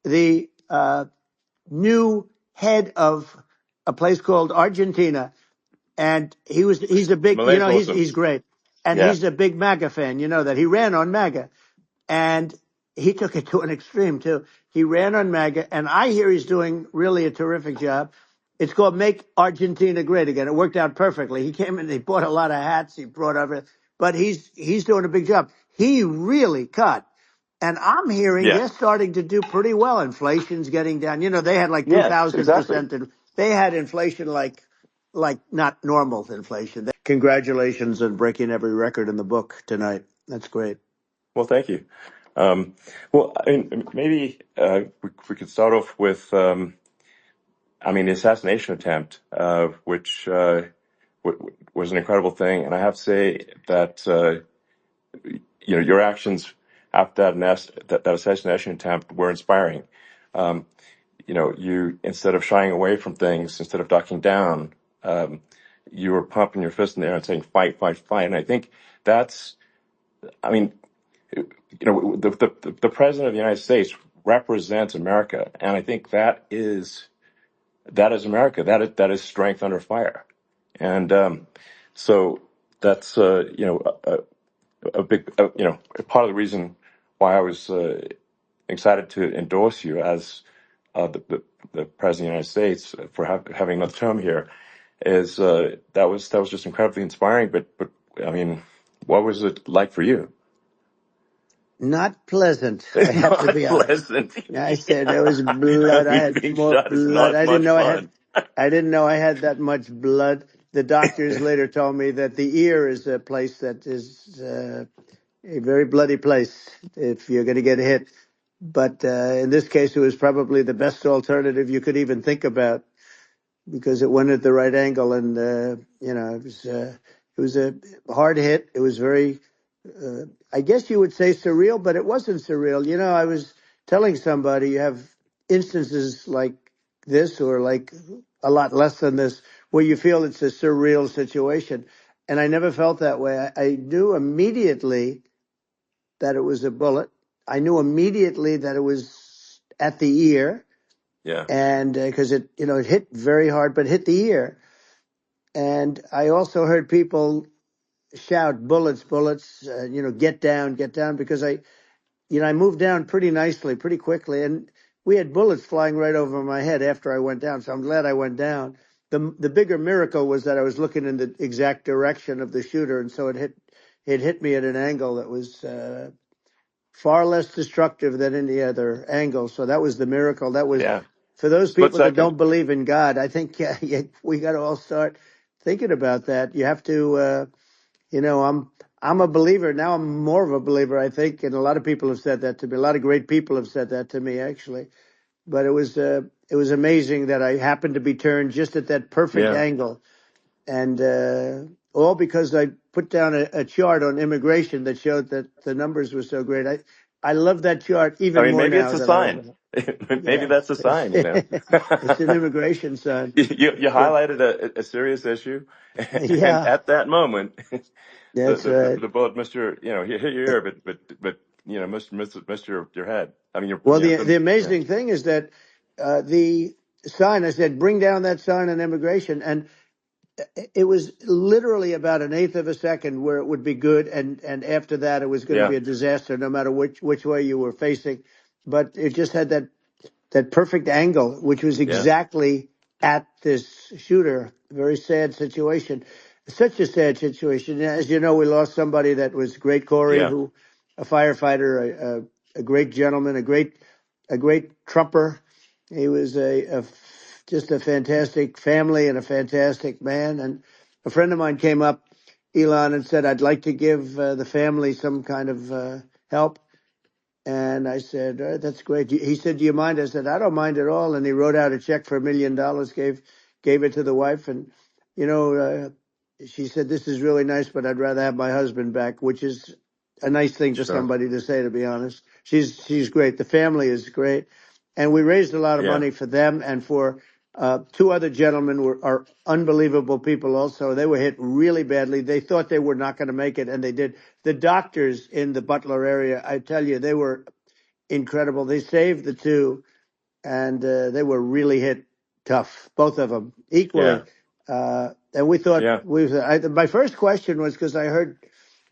the new head of a place called Argentina, and he's a big, Malay's awesome. he's great, and Yeah. he's a big MAGA fan. You know that he ran on MAGA, and he took it to an extreme too. He ran on MAGA, and I hear he's doing really a terrific job. It's called Make Argentina Great Again. It worked out perfectly. He came in, he bought a lot of hats, he brought everything, but he's doing a big job. He really cut. And I'm hearing Yeah. they're starting to do pretty well. Inflation's getting down. You know, they had like Yes, exactly. 2,000%. And they had inflation like not normal inflation. Congratulations on breaking every record in the book tonight. That's great. Well, thank you. Well, I mean, maybe we could start off with, the assassination attempt, which was an incredible thing. And I have to say that, your actions after that assassination attempt were inspiring. You, instead of shying away from things, instead of ducking down, you were pumping your fist in the air and saying, fight, fight, fight. And I think that's, I mean, the president of the United States represents America, and I think that is America. That is strength under fire, and so that's a big part of the reason why I was excited to endorse you as the president of the United States for having another term here. Is that was just incredibly inspiring. But I mean, what was it like for you? Not pleasant, I have to Not be honest. pleasant. I said there was blood. I had Being more shot is blood. not much fun. I didn't know I had that much blood. The doctors later told me that the ear is a place that is a very bloody place if you're going to get hit. But in this case, it was probably the best alternative you could even think about because it went at the right angle, and it was a hard hit. It was very, I guess you would say surreal, but it wasn't surreal. You know, I was telling somebody you have instances like this, or like a lot less than this, where you feel it's a surreal situation, and I never felt that way. I knew immediately that it was a bullet. I knew immediately that it was at the ear, Yeah. and because it hit very hard, but hit the ear. And I also heard people shout, "Bullets, bullets!" Get down, because I moved down pretty nicely, pretty quickly, and we had bullets flying right over my head after I went down. So I'm glad I went down. The bigger miracle was that I was looking in the exact direction of the shooter, and so it hit me at an angle that was far less destructive than any other angle. So that was the miracle. That was Yeah. for those Split people that second. don't believe in God. I think we got to all start thinking about that. You have to, I'm a believer now. I'm more of a believer, I think, and a lot of people have said that to me. A lot of great people have said that to me, actually. But it was amazing that I happened to be turned just at that perfect Yeah. angle, and all because I put down a chart on immigration that showed that the numbers were so great. I love that chart I even mean, more maybe it's now a than I sign. ever. Maybe Yeah, that's a sign, it's an immigration sign. You But highlighted a serious issue, and yeah, at that moment, that's right. the bullet missed you hit your ear, but missed your head. I mean, Well, the amazing thing is that the sign. I said, bring down that sign on immigration, and it was literally about an eighth of a second where it would be good, and after that it was going to yeah, be a disaster, no matter which way you were facing. But it just had that perfect angle, which was yeah, exactly at this shooter. Very sad situation. Such a sad situation. As you know, we lost somebody that was great, Corey, yeah, who a firefighter, a great gentleman, a great trumper. He was just a fantastic family and a fantastic man. And a friend of mine came up, Elon, and said, "I'd like to give the family some kind of help." And I said, "That's great." He said, "Do you mind?" I said, "I don't mind at all." And he wrote out a check for $1 million, gave it to the wife. And, she said, "This is really nice, but I'd rather have my husband back," which is a nice thing for sure, somebody to say, to be honest. She's great. The family is great. And we raised a lot of yeah, money for them and for two other gentlemen are unbelievable people also. They were hit really badly. They thought they were not going to make it, and they did. The doctors in the Butler area, I tell you, they were incredible. They saved the two. and they were really hit tough, both of them equally. Yeah. And we thought Yeah. my first question was because I heard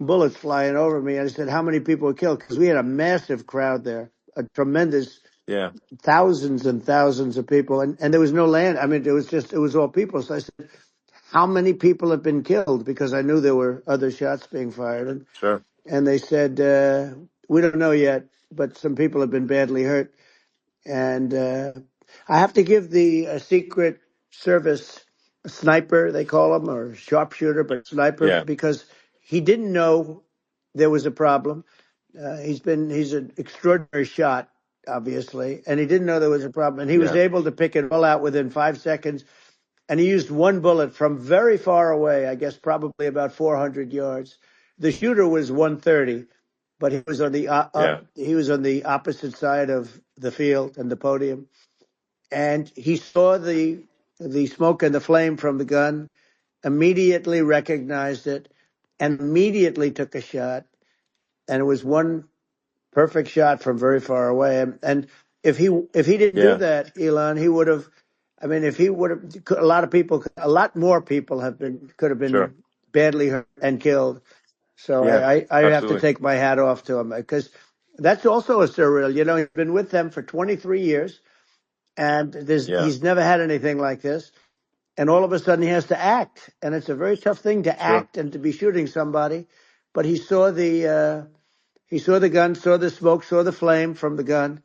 bullets flying over me. I said, "How many people were killed?" Because we had a massive crowd there, a tremendous Yeah. thousands and thousands of people, and there was no land. I mean, it was all people. So I said, "How many people have been killed?" Because I knew there were other shots being fired, Sure. and they said, "We don't know yet, but some people have been badly hurt." And I have to give the Secret Service sniper, they call him, or sharpshooter, but sniper, Yeah. because he didn't know there was a problem. He's an extraordinary shot, obviously, and he didn't know there was a problem. And he was Yeah. able to pick it all out within 5 seconds. And he used one bullet from very far away, I guess probably about 400 yards. The shooter was 130, but he was on the Yeah. he was on the opposite side of the field and the podium, and he saw the smoke and the flame from the gun, immediately recognized it, and immediately took a shot. And it was one perfect shot from very far away. And if he didn't do Yeah. that, Elon, he would have. I mean, if he would have, a lot more people could have Sure. been badly hurt and killed. So Yeah. I have to Absolutely. take my hat off to him because that's also a surreal. You know, he's been with them for 23 years, and Yeah. he's never had anything like this. And all of a sudden, he has to act, and it's a very tough thing to Sure. act and to be shooting somebody. But he saw the gun, saw the smoke, saw the flame from the gun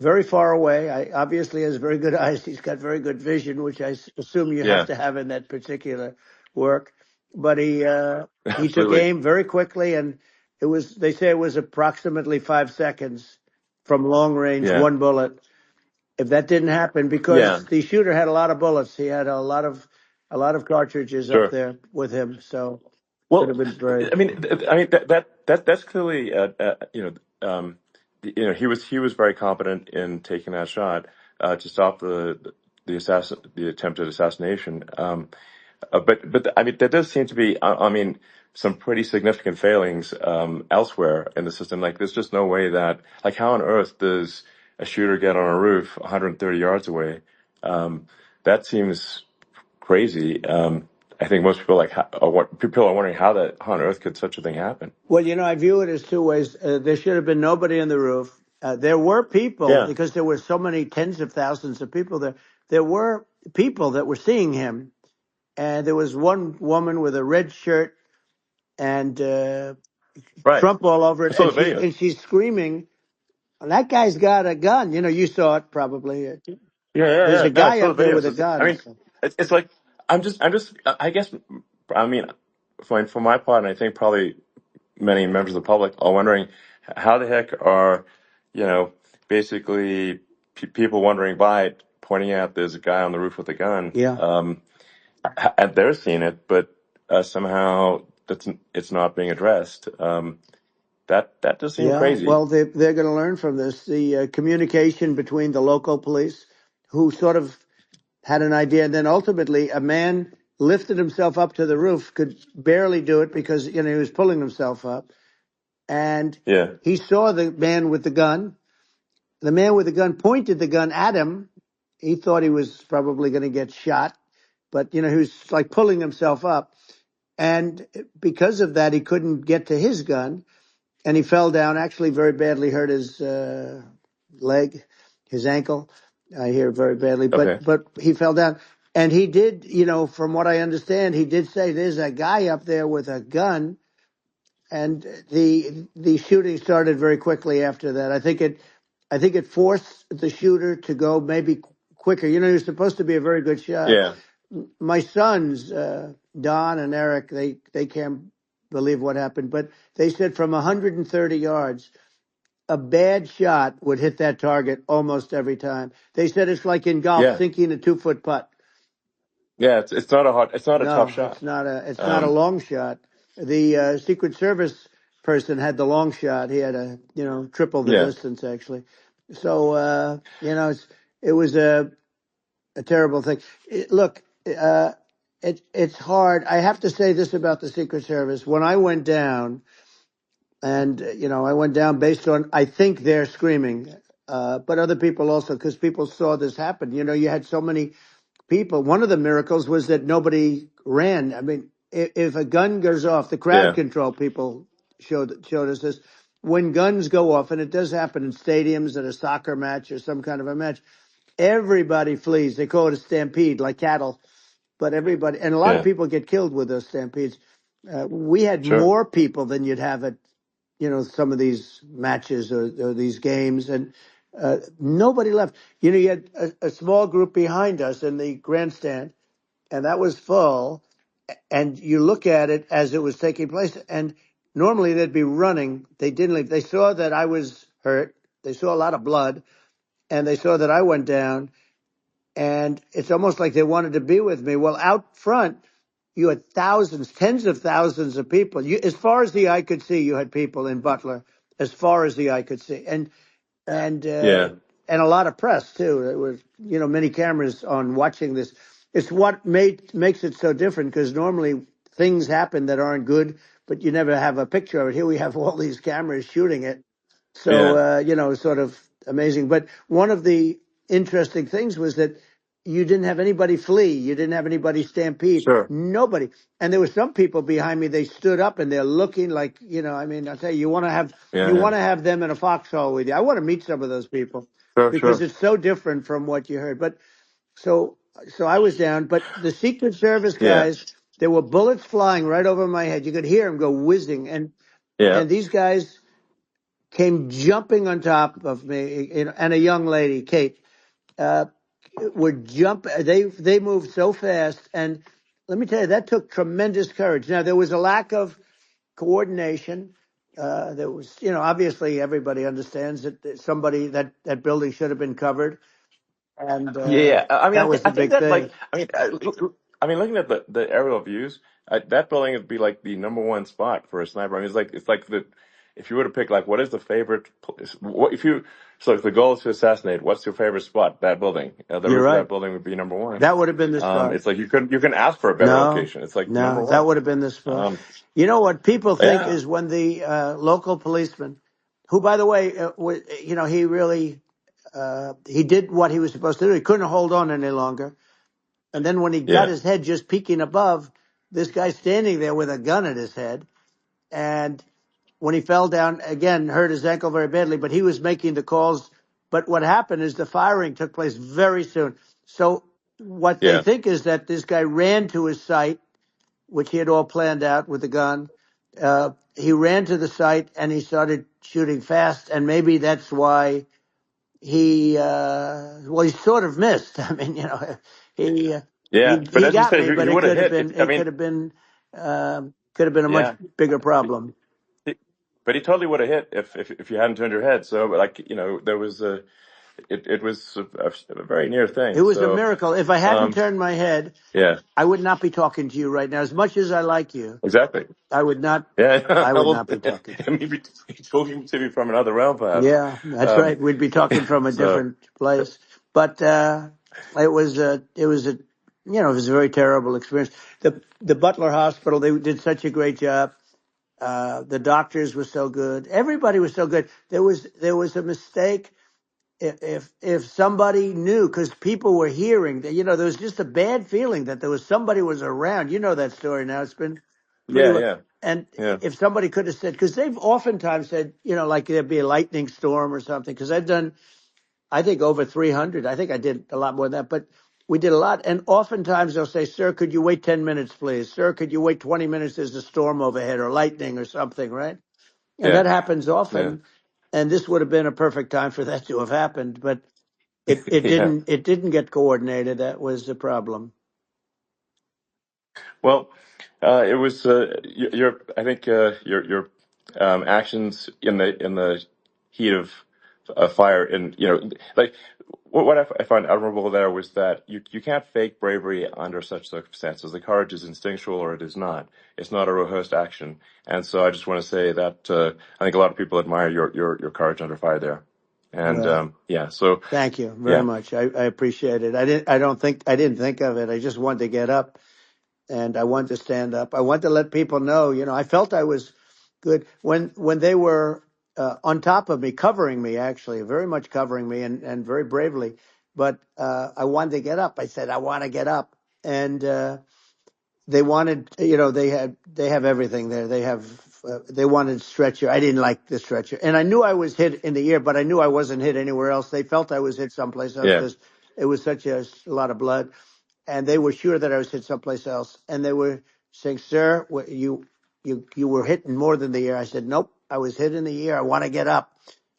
very far away. I obviously has very good eyes. He's got very good vision, which assume you have Yeah. to have in that particular work. But he took Absolutely. aim very quickly, and they say it was approximately 5 seconds from long range, Yeah. one bullet. If that didn't happen, Yeah. because the shooter had a lot of bullets, he had a lot of cartridges up Sure. there with him, so could Well, have been very. I mean, that's clearly, he was very competent in taking that shot to stop the attempted assassination. But I mean, there does seem to be, I mean, some pretty significant failings elsewhere in the system. Like, there's just no way that, like, how on earth does a shooter get on a roof 130 yards away? That seems crazy. I think most people people are wondering how on earth could such a thing happen? Well, you know, I view it as two ways. There should have been nobody on the roof. There were people, Yeah. because there were so many tens of thousands of people there. There were people that were seeing him, and there was one woman with a red shirt and Right. Trump all over I it, saw and the videos. she's screaming, "That guy's got a gun!" You know, you saw it probably. Yeah, yeah, There's yeah. a No, I guy saw up the there with videos. a I gun. mean, it's like I guess, I mean, for my part, and I think probably many members of the public are wondering how the heck are, you know, basically people wondering by pointing out there's a guy on the roof with a gun, Yeah, and they're seeing it, but somehow it's not being addressed. That does seem yeah. crazy. Well, they're going to learn from this. The communication between the local police, who sort of had an idea, and then ultimately a man lifted himself up to the roof, could barely do it because he was pulling himself up, and Yeah, he saw the man with the gun. The man with the gun pointed the gun at him. He thought he was probably going to get shot, but he was like pulling himself up, and because of that, he couldn't get to his gun, and he fell down. Actually, very badly hurt his leg, his ankle. I hear very badly, okay, but he fell down, and he did. From what I understand, he did say there's a guy up there with a gun, and the shooting started very quickly after that. I think it forced the shooter to go maybe quicker. He was supposed to be a very good shot. yeah, My sons, Don and Eric, they can't believe what happened, but they said from 130 yards, a bad shot would hit that target almost every time. They said it's like in golf, yeah, sinking a 2-foot putt. yeah. It's not a tough No, shot. it's not a long shot. The Secret Service person had the long shot. He had triple the Yeah, distance actually. So it was a terrible thing. Look, it's hard. I have to say this about the Secret Service. When I went down, and I went down based on, I think they're screaming. but other people also, because people saw this happen. You know, you had so many people. One of the miracles was that nobody ran. I mean, if a gun goes off, the crowd Yeah. control people showed us this. When guns go off, and it does happen in stadiums at a soccer match or some kind of a match, everybody flees. They call it a stampede, like cattle. But everybody, and a lot of Yeah. people get killed with those stampedes. We had Sure. more people than you'd have at, you know, some of these matches or these games, and nobody left. You know, you had a small group behind us in the grandstand, and that was full. And you look at it as it was taking place, and normally they'd be running. They didn't leave. They saw that I was hurt. They saw a lot of blood, and they saw that I went down. And it's almost like they wanted to be with me. Well, out front, you had thousands, tens of thousands of people. As far as the eye could see, you had people in Butler, as far as the eye could see, and Yeah. and a lot of press too. There was, you know, many cameras on watching this. It's what makes it so different, because normally things happen that aren't good, but you never have a picture of it. Here we have all these cameras shooting it, so Yeah. you know, sort of amazing. But one of the interesting things was that you didn't have anybody flee. You didn't have anybody stampede. Sure. Nobody. And there were some people behind me. They stood up and they're looking like, you know. I mean, I'll tell you, Yeah. you Yeah. want to have them in a foxhole with you. I want to meet some of those people Sure. because Sure. it's so different from what you heard. But so I was down. But the Secret Service Yeah. guys, there were bullets flying right over my head. You could hear them go whizzing, Yeah. and these guys came jumping on top of me, you know, and a young lady, Kate, uh, would jump. They moved so fast, and let me tell you, that took tremendous courage. Now there was a lack of coordination. There was, you know, obviously everybody understands that somebody that building should have been covered, and Yeah, I mean, that was I the think big that like, thing. I mean, looking at the aerial views, that building would be like the number one spot for a sniper. I mean, it's like the if you were to pick like what is the favorite, what if you so if the goal is to assassinate, what's your favorite spot? That building, the You're roof of that right. building would be number one. That would have been the spot. It's like you can ask for a better No, location. It's like number no, that one. would have been the spot. Um, You know what people think yeah, is when the local policeman, who, by the way, you know, he really he did what he was supposed to do. He couldn't hold on any longer. And then when he got yeah, his head just peeking above, this guy standing there with a gun at his head. And when he fell down, again, hurt his ankle very badly, but he was making the calls. But what happened is the firing took place very soon. So what they yeah, think is that this guy ran to his site, which he had all planned out with the gun. He ran to the site and he started shooting fast. And maybe that's why he sort of missed. I mean, you know, he yeah. But he as you got said, me, but you it would have could have hit. been I mean, could have been a much yeah. bigger problem. But he totally would have hit if you hadn't turned your head. So, like, there was it was a very near It thing. was a So, miracle. If I hadn't um, turned my head, yeah, I would not be talking to you right now. As much as I like you, exactly. I would not. Yeah, I would well, not be talking to you. maybe talking to me from another realm, perhaps. Yeah, that's Um, right. We'd be talking from a so different place. But it was a it was a very terrible experience. The Butler Hospital, they did such a great job. The doctors were so good. Everybody was so good. There was a mistake if somebody knew, because people were hearing that, there was just a bad feeling that there was somebody was around. You know that story now. It's been pretty yeah, well. yeah, And yeah, if somebody could have said, because they've oftentimes said, like there'd be a lightning storm or something, because I've done, I think, over 300. I think I did a lot more than that, but we did a lot. And oftentimes they'll say, sir, could you wait 10 minutes, please? Sir, could you wait 20 minutes? There's a storm overhead or lightning or something, right? And yeah, that happens yeah, often. And this would have been a perfect time for that to have happened, but it yeah. didn't get coordinated. That was the problem. Well, it was your I think your actions in the heat of fire, and like what I find admirable there was that you can't fake bravery under such circumstances. The courage is instinctual or it is not. It's not a rehearsed action, and so I just want to say that I think a lot of people admire your courage under fire there, and Well, yeah, so thank you very yeah, much. I appreciate it. I didn't think of it. I just wanted to get up and I wanted to stand up. I wanted to let people know, I felt I was good when they were on top of me, covering me, actually, very much covering me, and very bravely. But I wanted to get up. I said, I want to get up. And they wanted, they have everything there. They wanted stretcher. I didn't like the stretcher. And I knew I was hit in the ear, but I knew I wasn't hit anywhere else. They felt I was hit someplace else Yeah. because it was such a lot of blood. And they were sure that I was hit someplace else. And they were saying, sir, you were hit in more than the ear. I said, nope, I was hit in the ear. I want to get up.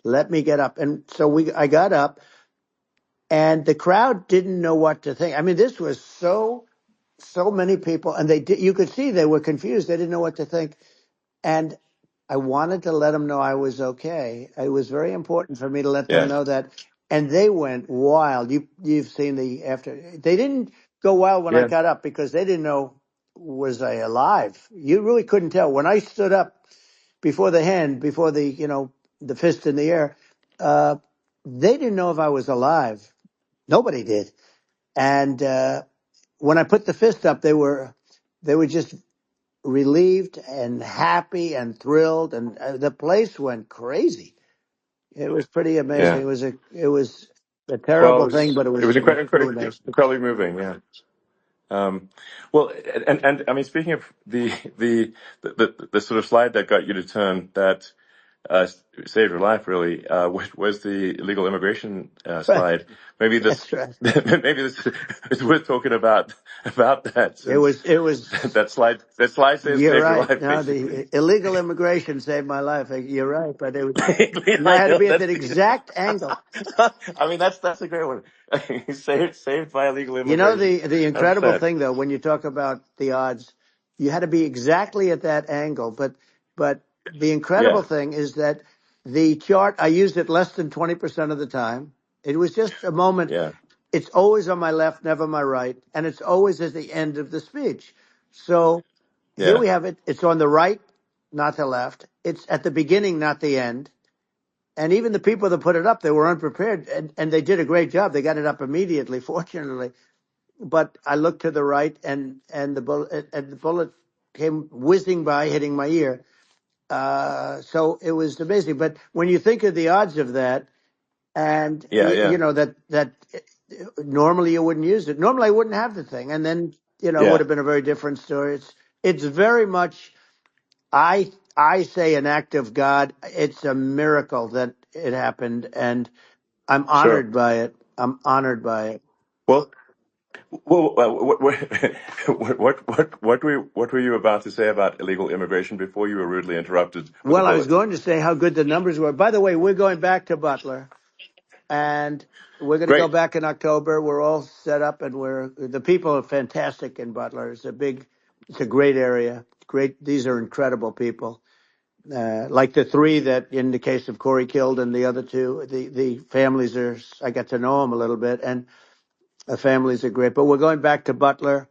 Let me get up. And so I got up, and the crowd didn't know what to think. I mean, this was so many people, and you could see they were confused. They didn't know what to think. And I wanted to let them know I was okay. It was very important for me to let them Yeah. know that. And they went wild. You've seen they didn't go wild when I Yeah. got up because they didn't know, was I alive? You really couldn't tell. When I stood up before the fist in the air, uh, they didn't know if I was alive. Nobody did. And when I put the fist up, they were just relieved and happy and thrilled, and the place went crazy. It was pretty amazing. Yeah. It was a Well, terrible thing, but it was it was really amazing. incredibly moving. Yeah. Um, well, and I mean, speaking of the sort of slide that got you to turn that saved your life, really, was the illegal immigration Right. slide. Maybe That's right. maybe this is worth talking about that, It since was it was that slide You're saved your right. life, No, basically. the illegal immigration saved my life. You're right, but I I had to know be at that's that exact angle. I mean, that's a great one. Saved by illegal You know, immigration. the incredible 100%. thing, though, when you talk about the odds, you had to be exactly at that angle. But the incredible Yeah. thing is that the chart, I used it less than 20% of the time. It was just a moment. Yeah. It's always on my left, never my right, and it's always at the end of the speech. So here Yeah. we have it. It's on the right, not the left. It's at the beginning, not the end. And even the people that put it up, they were unprepared, and they did a great job. They got it up immediately, fortunately. But I looked to the right, and the bullet came whizzing by, hitting my ear. So it was amazing. But when you think of the odds of that, and Yeah. you Yeah. know that normally you wouldn't use it. Normally I wouldn't have the thing, and then it would Yeah. have been a very different story. It's very much, I say, an act of God. It's a miracle that it happened, and I'm Sure. honored by it. I'm honored by it. Well, what were you about to say about illegal immigration before you were rudely interrupted with a Well, I was bullet? going to say how good the numbers were. By the way, we're going back to Butler, and we're going to go Great. back in October. We're all set up, and the people are fantastic in Butler. It's a great area. Great. These are incredible people. Like the three that, in the case of Corey, killed, and the other two, the families I got to know them a little bit, and the families are great. But we're going back to Butler,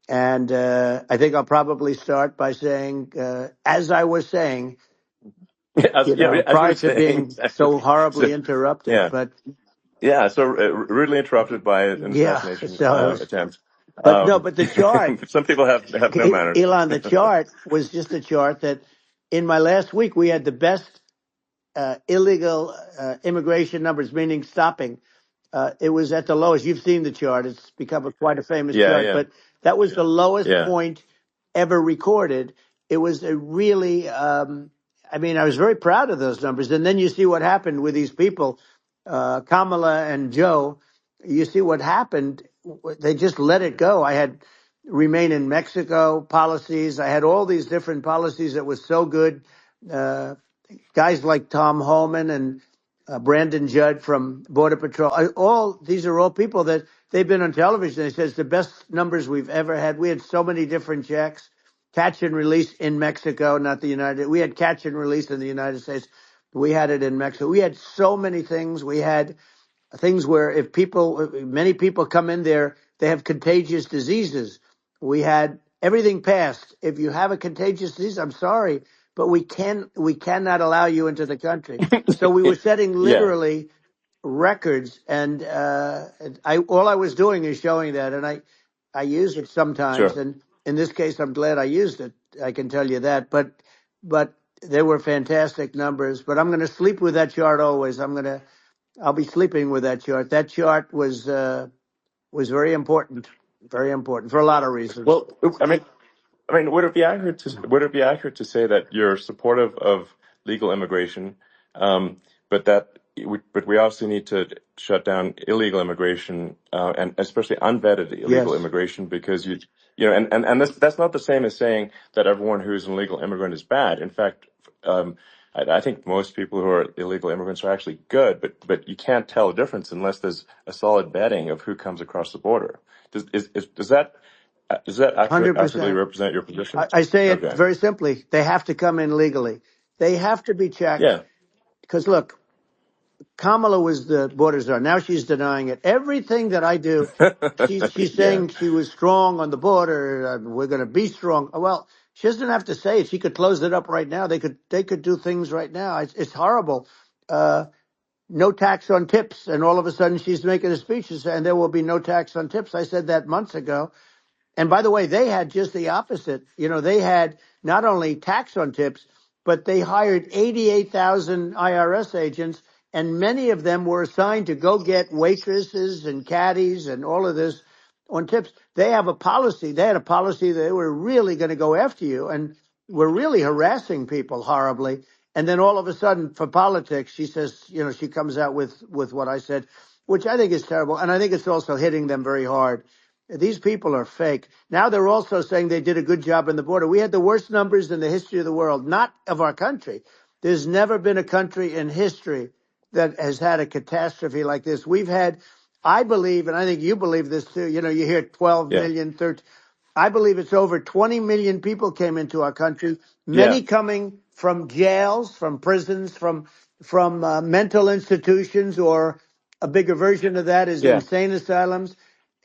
and I think I'll probably start by saying, as I was saying, As you prior were to saying, being so horribly so, interrupted. yeah, But yeah. So rudely interrupted by an yeah, assassination so it was, attempt. but no, but the chart, Some people have no manners. Elon, the chart was just a chart that in my last week we had the best illegal immigration numbers, meaning stopping. It was at the lowest. You've seen the chart. It's become quite a famous Yeah, chart, yeah, but that was the lowest yeah, point ever recorded. It was a really, I mean, I was very proud of those numbers. And then you see what happened with these people, Kamala and Joe. You see what happened. They just let it go. I had remain in Mexico policies. I had all these different policies that was so good. Uh, Guys like Tom Homan and Brandon Judd from Border Patrol. These are all people that they've been on television. They said it's the best numbers we've ever had. We had so many different checks, catch and release in Mexico, not the United. We had catch and release in the United States. We had it in Mexico. We had so many things. We had things where many people come in there, they have contagious diseases. We had everything passed. If you have a contagious disease, I'm sorry, but we cannot allow you into the country. So we were setting yeah. literally records, and all I was doing is showing that, and I use it sometimes, Sure. and in this case, I'm glad I used it. I can tell you that, but They were fantastic numbers, but I'm going to sleep with that chart always. I'll be sleeping with that chart. That chart was very important for a lot of reasons. Well, I mean, would it be accurate to say that you're supportive of legal immigration, but but we also need to shut down illegal immigration, and especially unvetted illegal Yes, immigration, because and that's not the same as saying that everyone who's an illegal immigrant is bad. In fact, I think most people who are illegal immigrants are actually good, but you can't tell the difference unless there's a solid vetting of who comes across the border. Does that accurately 100%. represent your position? I say it Okay. very simply. They have to come in legally. They have to be checked. Yeah. Because look, Kamala was the border czar. Now she's denying it. Everything that I do, she's Yeah. saying she was strong on the border. We're going to be strong. Well, she doesn't have to say it. She could close it up right now. They could do things right now. It's horrible. No tax on tips, and all of a sudden she's making a speech and there will be no tax on tips. I said that months ago. And by the way, they had just the opposite. They had not only tax on tips, but they hired 88,000 IRS agents, and many of them were assigned to go get waitresses and caddies and all of this on tips. They have a policy. They had a policy that they were really going to go after you and were really harassing people horribly. And then all of a sudden, for politics, she says, she comes out with what I said, which I think is terrible. And I think it's also hitting them very hard. These people are fake. Now they're also saying they did a good job on the border. We had the worst numbers in the history of the world, not of our country. There's never been a country in history that has had a catastrophe like this. We've had, I believe, and I think you believe this too, you hear 12 Yeah. million, 13. I believe it's over 20 million people came into our country, Yeah. many coming from jails, from prisons, from mental institutions, or a bigger version of that is Yeah. insane asylums,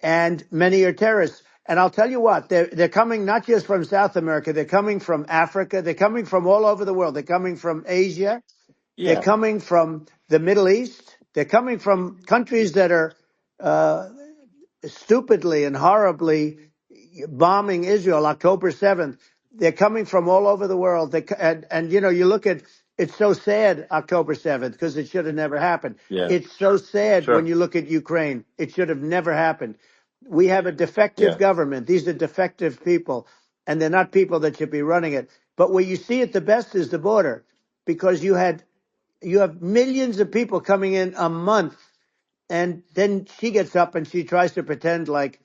and many are terrorists. And I'll tell you what, they're coming not just from South America, they're coming from Africa, they're coming from all over the world. They're coming from Asia, they're Yeah. coming from the Middle East, they're coming from countries that are uh, stupidly and horribly bombing Israel October 7th. They're coming from all over the world. And you look at, it's so sad October 7th because it should have never happened. Yeah. It's so sad when Sure. you look at Ukraine. It should have never happened. We have a defective Yeah. government. These are defective people, and they're not people that should be running it. But where you see it the best is the border, because you have millions of people coming in a month, and then she gets up and she tries to pretend like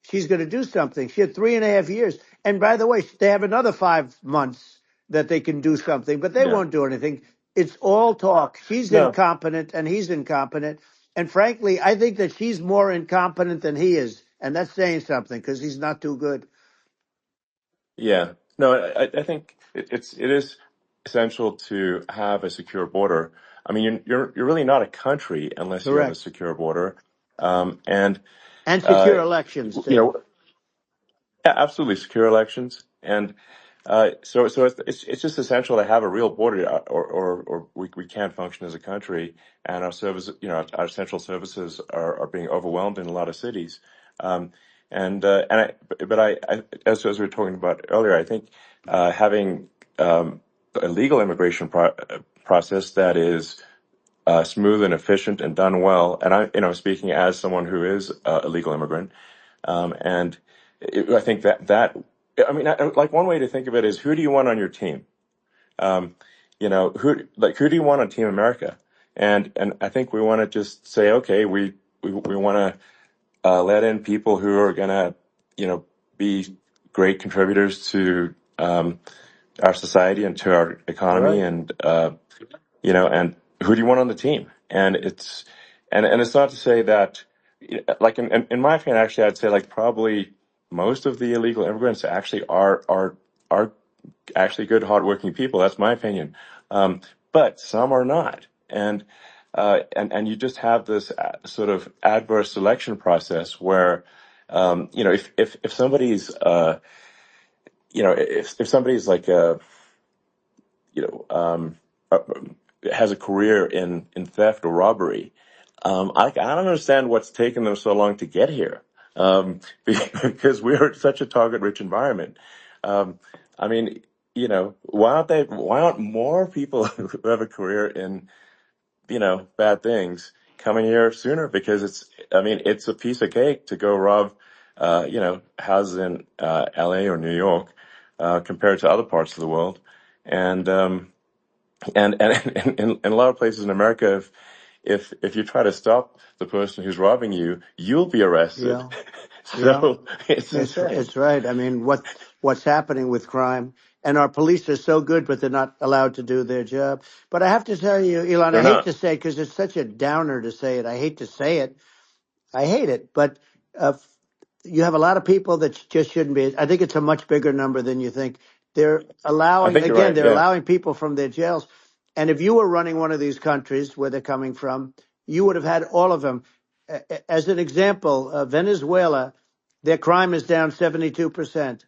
she's going to do something. She had 3.5 years. And by the way, they have another 5 months that they can do something, but they Yeah. won't do anything. It's all talk. She's No. incompetent and he's incompetent. And frankly, I think that she's more incompetent than he is. And that's saying something because he's not too good. Yeah. No, I think it is essential to have a secure border. I mean, you're really not a country unless you have a Correct. secure border. And And uh, secure elections you too. know, Yeah, absolutely. Secure elections, and so it's just essential to have a real border, or we can't function as a country, and our central services are being overwhelmed in a lot of cities. Um, and as we were talking about earlier, I think having a legal immigration process that is smooth and efficient and done well, and speaking as someone who is a legal immigrant. And I think I mean, like one way to think of it is, who do you want on your team? Um, who do you want on Team America? And I think we want to just say, okay, we want to let in people who are gonna, be great contributors to our society and to our economy, Right. and who do you want on the team? And it's not to say that, like in my opinion, actually, I'd say like probably most of the illegal immigrants actually are actually good, hardworking people. That's my opinion. But some are not, and you just have this sort of adverse selection process where, if somebody's if somebody's like you know, um, uh, has a career in theft or robbery. I don't understand what's taken them so long to get here, because we're such a target-rich environment. Um, I mean, why aren't more people who have a career in, bad things coming here sooner? Because it's a piece of cake to go rob, houses in LA or New York, compared to other parts of the world. And, in a lot of places in America, if you try to stop the person who's robbing you, you'll be arrested. Yeah. Yeah. So it's insane. It's right. I mean, what's happening with crime, and our police are so good, but they're not allowed to do their job. But I have to tell you, Elon, I They're hate not. to say, because it's such a downer to say it. I hate to say it. I hate it. But uh, you have a lot of people that just shouldn't be. I think it's a much bigger number than you think. They're I allowing, think you're again, right. they're Yeah. allowing people from their jails. And if you were running one of these countries where they're coming from, you would have had all of them. As an example, Venezuela, their crime is down 72%.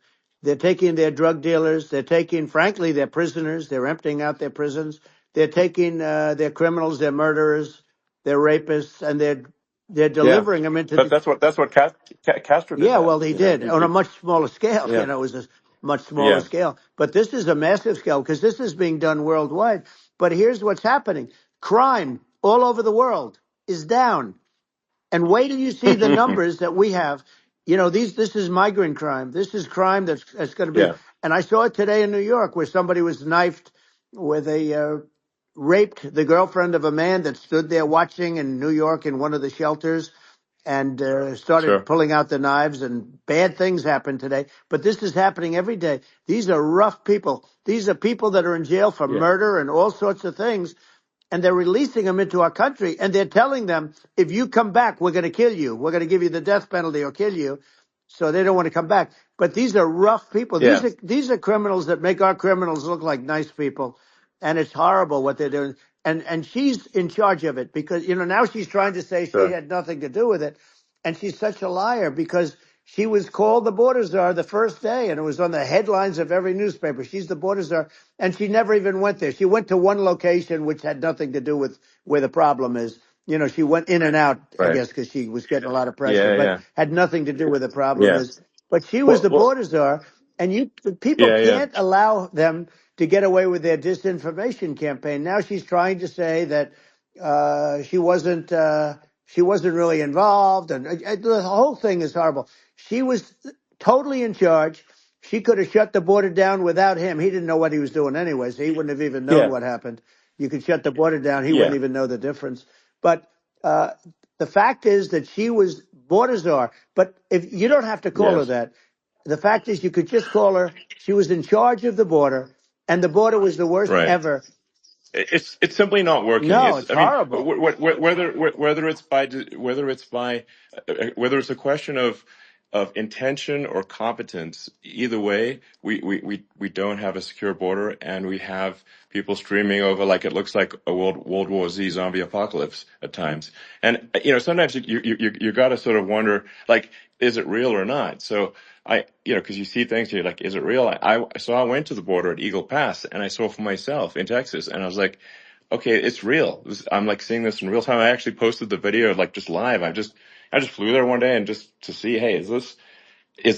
They're taking their drug dealers. They're taking, frankly, their prisoners. They're emptying out their prisons. They're taking their criminals, their murderers, their rapists, and they're Yeah. delivering them into But the. that's what Castro did Yeah, that. well, he did on a much smaller scale. Yeah. It was a much smaller Yeah. scale. But this is a massive scale because this is being done worldwide. But here's what's happening: crime all over the world is down. And wait till you see the numbers that we have. This is migrant crime. This is crime that's going to be. Yeah. And I saw it today in New York where somebody was knifed with raped the girlfriend of a man that stood there watching in New York in one of the shelters and started Sure. pulling out the knives, and bad things happened today. But this is happening every day. These are rough people. These are people that are in jail for Yeah. murder and all sorts of things, and they're releasing them into our country, and they're telling them, if you come back, we're going to kill you. We're going to give you the death penalty or kill you. So they don't want to come back. But these are rough people. Yeah. These are criminals that make our criminals look like nice people, and it's horrible what they're doing. And she's in charge of it because now she's trying to say she Sure. had nothing to do with it, and she's such a liar because she was called the border czar the first day, and it was on the headlines of every newspaper. She's the border czar, and she never even went there. She went to one location which had nothing to do with where the problem is. She went in and out, I Right. guess, because she was getting a lot of pressure, Yeah. but Yeah. had nothing to do where the problem Yeah. is. But she was Well. the Well. border czar, and people Yeah. Yeah. can't allow them to get away with their disinformation campaign. Now she's trying to say that she wasn't really involved, and the whole thing is horrible. She was totally in charge. She could have shut the border down without him. He didn't know what he was doing anyway, so he wouldn't have even known Yeah. what happened. You could shut the border down; he wouldn't Yeah. even know the difference. But uh, the fact is that she was border czar. But if you don't have to call her Yes. that, the fact is you could just call her. She was in charge of the border, and the border was the worst Right. ever. It's simply not working. No, it's I mean, horrible. whether it's a question of intention or competence, either way, we don't have a secure border, and we have people streaming over like it looks like a World War Z zombie apocalypse at times. And sometimes you got to sort of wonder, like, is it real or not? So because you see things, you're like, is it real? I went to the border at Eagle Pass, and I saw for myself in Texas, and I was like, okay, it's real. I'm like seeing this in real time. I actually posted the video like just live. I just flew there one day and just to see, hey, is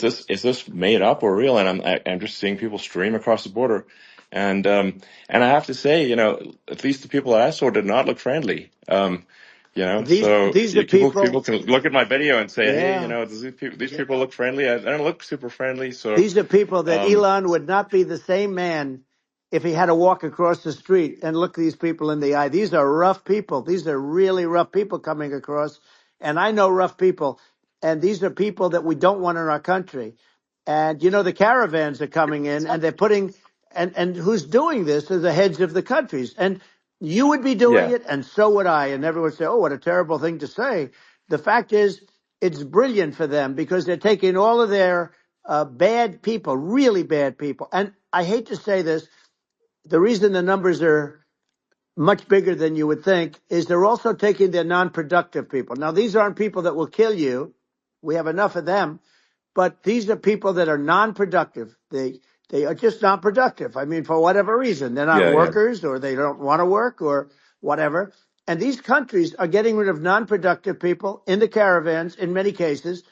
this made up or real? And I'm just seeing people stream across the border, and I have to say, at least the people that I saw did not look friendly. So These are people people. can look at my video and say, hey, Yeah. does these people look friendly? I don't look super friendly. So, These are people that um, Elon would not be the same man if he had to walk across the street and look these people in the eye. These are rough people. These are really rough people coming across. And I know rough people. And these are people that we don't want in our country. And the caravans are coming in and they're putting, and who's doing this are the heads of the countries. And you would be doing yeah, it, and so would I. And everyone would say, oh, what a terrible thing to say. The fact is, it's brilliant for them because they're taking all of their bad people, really bad people. And I hate to say this, the reason the numbers are much bigger than you would think is they're also taking their non-productive people. Now, these aren't people that will kill you. We have enough of them, but these are people that are non-productive. They are just not productive. I mean, for whatever reason, they're not yeah, yeah, workers or they don't want to work or whatever. And these countries are getting rid of non-productive people in the caravans in many cases,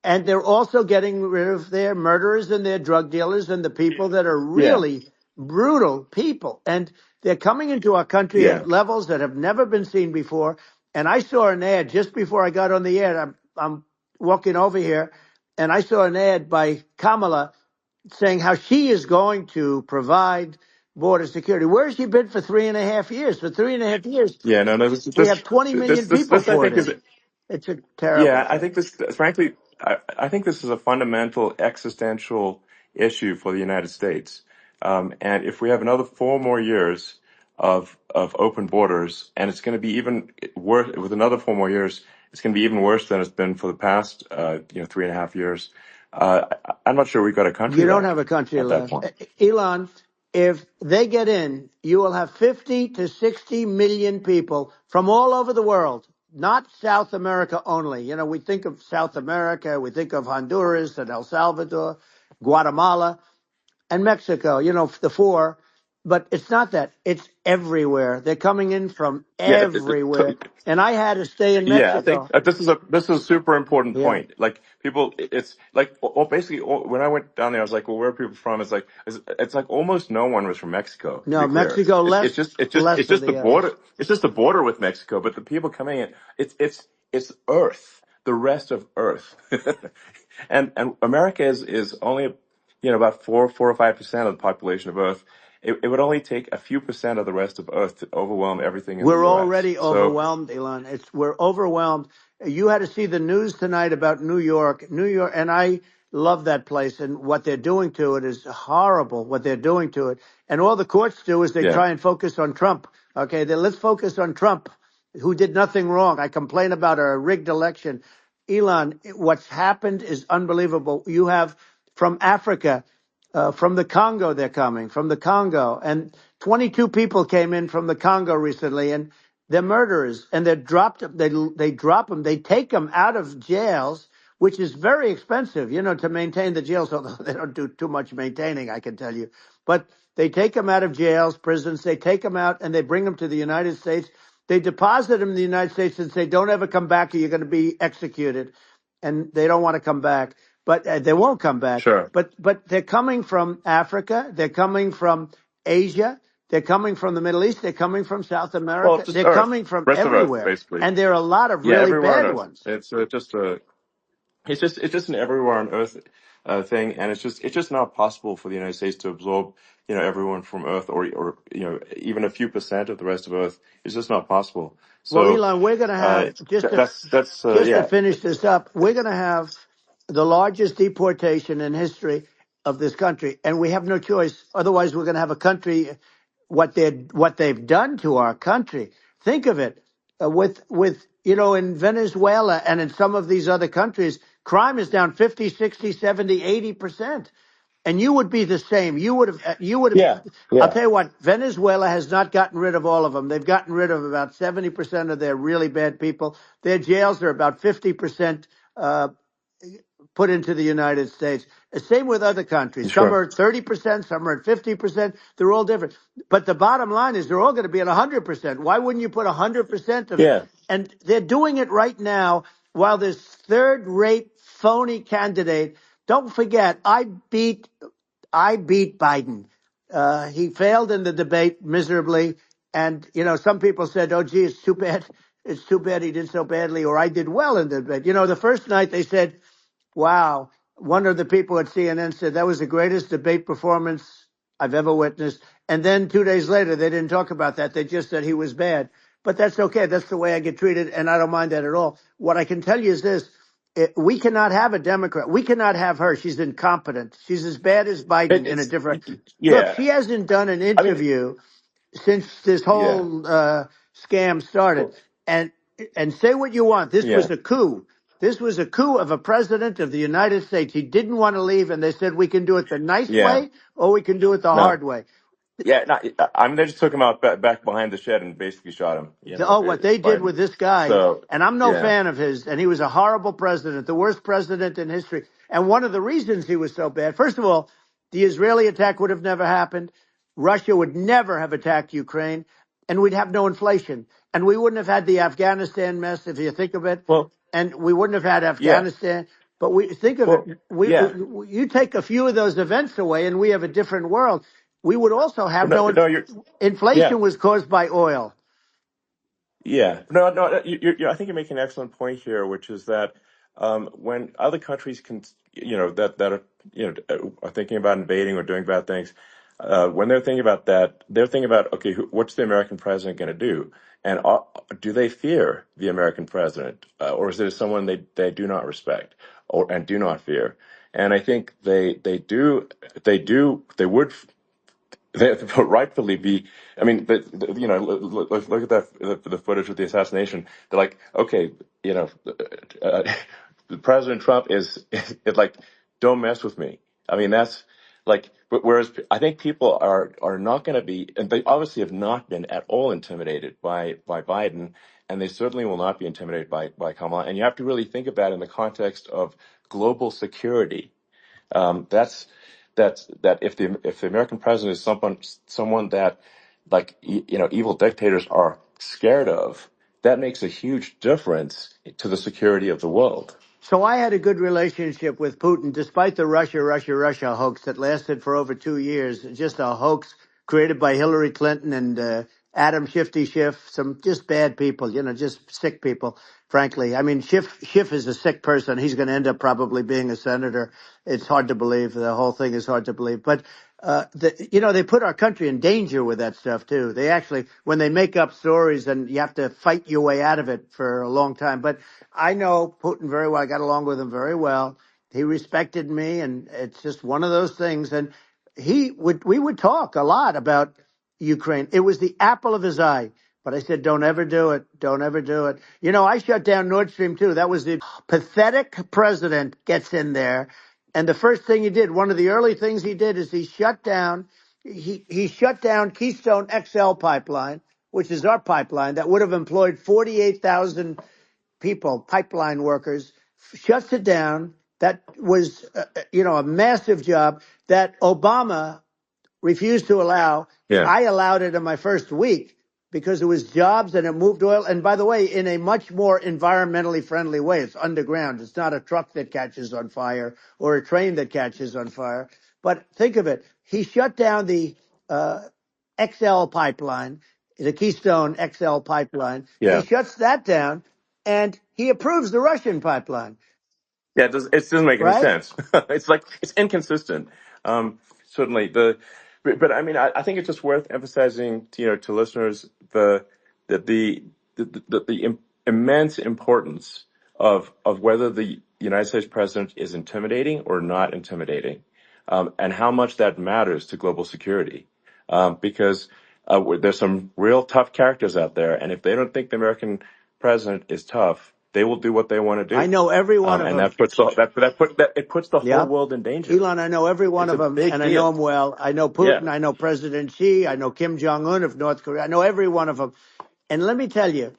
And they're also getting rid of their murderers and their drug dealers and the people that are Yeah, really brutal people. And they're coming into our country yeah, at levels that have never been seen before. And I saw an ad just before I got on the air. I'm walking over here, and I saw an ad by Kamala saying how she is going to provide border security. Where has she been for 3.5 years? For 3.5 years, yeah. No, no. we have 20 million people I poured think is in. It's a terrible Yeah, I thing. think this, frankly, I think this is a fundamental existential issue for the United States. And if we have another 4 more years of open borders, and it's going to be even worse with another 4 more years, it's going to be even worse than it's been for the past, 3.5 years. I'm not sure we've got a country You don't have left a country at that left. point. Elon, if they get in, you will have 50 to 60 million people from all over the world, not South America only. You know, we think of South America, we think of Honduras and El Salvador, Guatemala, and Mexico, you know, the four. But it's not that. It's everywhere. They're coming in from Yeah, everywhere. And I had to stay in yeah, I think Mexico. this is a super important Yeah. point. Like people, it's like basically when I went down there, I was like, well, where are people from? It's like almost no one was from Mexico. To No, be clear, Mexico it's less, just less of the the others. border. It's just the border with Mexico. But the people coming in, it's Earth, the rest of Earth, and America is only about 4 or 5% of the population of Earth. It would only take a few percent of the rest of Earth to overwhelm everything in the We're U.S. already So overwhelmed, Elon. We're overwhelmed. You had to see the news tonight about New York. New York, and I love that place, and what they're doing to it is horrible, what they're doing to it. And all the courts do is they yeah, try and focus on Trump. Okay, then let's focus on Trump, who did nothing wrong. I complain about a rigged election. Elon, what's happened is unbelievable. You have from Africa, from the Congo, they're coming from the Congo, and 22 people came in from the Congo recently, and they're murderers, and they're dropped. They drop them. They take them out of jails, which is very expensive, you know, to maintain the jails. Although they don't do too much maintaining, I can tell you. But they take them out of jails, prisons. They take them out, and they bring them to the United States. They deposit them in the United States and say, "Don't ever come back, or you're going to be executed." And they don't want to come back, but they won't come back. sure. But they're coming from Africa. They're coming from Asia. They're coming from the Middle East. They're coming from South Well, America. just They're Earth, coming from rest of Earth, everywhere. basically. And there are a lot of Yeah, really everywhere on bad Earth. ones. It's just a it's just an everywhere on Earth thing, and it's just not possible for the United States to absorb everyone from Earth, or even a few percent of the rest of Earth. It's just not possible. Well, So Elon, we're going to have that's just to yeah, finish this up, we're going to have the largest deportation in history of this country, and we have no choice. Otherwise, we're going to have a country. What they've done to our country. Think of it, with in Venezuela and in some of these other countries, crime is down 50, 60, 70, 80%. And you would be the same. You would have. yeah, I'll yeah, tell you what, Venezuela has not gotten rid of all of them. They've gotten rid of about 70% of their really bad people. Their jails are about 50% put into the United States. The same with other countries. Some sure, are at 30%, some are at 50%. They're all different. But the bottom line is they're all going to be at 100%. Why wouldn't you put 100% of, yeah, and they're doing it right now while this third-rate phony candidate, don't forget, I beat Biden. He failed in the debate miserably. And, some people said, oh, gee, it's too bad. It's too bad he did so badly, or I did well in the debate. The first night they said, wow. One of the people at CNN said that was the greatest debate performance I've ever witnessed. And then 2 days later, they didn't talk about that. They just said he was bad. But that's okay. That's the way I get treated, and I don't mind that at all. What I can tell you is this. We cannot have a Democrat. We cannot have her. She's incompetent. She's as bad as Biden in a it's different. Look, yeah. she hasn't done an I mean, interview since this yeah, whole scam started. well, And say what you want. This yeah, was a coup. This was a coup of a president of the United States. He didn't want to leave, and they said we can do it the nice yeah. way or we can do it the No. hard way. Yeah, no, I mean, they just took him out back behind the shed and basically shot him. What they did Biden. with this guy, So and I'm no yeah, fan of his, and he was a horrible president, the worst president in history. And one of the reasons he was so bad, first of all, the Israeli attack would have never happened. Russia would never have attacked Ukraine, and we'd have no inflation. And we wouldn't have had the Afghanistan mess, if you think of it. well, And we wouldn't have had yeah, Afghanistan. But we think of it, Well, yeah. you take a few of those events away and we have a different world. We would also have No, no, you're, yeah. inflation was caused by oil. Yeah, no, no. I think you're making an excellent point here, which is that when other countries can, that are, are thinking about invading or doing bad things, when they're thinking about that, they're thinking about, okay, what's the American president going to do, and do they fear the American president, or is it someone they do not respect or and do not fear? And I think they would they rightfully be. I mean, look at that the footage of the assassination. They're like, okay, uh, President Trump is like, don't mess with me. I mean, that's like, but whereas I think people are not going to be, and they obviously have not been at all intimidated by Biden, and they certainly will not be intimidated by Kamala. And you have to really think of that in the context of global security. That if the American president is someone that, like, evil dictators are scared of, that makes a huge difference to the security of the world. So I had a good relationship with Putin, despite the Russia hoax that lasted for over 2 years. Just a hoax created by Hillary Clinton and Adam Shifty Schiff, some just bad people, just sick people, frankly. I mean, Schiff is a sick person. He's going to end up probably being a senator. It's hard to believe. The whole thing is hard to believe. But, they put our country in danger with that stuff, too. They actually, when they make up stories, and you have to fight your way out of it for a long time. But I know Putin very well. I got along with him very well. He respected me, and it's just one of those things. And we would talk a lot about Ukraine. It was the apple of his eye. But I said, don't ever do it. Don't ever do it. I shut down Nord Stream too. That was the pathetic president gets in there. And the first thing he did, one of the early things he did is he shut down Keystone XL pipeline, which is our pipeline that would have employed 48,000 people, pipeline workers, shuts it down. That was, a massive job that Obama refused to allow. Yeah, I allowed it in my first week because it was jobs and it moved oil. And by the way, in a much more environmentally friendly way. It's underground. It's not a truck that catches on fire or a train that catches on fire. But think of it. He shut down the XL pipeline, the Keystone XL pipeline. He yeah. shuts that down and he approves the Russian pipeline, Yeah, it doesn't make any right? sense. It's like it's inconsistent. Certainly but I mean, I think it's just worth emphasizing to listeners the immense importance of whether the United States president is intimidating or not intimidating, and how much that matters to global security. Because there's some real tough characters out there, and if they don't think the American president is tough, they will do what they want to I do, know every one of and them. it puts the whole Yeah. world in danger. Elon, I know every one It's of a them, big and I know deal. them well. I know Yeah, Putin. I know President Xi. I know Kim Jong-un of North Korea. I know every one of them. And let me tell you,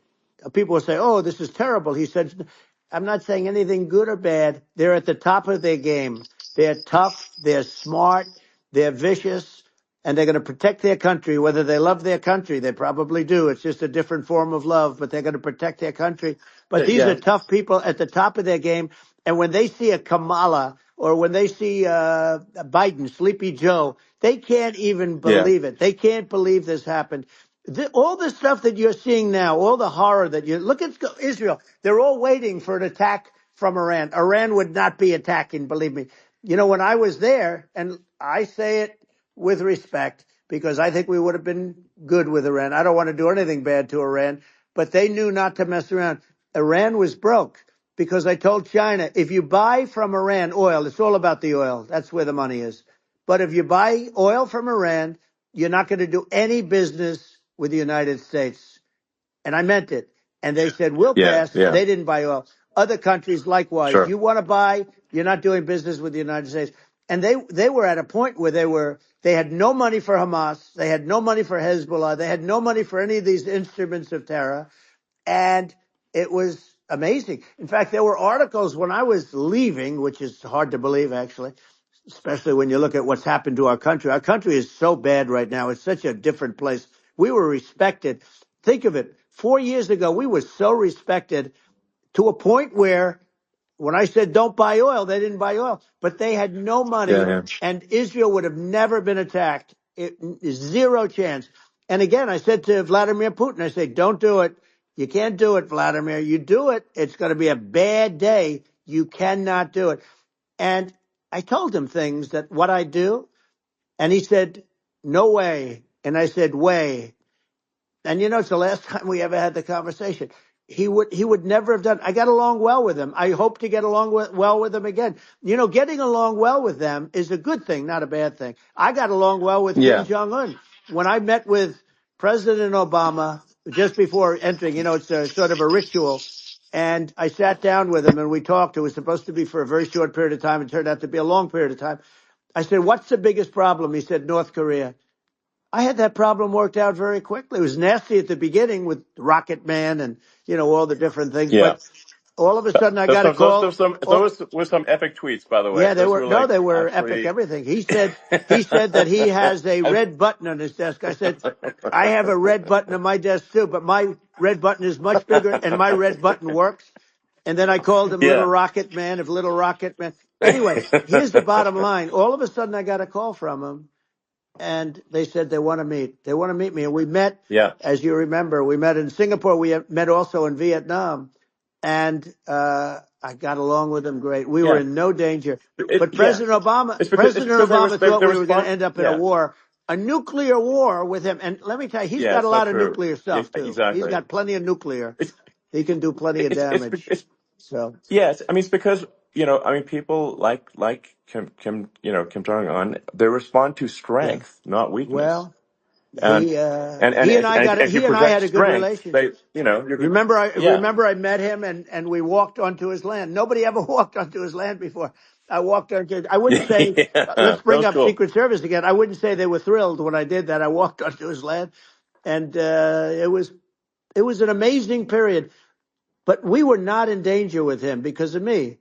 people will say, oh, this is terrible. He said, I'm not saying anything good or bad. They're at the top of their game. They're tough. They're smart. They're vicious. And they're going to protect their country, whether they love their country. They probably do. It's just a different form of love, but they're going to protect their country. But these are yeah, tough people at the top of their game. And when they see a Kamala or when they see Biden, Sleepy Joe, they can't even yeah, believe it. They can't believe this happened. All the stuff that you're seeing now, all the horror that you look at Israel, they're all waiting for an attack from Iran. Iran would not be attacking, believe me. When I was there, and I say it with respect because I think we would have been good with Iran. I don't want to do anything bad to Iran, but they knew not to mess around. Iran was broke because I told China, if you buy from Iran oil, it's all about the oil. That's where the money is. But if you buy oil from Iran, you're not going to do any business with the United States. And I meant it. And they said, we'll yeah, pass. yeah. They didn't buy oil. Other countries, likewise. Sure. You want to buy, you're not doing business with the United States. And they were at a point where they had no money for Hamas. They had no money for Hezbollah. They had no money for any of these instruments of terror. And it was amazing. In fact, there were articles when I was leaving, which is hard to believe, actually, especially when you look at what's happened to our country. Our country is so bad right now. It's such a different place. We were respected. Think of it. 4 years ago, we were so respected to a point where when I said don't buy oil, they didn't buy oil, but they had no Yeah, money, yeah. and Israel would have never been attacked. Zero chance. And again, I said to Vladimir Putin, I said, don't do it. You can't do it, Vladimir. You do it, it's going to be a bad day. You cannot do it. And I told him things that what I do, and he said, no way. And I said, way. And it's the last time we ever had the conversation. He would never have done. I got along well with him. I hope to get along well with him again. Getting along well with them is a good thing, not a bad thing. I got along well with Kim Yeah. Jong Un. When I met with President Obama just before entering, it's a sort of a ritual. And I sat down with him and we talked. It was supposed to be for a very short period of time. It turned out to be a long period of time. I said, "What's the biggest problem?" He said, "North Korea." I had that problem worked out very quickly. It was nasty at the beginning with Rocket Man and all the different things, Yeah. but all of a sudden I got a call. Those were some epic tweets, by the way. Yeah, they Those were were no, like they were epic. actually. Everything he said that he has a I- red button on his desk. I said, I have a red button on my desk too, but my red button is much bigger, and my red button works. And then I called him Little yeah. Rocket Man. If Little Rocket Man. Anyway, here's the bottom line. All of a sudden I got a call from him and they said they want to meet. They want to meet me. And we met, Yeah. as you remember, we met in Singapore. We met also in Vietnam. And I got along with them great. We were Yeah. in no danger. But Yeah. President Obama, It's President because Obama thought they we were going to respond. end up in Yeah. a nuclear war with him. And let me tell you, he's Yeah. got a It's not lot of true. nuclear Yeah, stuff too. He's exactly. got plenty of nuclear. It's He can do plenty of damage. it's So yes. I mean, it's because people like Kim Jong Un. They respond to yeah, strength, not weakness. well, And if you he and I project had a good strength, relationship. you're You good. remember, I Yeah. remember I met him and we walked onto his land. Nobody ever walked onto his land before. I walked onto. I wouldn't Yeah. say. Yeah. Let's That bring was up cool. Secret Service again. I wouldn't say they were thrilled when I did that. I walked onto his land, and it was an amazing period. But we were not in danger with him because of me.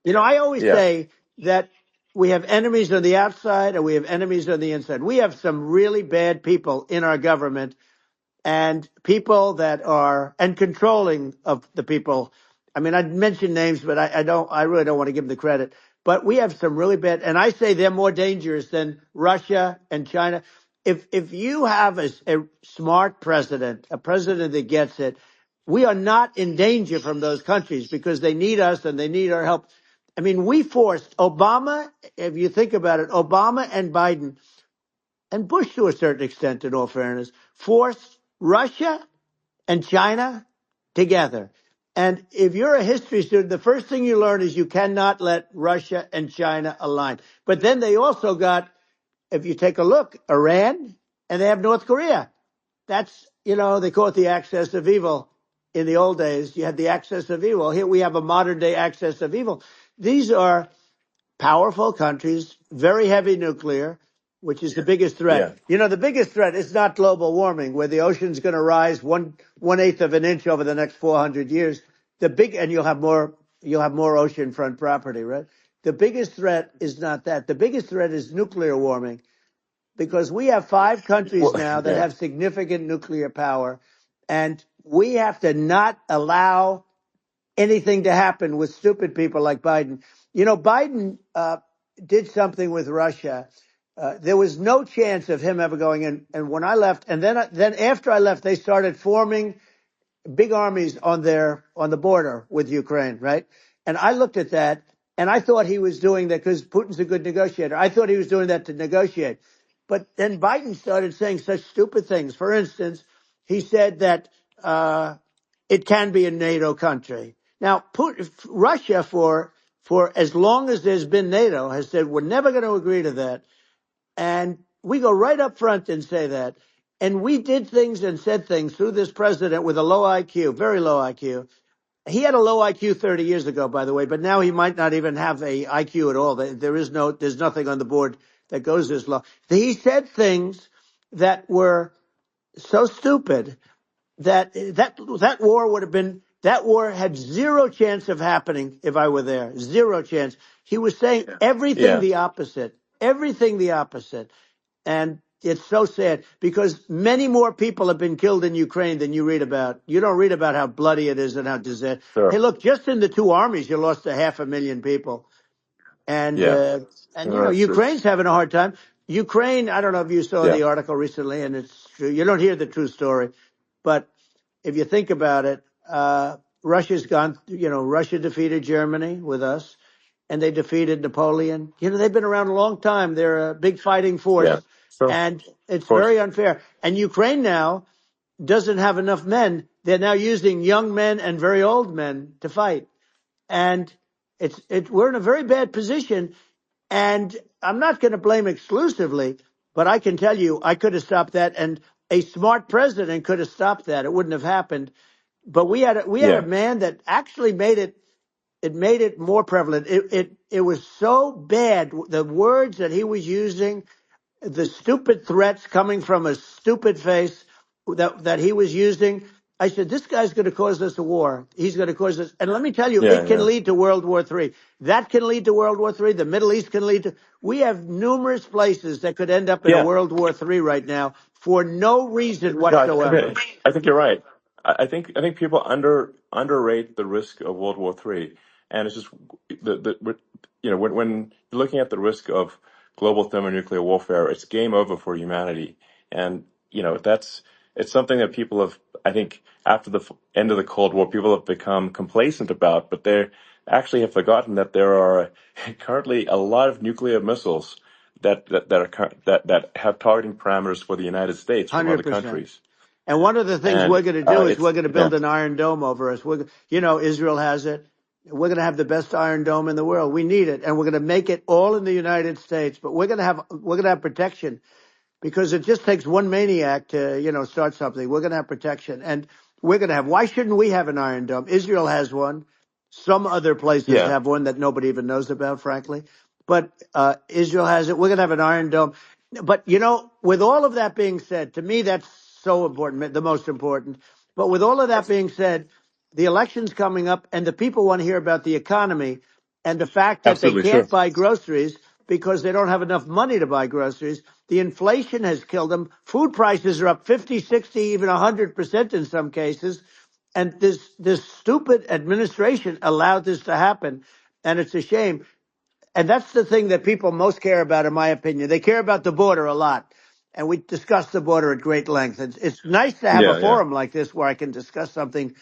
I always Yeah. say that we have enemies on the outside and we have enemies on the inside. We have some really bad people in our government and people that are and controlling of the people. I mean, I'd mention names, but I really don't want to give them the credit. But we have some really bad, and I say they're more dangerous than Russia and China. If you have a smart president, a president that gets it, we are not in danger from those countries because they need us and they need our help. I mean, we forced Obama, if you think about it, Obama and Biden and Bush to a certain extent, in all fairness, forced Russia and China together. And if you're a history student, the first thing you learn is you cannot let Russia and China align. But then they also got, if you take a look, Iran and they have North Korea. That's, they call it the axis of evil. In the old days, you had the axis of evil. Here we have a modern day axis of evil. These are powerful countries, very heavy nuclear, which is the biggest threat. Yeah. The biggest threat is not global warming, where the ocean's going to rise one eighth of an inch over the next 400 years. And you'll have more oceanfront property, right? The biggest threat is not that. The biggest threat is nuclear warming, because we have 5 countries Well, now that yeah. have significant nuclear power, and we have to not allow anything to happen with stupid people like Biden. Biden did something with Russia. There was no chance of him ever going in. And when I left, and then after I left, they started forming big armies on the border with Ukraine, right? And I looked at that, and I thought he was doing that because Putin's a good negotiator. I thought he was doing that to negotiate. But then Biden started saying such stupid things. For instance, he said that it can be a NATO country. Now, Russia, for as long as there's been NATO, has said we're never going to agree to that. And we go right up front and say that. And we did things and said things through this president with a low IQ, very low IQ. He had a low IQ 30 years ago, by the way, but now he might not even have a IQ at all. There's nothing on the board that goes this low. He said things that were so stupid that war would have been, that war had zero chance of happening if I were there. Zero chance. He was saying Yeah. everything Yeah. the opposite. Everything the opposite. And, it's so sad because many more people have been killed in Ukraine than you read about. You don't read about how bloody it is and how disaster. Hey, Sure. look, just in the two armies, you lost 500,000 people. And Yeah. you know, Ukraine's It's having a hard time. Ukraine, I don't know if you saw yeah. the article recently, and it's true. You don't hear the true story, but if you think about it, Russia's gone. You know, Russia defeated Germany with us, and they defeated Napoleon. You know, they've been around a long time. They're a big fighting Yeah. force, Sure. and it's Of course. very unfair. And Ukraine now doesn't have enough men. They're now using young men and very old men to fight, and we're in a very bad position. And I'm not going to blame exclusively, but I can tell you I could have stopped that, and a smart president could have stopped that. It wouldn't have happened. But we had a Yeah. man that actually made it. It made it more prevalent. It was so bad. The words that he was using, the stupid threats coming from a stupid face that he was using. I said, this guy's going to cause us a war. He's going to cause us. And let me tell you, Yeah. it can Yeah. lead to World War III. That can lead to World War III. The Middle East can lead to. We have numerous places that could end up in a Yeah. World War III right now for no reason No, whatsoever. I think you're right. I think people underrate the risk of World War III, and it's just when you're looking at the risk of global thermonuclear warfare, it's game over for humanity, and it's something that people have, I think, after the end of the Cold War, people have become complacent about, but they actually have forgotten that there are currently a lot of nuclear missiles that have targeting parameters for the United States from other 100%. countries. And one of the things And we're going to do is it's we're going to yeah, build an iron dome over us. Israel has it. We're going to have the best iron dome in the world. We need it, and we're going to make it all in the United States. But we're going to have protection because it just takes one maniac to start something. We're going to have protection, and we're going to have. Why shouldn't we have an iron dome? Israel has one. Some other places yeah, have one that nobody even knows about, frankly. But Israel has it. We're going to have an iron dome. But with all of that being said, to me that's so important, the most important. But with all of that being said, the election's coming up, and the people want to hear about the economy and the fact that they absolutely sure. can't buy groceries because they don't have enough money to buy groceries. The inflation has killed them. Food prices are up 50, 60, even 100% in some cases. And this stupid administration allowed this to happen. And it's a shame. And that's the thing that people most care about, in my opinion. They care about the border a lot. And we discussed the border at great length. It's nice to have a Yeah, yeah. forum like this where I can discuss something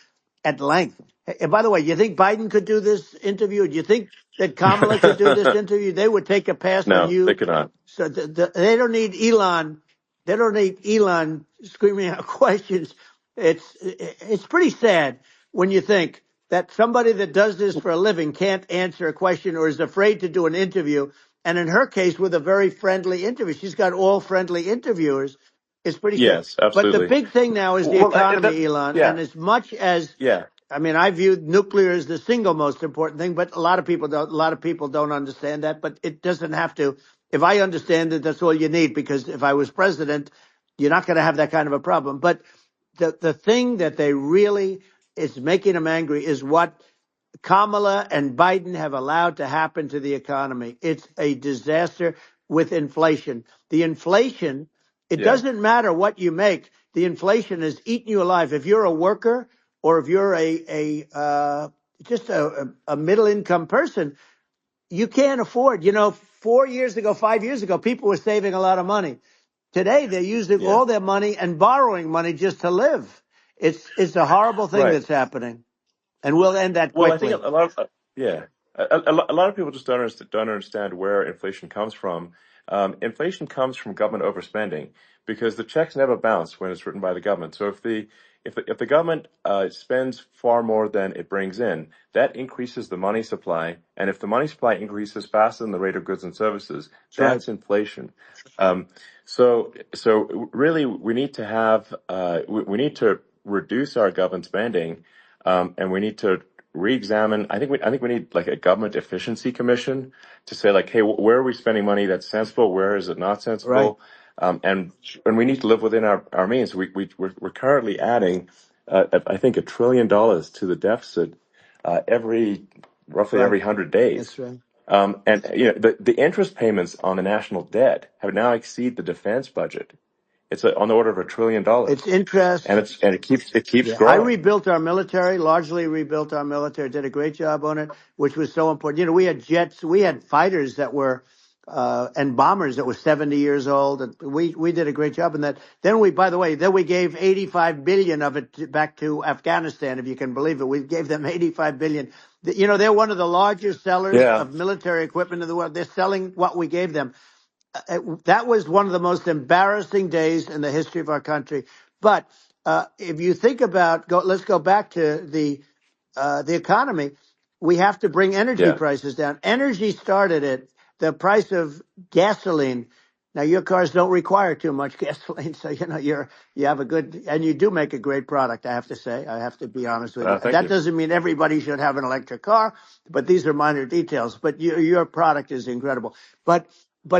at length. And by the way, you think Biden could do this interview? Do you think that Kamala could do this interview? They would take a pass on No, they you. could not. So they don't need Elon. They don't need Elon screaming out questions. It's pretty sad when you think that somebody that does this for a living can't answer a question or is afraid to do an interview. And in her case, with a very friendly interview, she's got all friendly interviewers. It's pretty sad. Yes, But the absolutely. big thing now is the Well, economy, Elon. yeah, And as much as yeah, I mean, I view nuclear as the single most important thing, but a lot of people don't. A lot of people don't understand that. But it doesn't have to. If I understand it, that's all you need. Because if I was president, you're not going to have that kind of a problem. But the thing that they really is making them angry is what Kamala and Biden have allowed to happen to the economy. It's a disaster with inflation. The inflation, it yeah, doesn't matter what you make. The inflation has eaten you alive. If you're a worker or if you're just a middle income person, you can't afford. 4 years ago, 5 years ago, people were saving a lot of money. Today, they're using yeah. all their money and borrowing money just to live. It's a horrible thing Right. that's happening, and we'll end that Well, I think quickly. a lot of yeah, a lot of people just don't understand where inflation comes from. Inflation comes from government overspending because the checks never bounce when it's written by the government. So if the government spends far more than it brings in, that increases the money supply, and if the money supply increases faster than the rate of goods and services, That's right. that's inflation. Um, so really, we need to have we need to reduce our government spending, and we need to re-examine. I think we need like a government efficiency commission to say like, hey, where are we spending money that's sensible? Where is it not Right. sensible? And we need to live within our means. We're currently adding, I think, $1 trillion to the deficit roughly Right. every 100 That's days. right. And the interest payments on the national debt have now exceeded the defense budget. It's on the order of $1 trillion, It's interest. and it keeps Yeah, I growing. rebuilt our military, largely rebuilt our military, did a great job on it, which was so important. We had jets, we had fighters that were, and bombers that were 70 years old. And we did a great job in that. Then by the way, then we gave 85 billion of it back to Afghanistan, if you can believe it. We gave them 85 billion. They're one of the largest sellers Yeah, of military equipment in the world. They're selling what we gave them. That was one of the most embarrassing days in the history of our country. But if you think about, let's go back to the economy. We have to bring energy yeah, prices down. Energy started at the price of gasoline. Now your cars don't require too much gasoline, so you have a good, and you do make a great product. I have to say, I have to be honest with you. thank That you. doesn't mean everybody should have an electric car, but these are minor details. But your product is incredible. But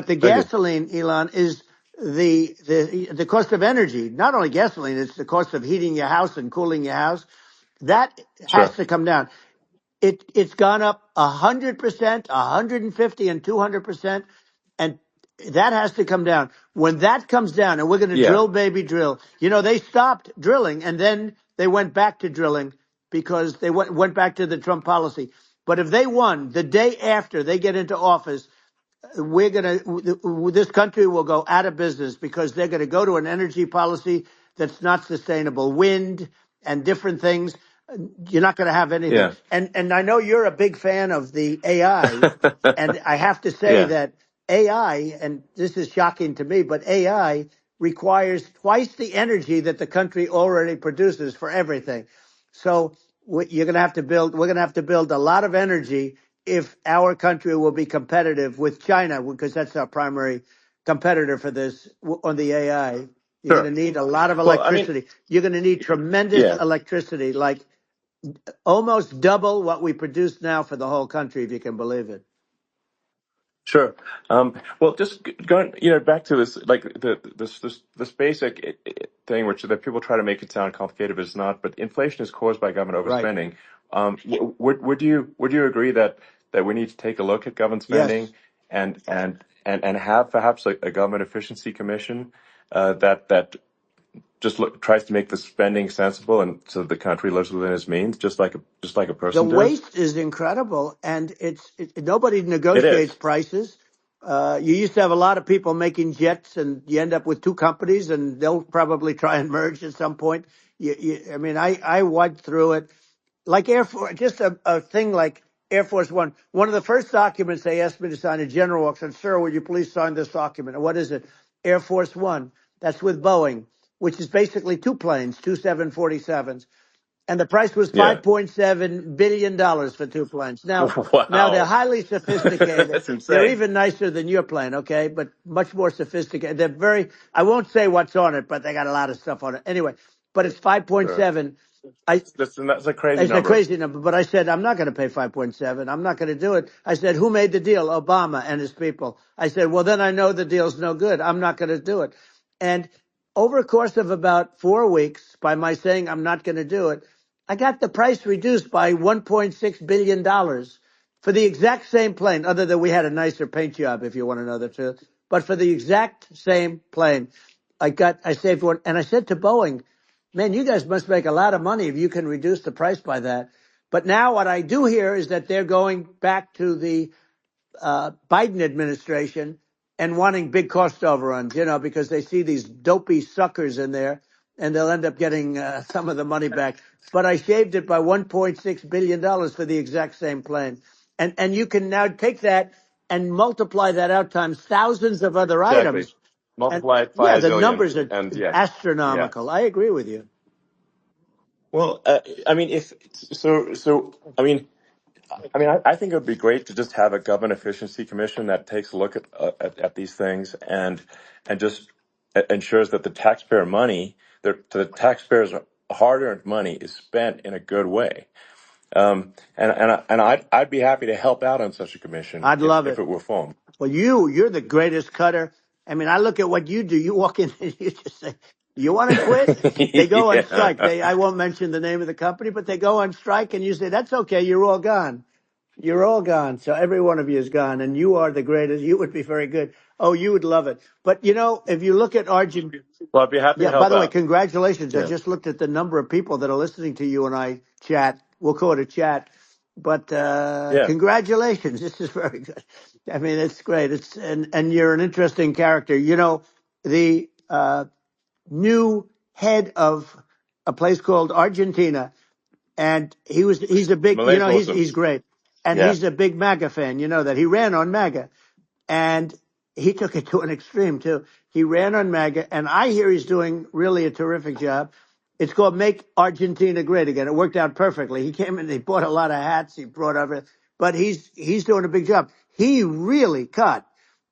the Thank you. gasoline, Elon, is the cost of energy. Not only gasoline, it's the cost of heating your house and cooling your house. That has Sure. to come down. It's gone up 100%, 150, and 200%, and that has to come down. When that comes down, and we're going to Yeah, drill, baby, drill. They stopped drilling, and then they went back to drilling because they went back to the Trump policy. But if they won the day after they get into office, this country will go out of business because they're going to go to an energy policy that's not sustainable. Wind and different things. You're not going to have anything. yeah, And I know you're a big fan of the AI, and I have to say yeah. that AI, and this is shocking to me, but AI requires twice the energy that the country already produces for everything. So you're going to have to build. We're going to have to build a lot of energy if our country will be competitive with China, because that's our primary competitor for this on the AI. You're going to Sure. need a lot of Well, I mean, electricity. You're going to need tremendous yeah. electricity, like almost double what we produce now for the whole country, if you can believe it. Sure. Well, just going, back to this, like this basic thing, which that people try to make it sound complicated, but it's not. But inflation is caused by government Right. overspending. Would you agree that we need to take a look at government Yes. spending and have perhaps a government efficiency commission that just tries to make the spending sensible and so the country lives within its means, just like a The person does? waste is incredible, and nobody It negotiates is. prices. You used to have a lot of people making jets, and you end up with two companies, and they'll probably try and merge at some point. I mean, I went through it like Air Force, just a thing like Air Force One. One of the first documents they asked me to sign, a general walks in, sir, would you please sign this document? And what is it? Air Force One. That's with Boeing, which is basically two planes, two 747s, and the price was Yeah. $5.7 billion for two planes. Now they're Wow. highly sophisticated. That's They're insane. even nicer than your plane, okay? But much more sophisticated. They're very. I won't say what's on it, but they got a lot of stuff on it. Anyway, but it's Sure. 5.7. I That's a crazy It's a number. crazy number, but I said I'm not going to pay 5.7. I'm not going to do it. I said, who made the deal? Obama and his people. I said, well, then I know the deal's no good. I'm not going to do it. And over a course of about 4 weeks, by my saying I'm not going to do it, I got the price reduced by $1.6 billion for the exact same plane, other than we had a nicer paint job, if you want to know the truth. But for the exact same plane, I saved one. And I said to Boeing, man, you guys must make a lot of money if you can reduce the price by that. But now what I do hear is that they're going back to the Biden administration and wanting big cost overruns, because they see these dopey suckers in there, and they'll end up getting some of the money back. But I shaved it by $1.6 billion for the exact same plane. And you can now take that and multiply that out times thousands of other Exactly. items. And Multiply it by yeah, a the zillion, numbers are and yeah, yeah. astronomical. I agree with you. Well, I mean, if so, I think it would be great to just have a government efficiency commission that takes a look at these things and just ensures that the taxpayer money, the taxpayers' hard-earned money, is spent in a good way. I'd be happy to help out on such a commission I'd if love if it. it were formed. Well, you're the greatest cutter. I mean, I look at what you do. You walk in and you just say, "You want to quit?" They go on strike. Yeah. I won't mention the name of the company, but they go on strike, and you say, "That's okay. You're all gone." You're all gone. So every one of you is gone, and you are the greatest. You would be very good. Oh, you would love it. But you know, if you look at Argentina, Well, I'd be happy to yeah, by help the way, out. congratulations. I Yeah. just looked at the number of people that are listening to you and I chat. We'll call it a chat. But Yeah. congratulations. This is very good. I mean, it's great. It's and you're an interesting character. You know, the new head of a place called Argentina, and he's a big, you Malay's know, awesome. he's great. And Yeah. he's a big MAGA fan, you know that. He ran on MAGA. And he took it to an extreme too. He ran on MAGA, and I hear he's doing really a terrific job. It's called Make Argentina Great Again. It worked out perfectly. He came in, he bought a lot of hats, he brought everything, but he's doing a big job. He really cut.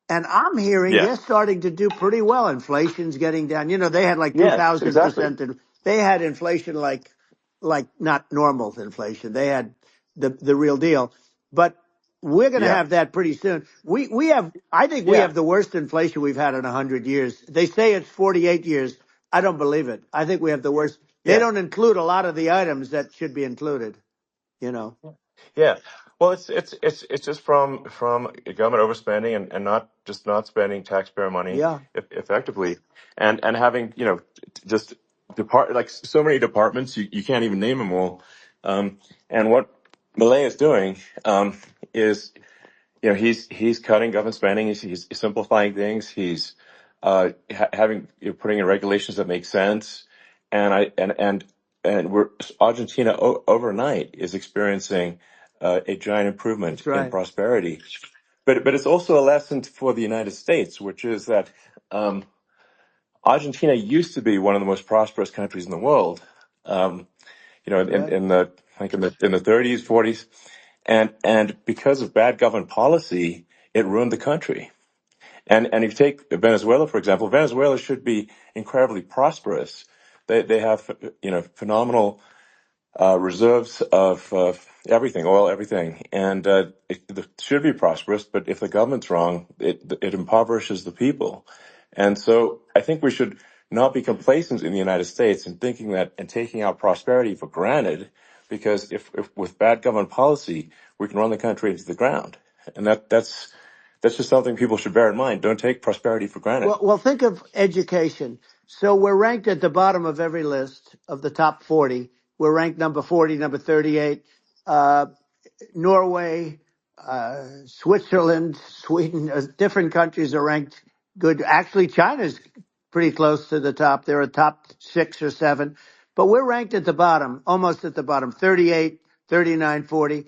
And I'm hearing Yeah. they're starting to do pretty well. Inflation's getting down. You know, they had like Yes, exactly. 2,000%. And they had inflation like not normal inflation. They had the real deal. But we're going to Yeah. have that pretty soon. We have, I think we Yeah. have the worst inflation we've had in 100 years. They say it's 48 years. I don't believe it. I think we have the worst. They Yeah. don't include a lot of the items that should be included, you know. Yeah. Well, it's just from government overspending and not spending taxpayer money Yeah, effectively, and having just like so many departments you can't even name them all. And what Milei is doing is he's cutting government spending. He's simplifying things. He's having putting in regulations that make sense. And we're Argentina overnight is experiencing a giant improvement that's in right. prosperity. But it's also a lesson for the United States, which is that um, Argentina used to be one of the most prosperous countries in the world. Um, Right. in the like in the 30s, 40s, and because of bad government policy, it ruined the country. And if you take Venezuela, for example, Venezuela should be incredibly prosperous. They have phenomenal reserves of everything, oil, everything, and it should be prosperous. But if the government's wrong, it impoverishes the people. And so I think we should not be complacent in the United States in thinking that and taking our prosperity for granted, because if with bad government policy, we can run the country into the ground. And that's just something people should bear in mind. Don't take prosperity for granted. Well, think of education. So we're ranked at the bottom of every list of the top 40. We're ranked number 40, number 38. Uh, Norway, Switzerland, Sweden, different countries are ranked good. Actually, China's pretty close to the top. They're a top 6 or 7, but we're ranked at the bottom, almost at the bottom, 38, 39, 40.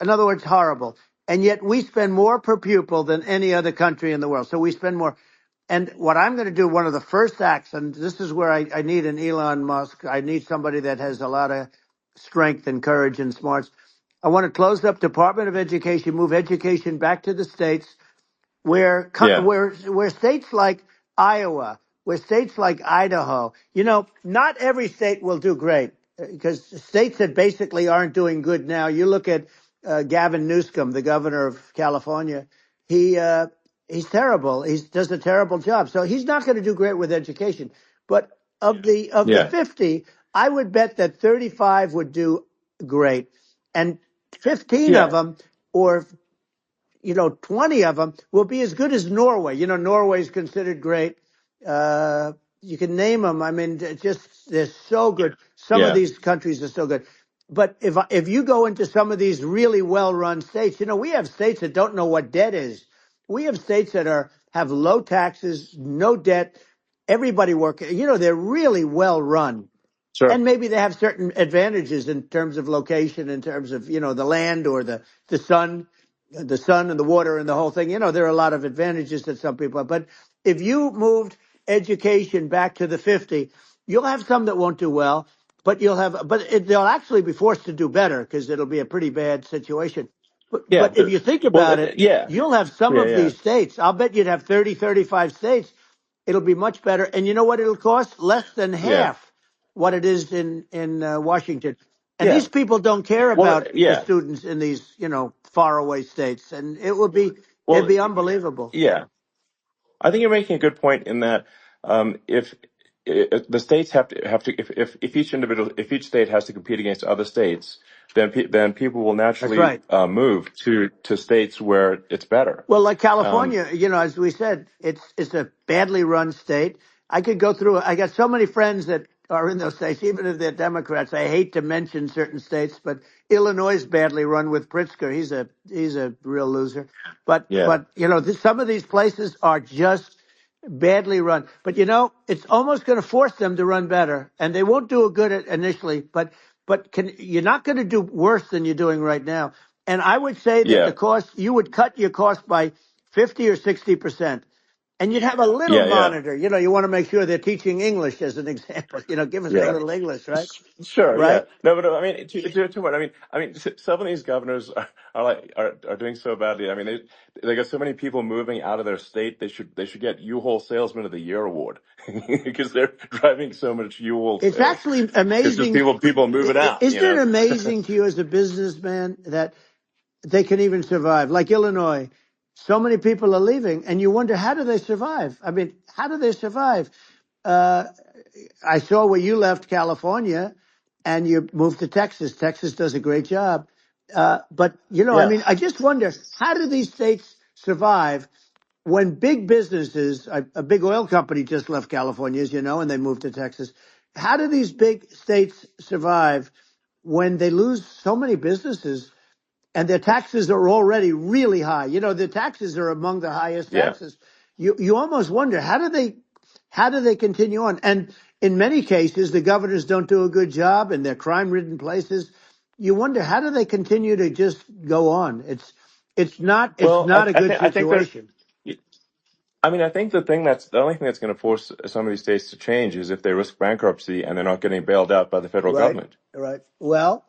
In other words, horrible. And yet we spend more per pupil than any other country in the world. So we spend more. And what I'm going to do, one of the first acts, and this is where I need an Elon Musk. I need somebody that has a lot of strength and courage and smarts. I want to close up Department of Education, move education back to the states, where Yeah, where states like Iowa, where states like Idaho, you know, not every state will do great because states that basically aren't doing good now. You look at Gavin Newsom, the governor of California. He he's terrible. He does a terrible job. So he's not going to do great with education. But of the yeah, 50, I would bet that 35 would do great, and 15 of yeah, them, or 20 of them will be as good as Norway. You know, Norway is considered great. You can name them. I mean, they're so good. Some of yeah, these countries are so good. But if you go into some of these really well-run states, you know, we have states that don't know what debt is. We have states that have low taxes, no debt, everybody working. You know, they're really well run, sure, and maybe they have certain advantages in terms of location, in terms of the land or the sun, the sun and the water and the whole thing. You know, there are a lot of advantages that some people have. But if you moved education back to the 50, you'll have some that won't do well, but they'll actually be forced to do better because it'll be a pretty bad situation. yeah. But if you think Well, about it, yeah, you'll have some yeah, of yeah, these states. I'll bet you'd have 30, 35 states. It'll be much better. And you know what it'll cost? Less than yeah, half what it is in Washington. And yeah. these people don't care Well, about the yeah, students in these, faraway states. And it'd well, be unbelievable. yeah. I think you're making a good point in that if the states have to if each state has to compete against other states, then people will That's naturally right. move to states where it's better. Well, like Um, California, as we said, it's a badly run state. I could go through. I got so many friends that are in those states, even if they're Democrats. I hate to mention certain states, but Illinois is badly run with Pritzker. He's a real loser. But yeah, but some of these places are just badly run. But it's almost going to force them to run better, and they won't do it good initially. But you're not going to do worse than you're doing right now. And I would say that the yeah, cost, you would cut your cost by 50 or 60%. And you'd have a little yeah. monitor. You want to make sure they're teaching English as an example. Give us a Yeah. little English, right? Sure, yeah. Right? No, but I mean, to what? Some of these governors are doing so badly. I mean, they got so many people moving out of their state. They should get U-Haul Salesman of the Year award because they're driving so much U-Haul It's sales. actually It's just amazing. people moving out. Isn't it amazing to you as a businessman that they can even survive? Like Illinois, so many people are leaving, and you wonder, how do they survive? I mean, how do they survive? Uh, I saw where you left California and you moved to Texas. Texas does a great job. But, I Yeah, mean, I just wonder, how do these states survive when big businesses, a big oil company just left California, as you know, and they moved to Texas. How do these big states survive when they lose so many businesses and their taxes are already really high? The taxes are among the highest yeah. taxes. You almost wonder, how do they continue on? And in many cases, the governors don't do a good job in their crime-ridden places. You wonder, how do they continue to just go on? It's Well, not a good I think there's. situation. I think the only thing that's going to force some of these states to change is if they risk bankruptcy and they're not getting bailed out by the federal Right, government. right. Well,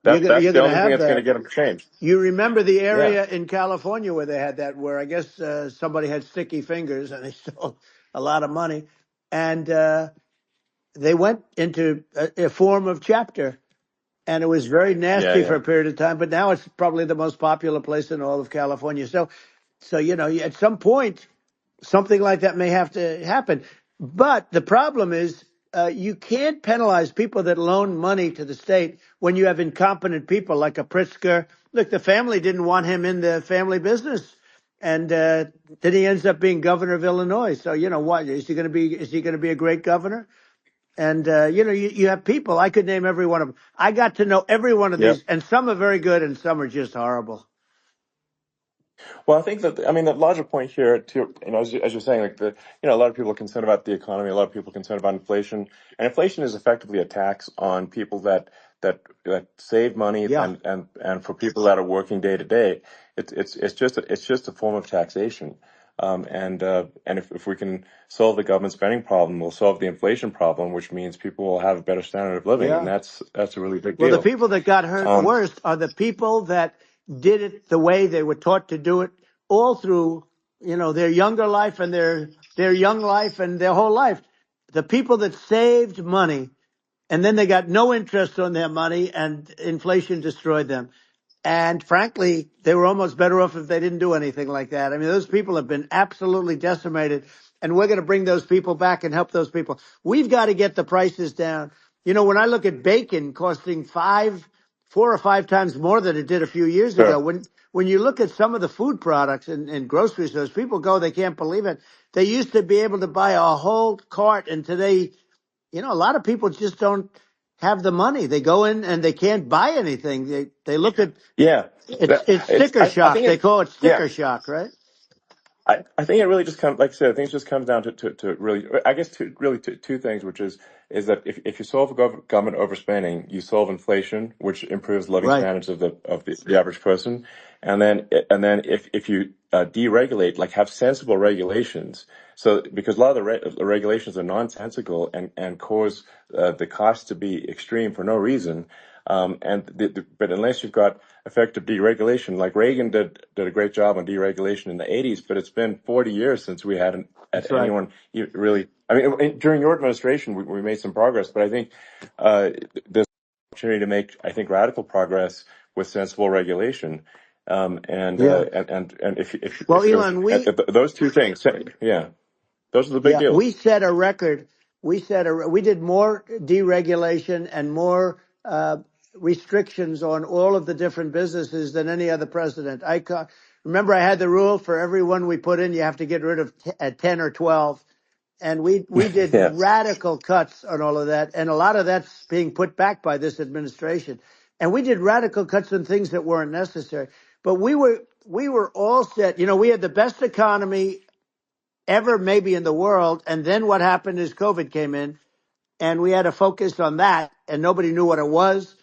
you're That's gonna that's you're the gonna only thing have that's going to that. get them changed. You remember the Yeah, area in California where they had that, where I guess somebody had sticky fingers and they stole a lot of money, and they went into a form of chapter, and it was very yeah, nasty for yeah. a period of time. But now it's probably the most popular place in all of California. So at some point something like that may have to happen. But the problem is, you can't penalize people that loan money to the state when you have incompetent people like a Pritzker. Look, the family didn't want him in the family business, and then he ends up being governor of Illinois. So what is he going to be? Is he going to be a great governor? And you have people. I could name every one of them. I got to know every one of Yep. these, and some are very good, and some are just horrible. Well, I think the larger point here, too, as you're saying, like a lot of people are concerned about the economy, a lot of people are concerned about inflation, and inflation is effectively a tax on people that save money, Yeah, and for people that are working day to day, it's just a form of taxation. And if we can solve the government spending problem, we'll solve the inflation problem, which means people will have a better standard of living, and yeah. that's a really big Well, the deal. people that got hurt Um, worst are the people that did it the way they were taught to do it all through, their younger life and their young life and their whole life. The people that saved money and then they got no interest on their money and inflation destroyed them. And frankly, they were almost better off if they didn't do anything like that. I mean, those people have been absolutely decimated, and we're going to bring those people back and help those people. We've got to get the prices down. When I look at bacon costing 4 or 5 times more than it did a few years ago, sure. when you look at some of the food products in grocery stores, people go, they can't believe it. They used to be able to buy a whole cart, and today, a lot of people just don't have the money. They go in and they can't buy anything. They look at Yeah. it's It's sticker I shock. think They it call it yeah. sticker shock, right? I think it really just comes, like I said, I think it just comes down to really, I guess, two things, which is that if you solve government overspending, you solve inflation, which improves living Right. standards of the average person, and then if you deregulate, like have sensible regulations, so because a lot of the regulations are nonsensical and cause the cost to be extreme for no reason. But unless you've got effective deregulation, like Reagan did a great job on deregulation in the 80s, but it's been 40 years since we had That's right. anyone really. I mean, during your administration, we made some progress, but I think there's an opportunity to make, I think, radical progress with sensible regulation. And Yeah. Well, Elon, those two things, yeah, those are the big we deals. set a record. we did more deregulation and more restrictions on all of the different businesses than any other president. Remember, I had the rule for every one we put in, you have to get rid of 10 or 12. And we did Yeah. radical cuts on all of that. And a lot of that's being put back by this administration. And we did radical cuts on things that weren't necessary. But we were all set. You know, we had the best economy ever maybe in the world. And then what happened is COVID came in and we had to focus on that and nobody knew what it was.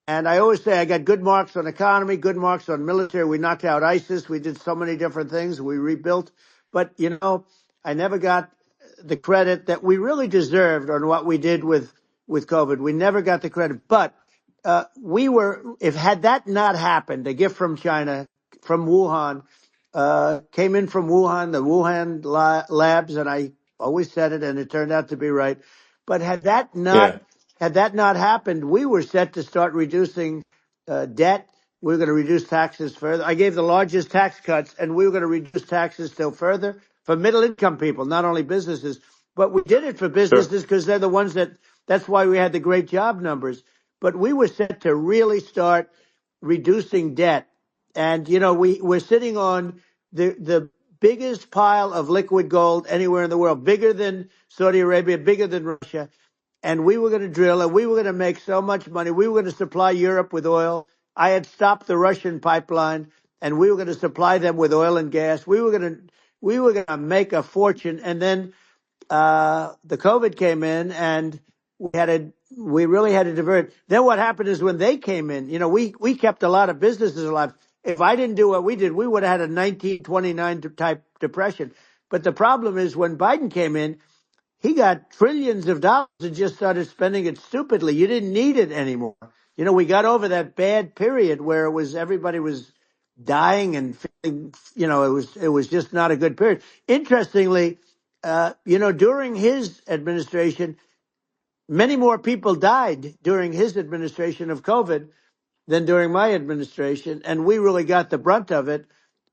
And I always say I got good marks on economy, good marks on military. We knocked out ISIS. We did so many different things. We rebuilt. But, you know, I never got the credit that we really deserved on what we did with COVID. We never got the credit. But if had that not happened, a gift from China, from Wuhan, came in from Wuhan, the Wuhan labs, and I always said it, and it turned out to be right. But Yeah. had that not happened, we were set to start reducing debt. We were going to reduce taxes further. I gave the largest tax cuts, and we were going to reduce taxes still further for middle income people, not only businesses. But we did it for Sure. businesses because they're the ones that's why we had the great job numbers. But we were set to really start reducing debt. And, you know, we're sitting on the biggest pile of liquid gold anywhere in the world, bigger than Saudi Arabia, bigger than Russia. And we were going to drill and we were going to make so much money. We were going to supply Europe with oil. I had stopped the Russian pipeline and we were going to supply them with oil and gas. We were going to make a fortune. And then the COVID came in and we really had to divert. Then what happened is when they came in, you know, we kept a lot of businesses alive. If I didn't do what we did, we would have had a 1929 type depression. But the problem is when Biden came in, he got trillions of dollars and just started spending it stupidly. You didn't need it anymore. You know, we got over that bad period where everybody was dying and feeling, you know, it was just not a good period. Interestingly, you know, during his administration, many more people died during his administration of COVID than during my administration, and we really got the brunt of it.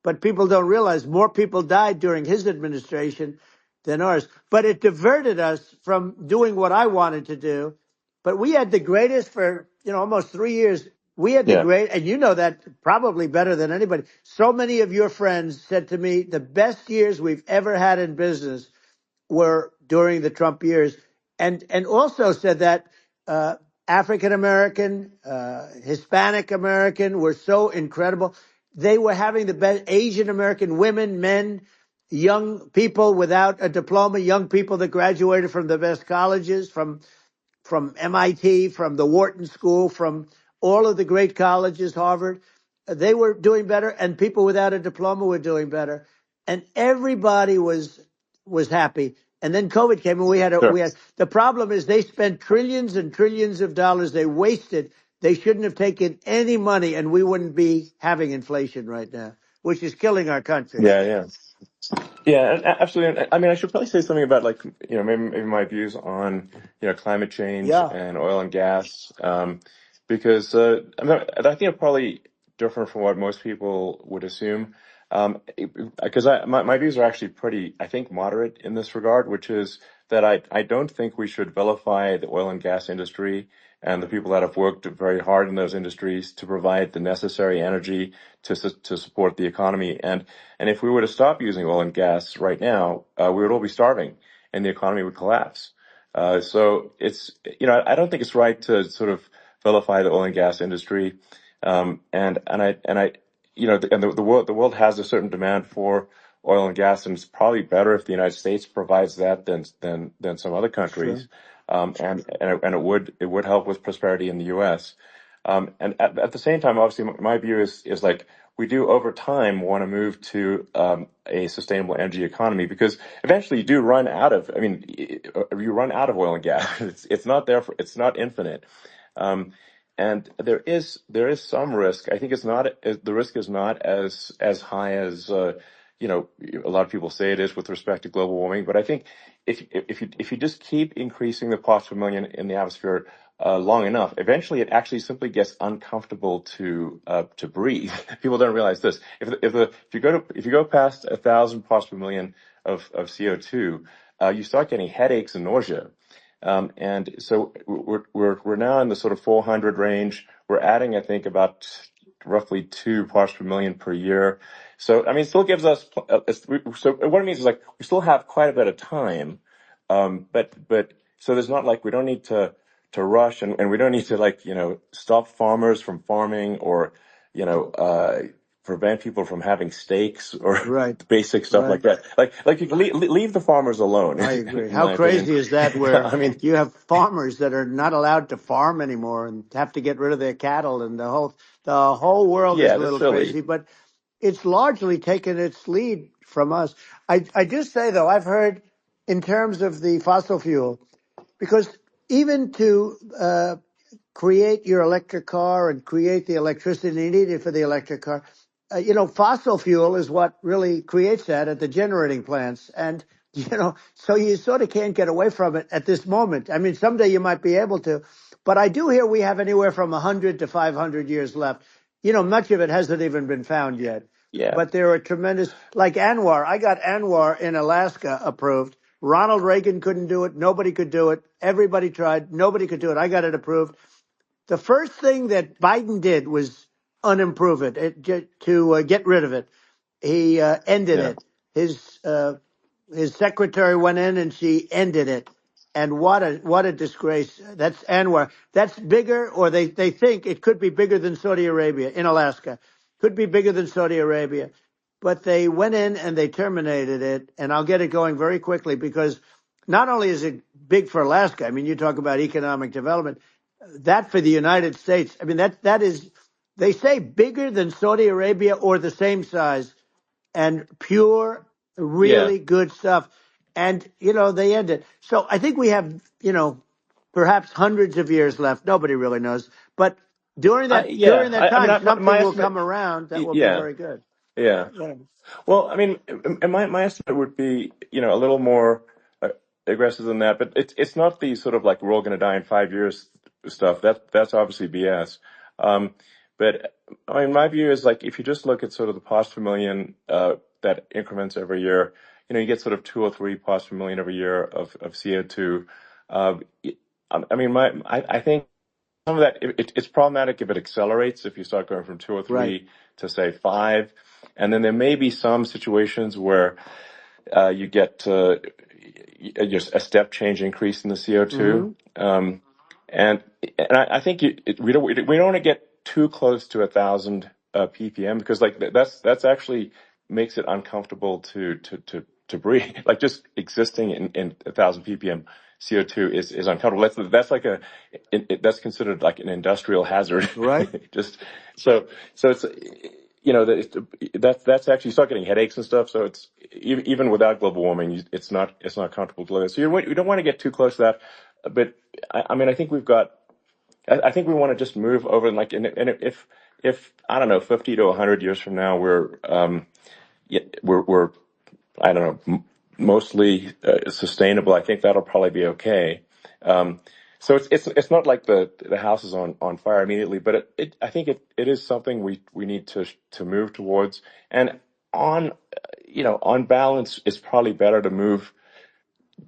But people don't realize more people died during his administration than ours. But it diverted us from doing what I wanted to do. But we had the greatest for, you know, almost 3 years. We had the Yeah. great, and you know that probably better than anybody. So many of your friends said to me, the best years we've ever had in business were during the Trump years, and also said that African American, Hispanic American were so incredible. They were having the best. Asian American women, men, young people without a diploma, young people that graduated from the best colleges, from MIT, from the Wharton School, from all of the great colleges, Harvard. They were doing better, and people without a diploma were doing better, and everybody was happy. And then COVID came, and we Sure. had the problem is they spent trillions and trillions of dollars. They wasted. They shouldn't have taken any money, and we wouldn't be having inflation right now, which is killing our country. Yeah. Yeah. Yeah, absolutely. I mean, I should probably say something about like, maybe my views on, climate change Yeah, and oil and gas, because I think I'm probably different from what most people would assume. Because my views are actually pretty, I think, moderate in this regard, which is that I don't think we should vilify the oil and gas industry and the people that have worked very hard in those industries to provide the necessary energy to support the economy. And if we were to stop using oil and gas right now, we would all be starving and the economy would collapse. So I don't think it's right to sort of vilify the oil and gas industry. The world has a certain demand for oil and gas, and it's probably better if the United States provides that than some other sure. countries. And it would help with prosperity in the U.S. And at the same time, obviously, my view is like we do over time want to move to a sustainable energy economy because eventually you do run out of. I mean, you run out of oil and gas. It's not there it's not infinite. Um, and there is some risk. I think the risk is not as high as a lot of people say it is with respect to global warming. But I think if you just keep increasing the parts per million in the atmosphere long enough, eventually it actually simply gets uncomfortable to breathe. People don't realize this. If you go past 1,000 parts per million of CO2, you start getting headaches and nausea. And so we're now in the sort of 400 range. We're adding, I think, about roughly 2 parts per million per year. So I mean, it still gives us. So what it means is like we still have quite a bit of time, but so there's not like we don't need to rush, and we don't need to like stop farmers from farming, or prevent people from having steaks or Right. basic stuff like Right. that. Like you can leave the farmers alone, I agree. in How my opinion. crazy is that where I mean, you have farmers that are not allowed to farm anymore and have to get rid of their cattle, and the whole world is yeah, a that's little silly. crazy, but it's largely taken its lead from us. I just say though, I've heard in terms of the fossil fuel, because even to create your electric car and create the electricity needed for the electric car. Fossil fuel is what really creates that at the generating plants. And, so you sort of can't get away from it at this moment. I mean, someday you might be able to, but I do hear we have anywhere from 100 to 500 years left. Much of it hasn't even been found yet, Yeah, but there are tremendous, like Anwar. I got Anwar in Alaska approved. Ronald Reagan couldn't do it. Nobody could do it. Everybody tried. Nobody could do it. I got it approved. The first thing that Biden did was unimprove to get rid of it. He ended yeah, it. His secretary went in and she ended it. And what a disgrace. That's Anwar. That's bigger, or they think it could be bigger than Saudi Arabia in Alaska. Could be bigger than Saudi Arabia. But they went in and they terminated it. And I'll get it going very quickly, because not only is it big for Alaska, I mean, you talk about economic development, that for the United States, I mean, that is, they say bigger than Saudi Arabia or the same size, and pure, yeah. really good stuff. And, they end it. So I think we have, perhaps hundreds of years left. Nobody really knows. But during Yeah. that I mean, time, my something will estimate. come around that will be Yeah, very good. yeah. Yeah. Well, I mean, and my estimate would be, a little more aggressive than that, but it's not the sort of like we're all going to die in 5 years stuff. That's obviously BS. Um, but I mean, my view is like if you just look at sort of the parts per million that increments every year, you get sort of 2 or 3 parts per million every year of CO2. Uh, I mean, I think some of that it's problematic if it accelerates, if you start going from two or Right. three to say five, and then there may be some situations where you get just a step change increase in the CO2, Hmm. and I think we don't want to get too close to 1,000 ppm, because like that's actually makes it uncomfortable to breathe. Like just existing in 1,000 ppm CO2 is uncomfortable. That's like that's considered like an industrial hazard. Right. Just so it's that's actually, you start getting headaches and stuff. So it's even without global warming, it's not comfortable to live in. So you don't want to get too close to that. But I mean, I think we've got. I think we want to just move over, and like, and if I don't know, 50 to 100 years from now, we're I don't know, mostly sustainable. I think that'll probably be okay. So it's not like the house is on fire immediately, but I think it is something we need to move towards. And on on balance, it's probably better to move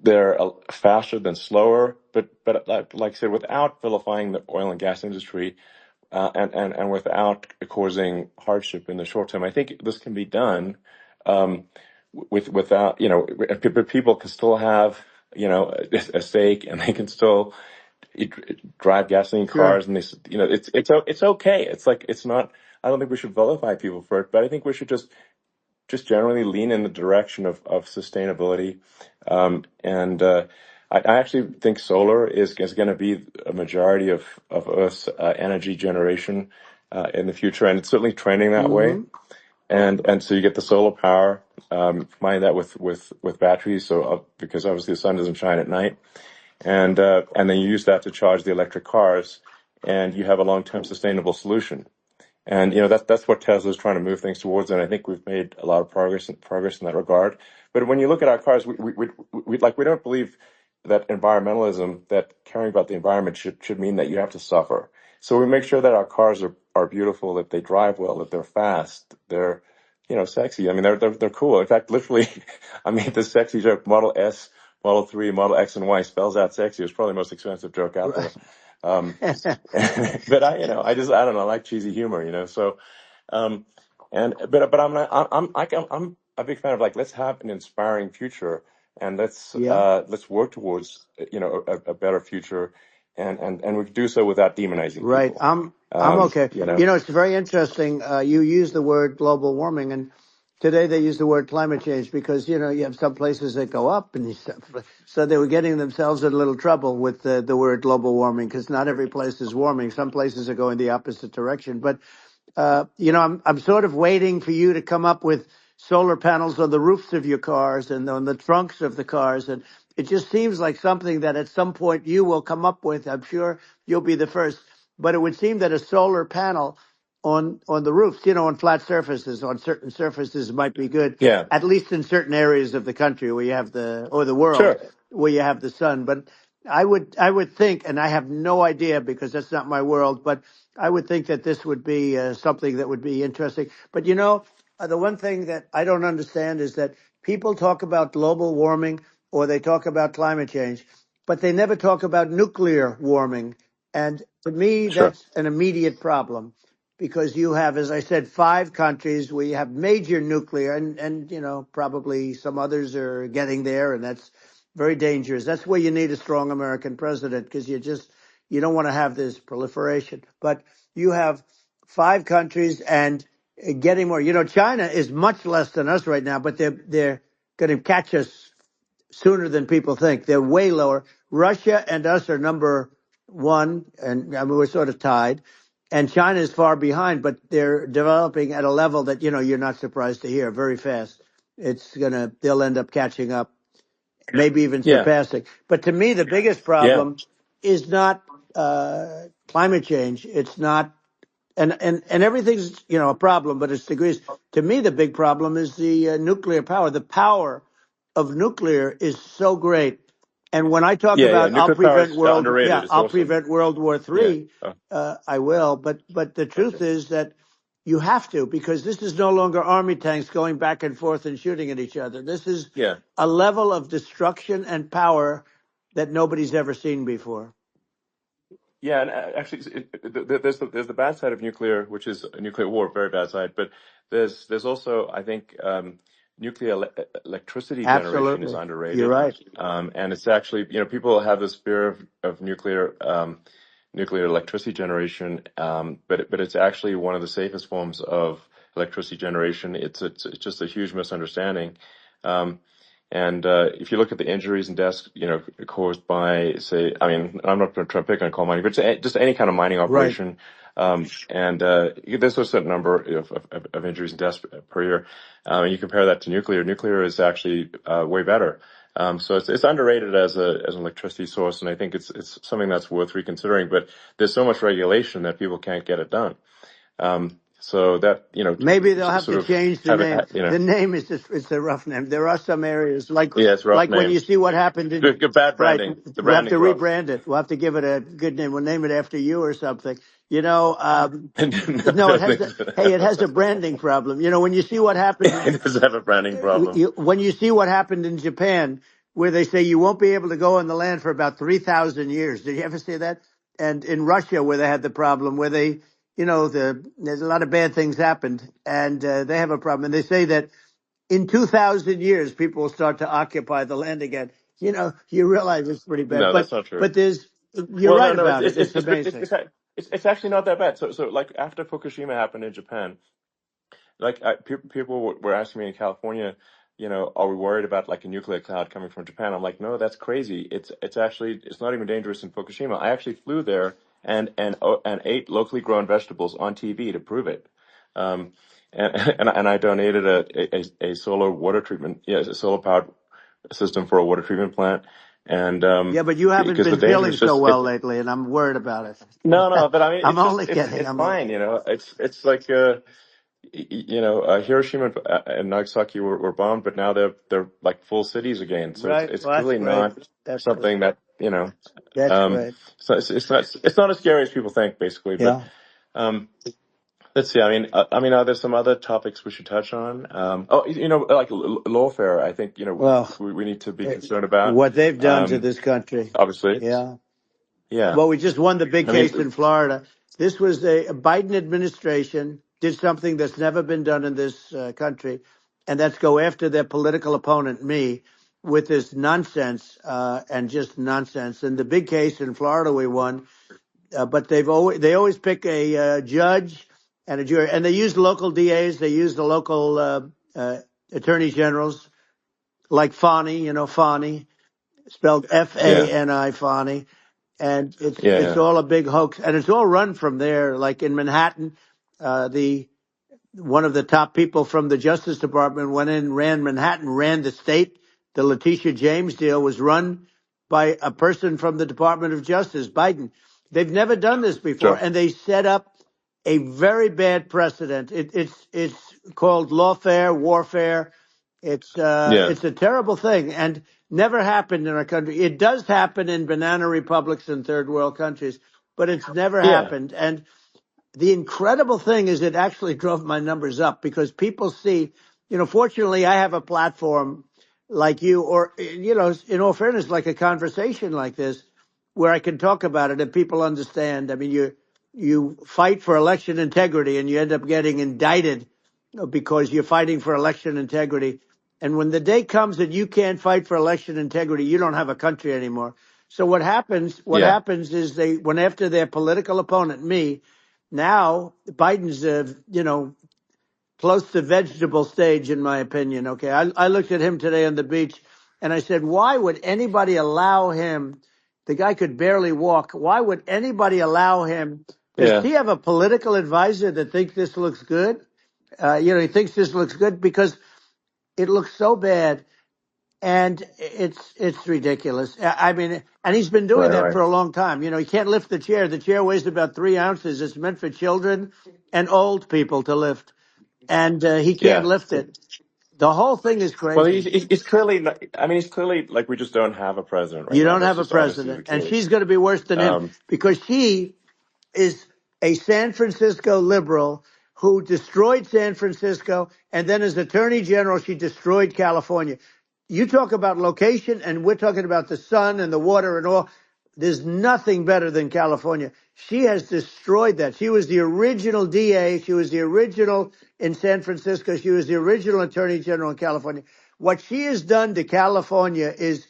there faster than slower. But like I said, without vilifying the oil and gas industry, and without causing hardship in the short term. I think this can be done without, but people can still have, a stake, and they can still drive gasoline Sure. cars, and it's okay. It's like it's not. I don't think we should vilify people for it, but I think we should just generally lean in the direction of sustainability. And I actually think solar is going to be a majority of Earth's energy generation in the future, and it's certainly trending that way. Hmm. And so you get the solar power, combine that with batteries, so because obviously the sun doesn't shine at night, and then you use that to charge the electric cars, and you have a long-term sustainable solution. And that's what Tesla's trying to move things towards, and I think we've made a lot of progress in that regard. But when you look at our cars, we don't believe that environmentalism, that caring about the environment should mean that you have to suffer. So we make sure that our cars are beautiful, that they drive well, that they're fast, they're sexy. I mean, they're cool. In fact, literally, I made this sexy joke. Model S Model 3, Model X and Y spells out sexy. It was probably the most expensive joke out there. Um, but I don't know, I like cheesy humor, so, um, but I'm a big fan of, like, let's have an inspiring future, and Yeah. let's work towards, a better future, and we can do so without demonizing Right. people. I'm okay. You know, It's very interesting. You use the word global warming, and today they use the word climate change because you have some places that go up, and so they were getting themselves in a little trouble with the word global warming because not every place is warming. Some places are going the opposite direction. But I'm sort of waiting for you to come up with solar panels on the roofs of your cars and on the trunks of the cars, and it just seems like something that at some point you will come up with. I'm sure you'll be the first, but it would seem that a solar panel on the roofs, on flat surfaces, on certain surfaces might be good, yeah, at least in certain areas of the country where you have the world sure, where you have the sun. But I would think, and I have no idea because that's not my world, but I would think that this would be something that would be interesting. But the one thing that I don't understand is that people talk about global warming or they talk about climate change, but they never talk about nuclear warming. And to me, sure, that's an immediate problem because you have, as I said, 5 countries where you have major nuclear, and probably some others are getting there, and that's very dangerous. That's where you need a strong American president because you don't want to have this proliferation. But you have 5 countries and getting more. China is much less than us right now, but they're going to catch us sooner than people think. They're way lower. Russia and us are number one, and I mean, we're sort of tied. And China is far behind, but they're developing at a level that you're not surprised to hear very fast. They'll end up catching up, maybe even yeah, surpassing. But to me, the biggest yeah, problem is not climate change. It's not, and everything's a problem, but it's degrees. To me, the big problem is the nuclear power. The power of nuclear is so great. And when I talk yeah. about Nuclear power is underrated. It's I'll awesome. prevent World War Yeah. III, Oh, I will. But the okay. truth is that you have to, because this is no longer army tanks going back and forth and shooting at each other. This is Yeah. a level of destruction and power that nobody's ever seen before. Yeah, and actually, there's the bad side of nuclear, which is a nuclear war, very bad side. But there's also, I think, nuclear electricity generation is Absolutely. You're underrated, right. and it's actually, people have this fear of nuclear electricity generation, but it's actually one of the safest forms of electricity generation. It's just a huge misunderstanding. Um, And if you look at the injuries and deaths, caused by, say, I mean, I'm not going to try to pick on coal mining, but just any kind of mining Right. operation, and there's a certain number of injuries and deaths per year. And you compare that to nuclear. Nuclear is actually way better. So it's underrated as an electricity source, and I think it's something that's worth reconsidering. But there's so much regulation that people can't get it done. So that Maybe they'll have sort to of change the have it, name. The name is it's a rough name. There are some areas yeah, it's a rough like when name. you see what happened in Good, bad right. branding. The We'll have to branding's rough. rebrand it. We'll have to give it a good name. We'll name it after you or something. No, No, it don't has think a, so. hey, it has a branding problem. When you see what happened It does have a branding problem. when you see what happened in Japan, where they say you won't be able to go on the land for about 3,000 years. Did you ever see that? And in Russia, where they had the problem, where there's a lot of bad things happened, and they have a problem. And they say that in 2,000 years, people will start to occupy the land again. You realize it's pretty bad, No, but that's not true. you're Well, no, right no, about it. It's amazing. it's actually not that bad. So like after Fukushima happened in Japan, like people were asking me in California, are we worried about like a nuclear cloud coming from Japan? I'm like, no, that's crazy. It's actually it's not even dangerous in Fukushima. I actually flew there and ate locally grown vegetables on TV to prove it. Um, and I donated a solar water treatment, yes, a solar powered system for a water treatment plant, and Yeah, but you haven't because the been danger feeling is so just well lately, and I'm worried about it. no, but I mean I'm it's just only kidding. it's fine, it's like Hiroshima and Nagasaki were bombed, but now they're like full cities again. So Right. it's Well, that's really great. not That's great. something that That's um, great. so it's not as scary as people think, basically. But Yeah. um, Let's see. I mean, are there some other topics we should touch on? Like lawfare. I think Well, we need to be concerned about. what they've done to this country. Obviously, Yeah. yeah. Well, we just won the big I case in mean, Florida. This was a Biden administration did something that's never been done in this country, and that's go after their political opponent, me, with this nonsense and just nonsense. And the big case in Florida we won, but they always pick a judge and a jury, and they use local DAs, they use the local attorney generals like Fani, Fani, spelled yeah, Fani, Fani, and yeah, it's yeah. all a big hoax, and it's all run from there. Like in Manhattan, the one of the top people from the Justice Department went in, ran Manhattan, ran the state. The Letitia James deal was run by a person from the Department of Justice, Biden. They've never done this before, Sure. and they set up a very bad precedent. It's called lawfare, warfare. Yeah, It's a terrible thing, and never happened in our country. It does happen in banana republics and third world countries, but it's never yeah, happened. And the incredible thing is it actually drove my numbers up because people see, fortunately I have a platform like you or, in all fairness, like a conversation like this where I can talk about it and people understand. I mean, you fight for election integrity and you end up getting indicted because you're fighting for election integrity. And when the day comes that you can't fight for election integrity, you don't have a country anymore. So what happens yeah, is they went after their political opponent, me. Now Biden's, close to vegetable stage, in my opinion. Okay, I looked at him today on the beach, and I said, why would anybody allow him? The guy could barely walk. Why would anybody allow him? Does yeah. he have a political advisor that thinks this looks good? He thinks this looks good because it looks so bad, and it's ridiculous. I mean, and he's been doing Right, that right. for a long time. He can't lift the chair. The chair weighs about 3 ounces. It's meant for children and old people to lift, and he can't Yeah. lift it. The whole thing is Well, crazy. he's clearly not, I mean, he's clearly like we just don't have a president right You now. don't That's have a just obviously the president, and case. she's going to be worse than him Um, because she is a San Francisco liberal who destroyed San Francisco, and then as Attorney General, she destroyed California. You talk about location, and we're talking about the sun and the water and all. There's nothing better than California. She has destroyed that. She was the original DA. She was the original in San Francisco. She was the original Attorney General in California. What she has done to California is,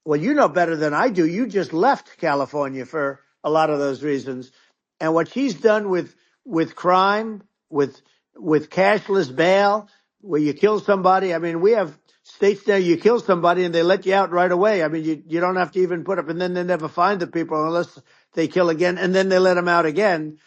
well, you know better than I do. You just left California for a lot of those reasons. And what she's done with crime, with cashless bail, where you kill somebody. I mean, we have states now you kill somebody and they let you out right away. I mean, you don't have to even put up, and then they never find the people unless they kill again, and then they let them out again.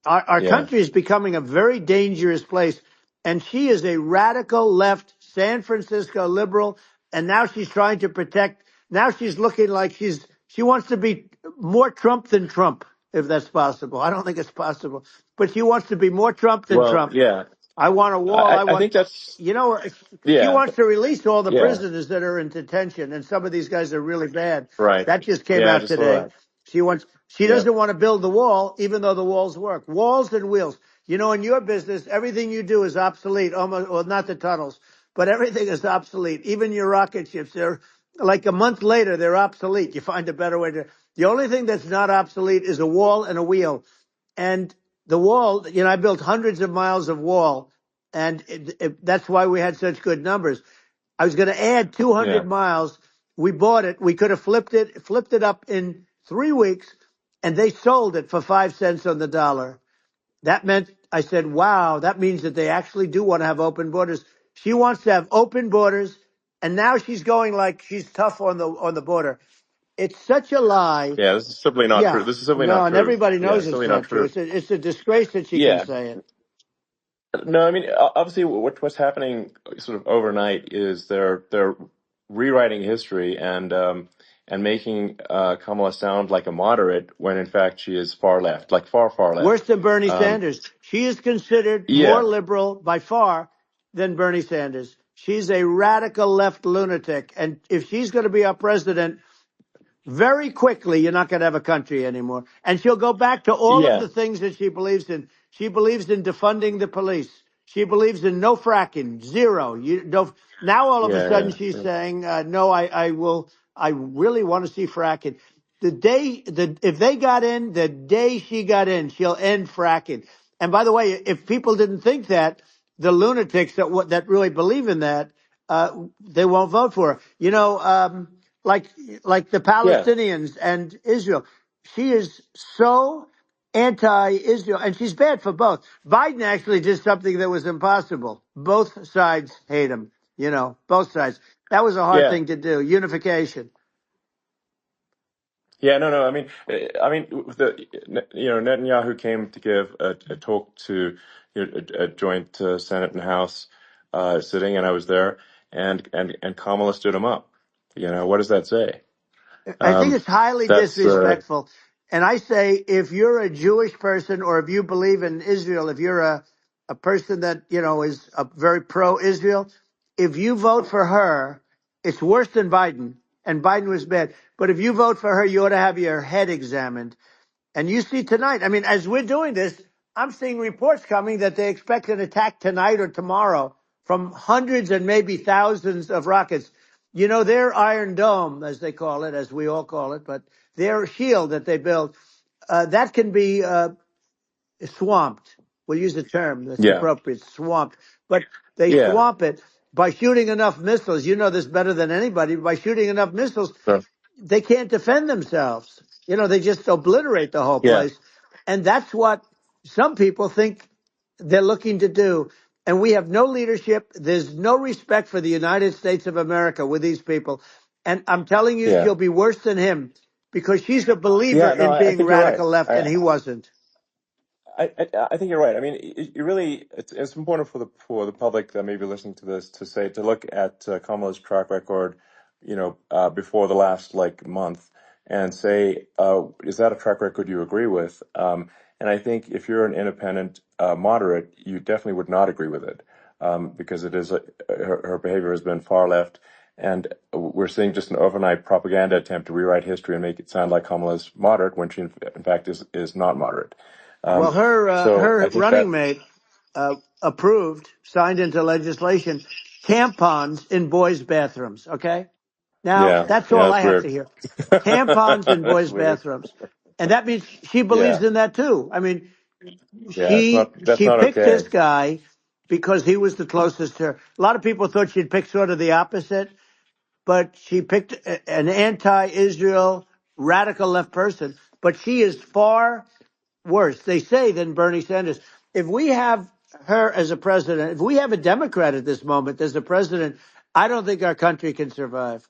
Our yeah, country is becoming a very dangerous place. And she is a radical left San Francisco liberal. And now she's trying to protect. Now she's looking like she wants to be more Trump than Trump, if that's possible. I don't think it's possible, but she wants to be more Trump than well, Trump. yeah. I want a wall. I I want, think that's you know, she yeah, wants to release all the yeah, prisoners that are in detention, and some of these guys are really bad. right. That just came Yeah, I out just saw today. that. She Yeah, doesn't want to build the wall, even though the walls work. Walls and wheels. In your business, everything you do is obsolete. Almost, well, not the tunnels, but everything is obsolete. Even your rocket ships, they're like a month later, they're obsolete. You find a better way to. The only thing that's not obsolete is a wall and a wheel. And the wall, I built hundreds of miles of wall, and that's why we had such good numbers. I was going to add yeah, 200 miles. We bought it. We could have flipped it up in 3 weeks, and they sold it for 5 cents on the dollar. That meant, I said, wow, that means that they actually do want to have open borders. She wants to have open borders, and now she's going like she's tough on the border. It's such a lie. yeah. This is simply not true. Yeah, This is simply no, not and true. everybody Yeah, knows it's it's simply not not true. true. It's a disgrace that she can Yeah. say it. No, I mean, obviously, what's happening sort of overnight is they're rewriting history and making Kamala sound like a moderate when in fact she is far left, like far, far Worse left. than Bernie Um, Sanders. She is considered more yeah, liberal by far than Bernie Sanders. She's a radical left lunatic. And if she's going to be our president, very quickly, you're not going to have a country anymore. And she'll go back to all of yeah, the things that she believes in. She believes in defunding the police. She believes in no fracking, zero. You no. Now all of a sudden Yeah, she's yeah, saying, no, I will. I really want to see fracking. If they got in, the day she got in, she'll end fracking. And by the way, if people didn't think that, the lunatics that really believe in that, they won't vote for her. Like the yeah, Palestinians and Israel. She is so anti-Israel, and she's bad for both. Biden actually did something that was impossible. Both sides hate him. Both sides. That was a hard yeah. thing to do. Unification. Yeah, no, no. Netanyahu came to give a talk to a joint Senate and House sitting, and I was there, and Kamala stood him up. What does that say? I think Um, it's highly that's disrespectful. And I say, if you're a Jewish person or if you believe in Israel, if you're a person that, is very pro-Israel, if you vote for her, it's worse than Biden. And Biden was bad. But if you vote for her, you ought to have your head examined. And you see tonight, I mean, as we're doing this, I'm seeing reports coming that they expect an attack tonight or tomorrow from hundreds and maybe thousands of rockets. Their Iron Dome, as they call it, as we all call it, but their shield that they build, that can be swamped. We'll use a term that's yeah, appropriate, swamped. But they yeah, swamp it by shooting enough missiles. You know this better than anybody. By shooting enough missiles, so, they can't defend themselves. They just obliterate the whole yeah, place. And that's what some people think they're looking to do. And we have no leadership. There's no respect for the United States of America with these people. And I'm telling you, yeah, she'll be worse than him because she's a believer yeah. No, in I being think you're right. radical left, and he wasn't. I think you're right. I mean, you really, it's important for the public that may be listening to this to look at Kamala's track record, before the last month, and say, is that a track record you agree with? And I think if you're an independent moderate, you definitely would not agree with it, because it is her behavior has been far left, and we're seeing just an overnight propaganda attempt to rewrite history and make it sound like Kamala's moderate when she in fact is not moderate. Well, her So I her think running that, mate approved, signed into legislation, tampons in boys' bathrooms. Okay, now yeah, that's yeah, all that's I have weird. to hear. Tampons in That's boys' weird. bathrooms, and that means she believes Yeah, in that too. I mean, yeah, she that's she not picked this okay. guy because he was the closest to her. A lot of people thought she'd pick sort of the opposite, but she picked an anti-Israel radical left person. But she is far worse, they say, than Bernie Sanders. If we have her as a president, if we have a Democrat at this moment as a president, I don't think our country can survive.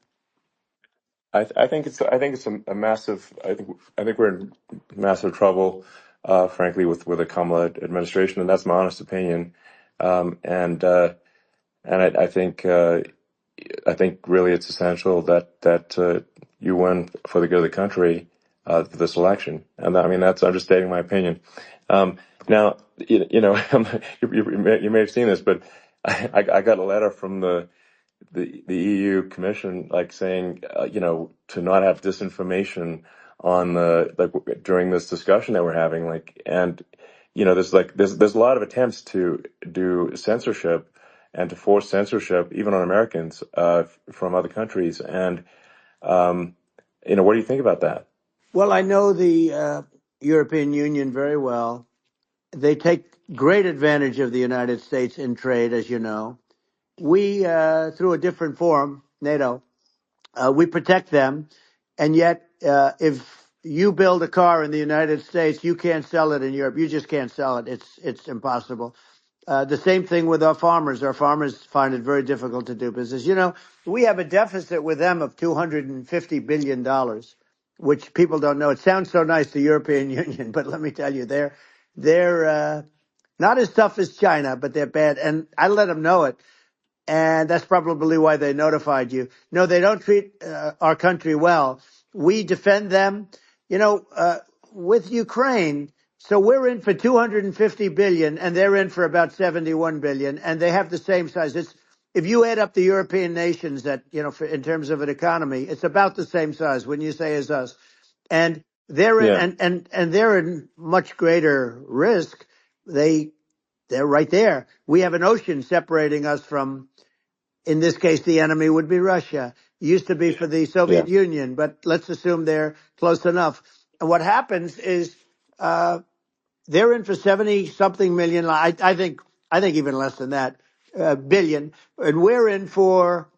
I think it's a massive. I think we're in massive trouble, frankly, with the Kamala administration, and that's my honest opinion. And I think really it's essential that you win for the good of the country for this election, and I mean that's understating my opinion. Now, you may have seen this, but I got a letter from the EU Commission saying to not have disinformation on during this discussion that we're having, and there's a lot of attempts to do censorship and to force censorship even on Americans from other countries, and what do you think about that? Well, I know the European Union very well. They take great advantage of the United States in trade, as you know. We, through a different forum, NATO, we protect them, and yet if you build a car in the United States, you can't sell it in Europe. You just can't sell it. It's impossible. The same thing with our farmers. Our farmers find it very difficult to do business. We have a deficit with them of $250 billion, which people don't know. It sounds so nice, the European Union, but let me tell you, they're not as tough as China, but they're bad. And I let them know it, and that's probably why they notified you. No, they don't treat our country well. We defend them, with Ukraine. So we're in for 250 billion, and they're in for about 71 billion, and they have the same size. If you add up the European nations that in terms of an economy, it's about the same size. When you say as us, and they're in, Yeah, and they're in much greater risk. they're right there. We have an ocean separating us from, in this case, the enemy would be Russia. Used to be for the Yeah. Soviet Union, but let's assume they're close enough. And what happens is they're in for 70 something million. I think even less than that, billion, and we're in for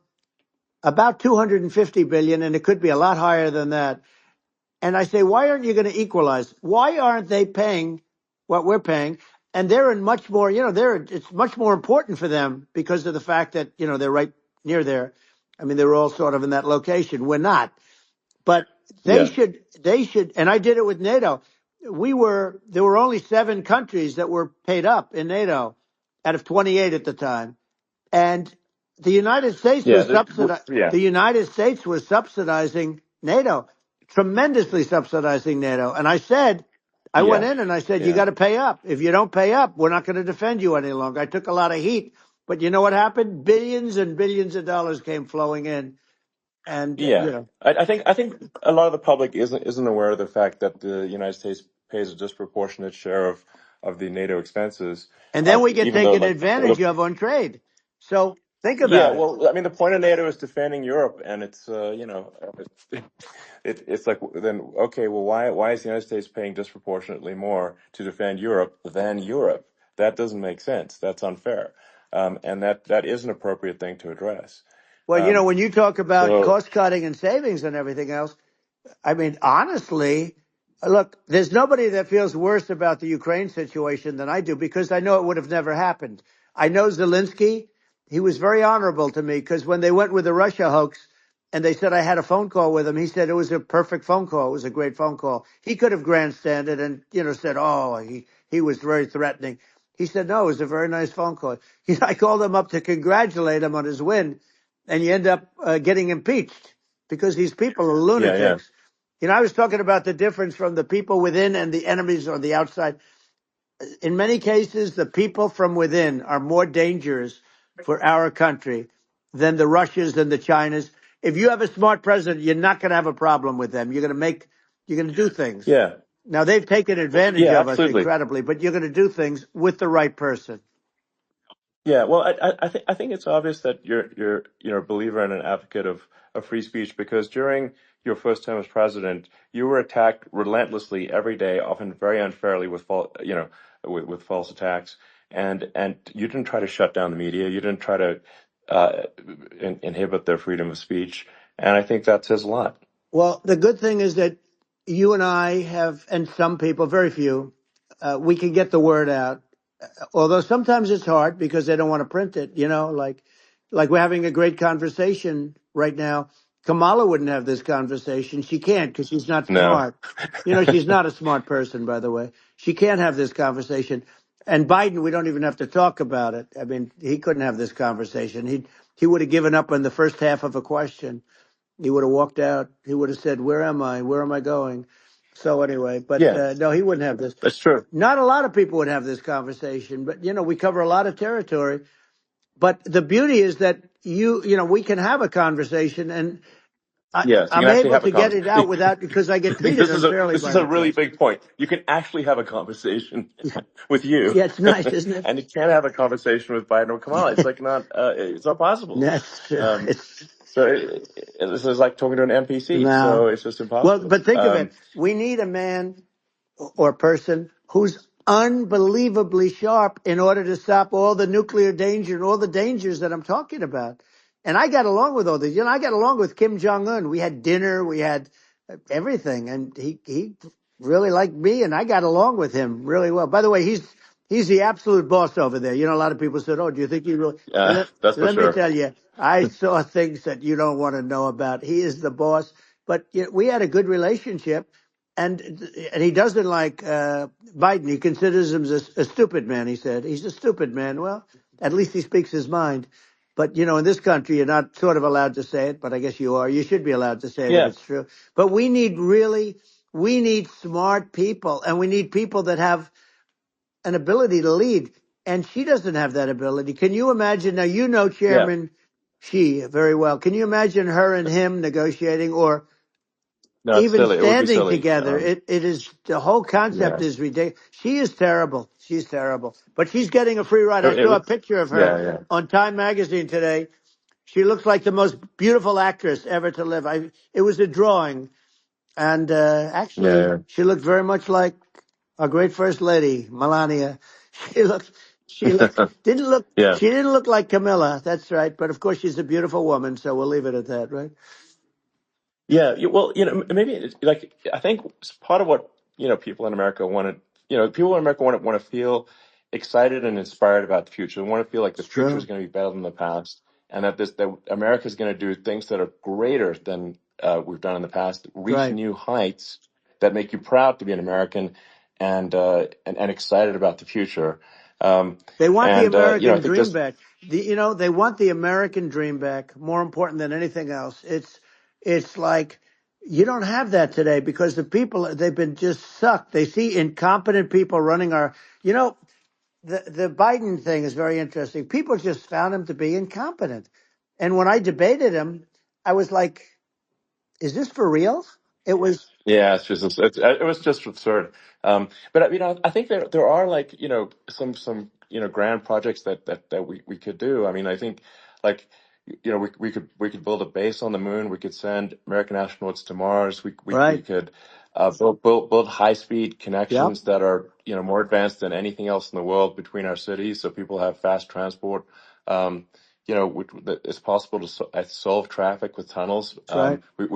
about 250 billion, and it could be a lot higher than that. And I say, why aren't you going to equalize? Why aren't they paying what we're paying? And they're in much more, it's much more important for them because of the fact that, they're right near there. I mean, they're all sort of in that location. We're not, but Yeah. they should, and I did it with NATO. There were only 7 countries that were paid up in NATO out of 28 at the time. And the United States Yeah. was Yeah. the United States was subsidizing NATO, tremendously subsidizing NATO. And I went Yeah. in and I said, you Yeah. got to pay up. If you don't pay up, we're not going to defend you any longer. I took a lot of heat, but you know what happened? Billions and billions of dollars came flowing in. And, Yeah. I think a lot of the public isn't aware of the fact that the United States pays a disproportionate share of the NATO expenses, and then we get even though taken like advantage of on trade. So think yeah, about it. well, I mean, the point of NATO is defending Europe, and it's it's like then okay, well, why is the United States paying disproportionately more to defend Europe than Europe? That doesn't make sense. That's unfair, and that is an appropriate thing to address. Well, Um, when you talk about so cost cutting and savings and everything else, I mean, honestly, look, there's nobody that feels worse about the Ukraine situation than I do because I know it would have never happened. I know Zelensky. He was very honorable to me because when they went with the Russia hoax and they said I had a phone call with him, he said it was a perfect phone call. It was a great phone call. He could have grandstanded and, said, oh, he was very threatening. He said, no, it was a very nice phone call. I called him up to congratulate him on his win, and you end up getting impeached because these people are yeah, yeah, lunatics. I was talking about the difference from the people within and the enemies on the outside. In many cases, the people from within are more dangerous for our country than the Russians and the Chinas. If you have a smart president, you're not going to have a problem with them. You're going to do things. yeah, Now, they've taken advantage yeah, of us absolutely. incredibly, but you're going to do things with the right person. Yeah, well, I think it's obvious that you're a believer and an advocate of free speech because during your first term as president, you were attacked relentlessly every day, often very unfairly with with false attacks, and you didn't try to shut down the media, you didn't try to uh, inhibit their freedom of speech, and I think that says a lot. Well, the good thing is that you and I have, and some people, very few, we can get the word out. Although sometimes it's hard because they don't want to print it, like we're having a great conversation right now. Kamala wouldn't have this conversation. She can't because she's not No. smart. She's not a smart person, by the way. She can't have this conversation. And Biden, we don't even have to talk about it. I mean, he couldn't have this conversation. He would have given up on the first half of a question. He would have walked out. He would have said, "Where am I? Where am I going?" So anyway, but Yeah, no, he wouldn't have this. that's true. Not a lot of people would have this conversation, but we cover a lot of territory. But the beauty is that we can have a conversation, and Yes, you I'm can actually able have a to get it out conversation. without because I get treated This is a unfairly this by is a the really press. big point. You can actually have a conversation with you, Yeah, it's nice, isn't it? and you can't have a conversation with Biden or Kamala. It's like it's not possible. That's true. Um, It's so this is like talking to an NPC. no. So it's just Well, impossible. but think of it. We need a man or person who's unbelievably sharp in order to stop all the nuclear danger and all the dangers that I'm talking about. And I got along with all these. I got along with Kim Jong Un. We had dinner, we had everything, and he really liked me, and I got along with him really well. By the way, he's the absolute boss over there. A lot of people said, "Oh, do you think he really?" That's for Let me sure. tell you, I saw things that you don't want to know about. He is the boss. But we had a good relationship, and he doesn't like Biden. He considers him a stupid man. He said he's a stupid man. Well, at least he speaks his mind. But in this country, you're not sort of allowed to say it. But I guess you are. You should be allowed to say it if Yeah, it's true. But we need smart people, and we need people that have an ability to lead. And she doesn't have that ability. Can you imagine? Now yeah. Chairman Xi very well. Can you imagine her and him negotiating, or No, it's even silly. It would be standing silly. together? It is, the whole concept Yeah. is ridiculous. She is terrible. she's terrible. But she's getting a free ride. I It saw a was, picture of her yeah, yeah, on Time Magazine today. She looks like the most beautiful actress ever to live. It was a drawing, and yeah, actually, yeah. she looked very much like our great first lady, Melania. She Yeah. she didn't look like Camilla. That's right. But of course, she's a beautiful woman, so we'll leave it at that, right? Yeah, well, maybe like I think part of what people in America want to, people in America want to feel excited and inspired about the future. They want to feel like the It's future is true. going to be better than the past, and that America is going to do things that are greater than we've done in the past, reach Right. new heights that make you proud to be an American, and excited about the future. They want the And I American think dream just back. They want the American dream back more important than anything else. It's like you don't have that today because the people, they've been just sucked. They see incompetent people running you know, the Biden thing is very interesting. People just found him to be incompetent. And when I debated him, I was like, is this for real? It was Yeah, it was just absurd. But I think there are like some grand projects that we could do. I mean, I think like we could build a base on the moon. We could send American astronauts to Mars. We right. could build high speed Yep. connections that are more advanced than anything else in the world between our cities, so people have fast transport. Um, that it's possible to solve traffic with tunnels. That's right. We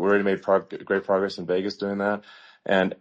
already made great progress in Vegas doing that, and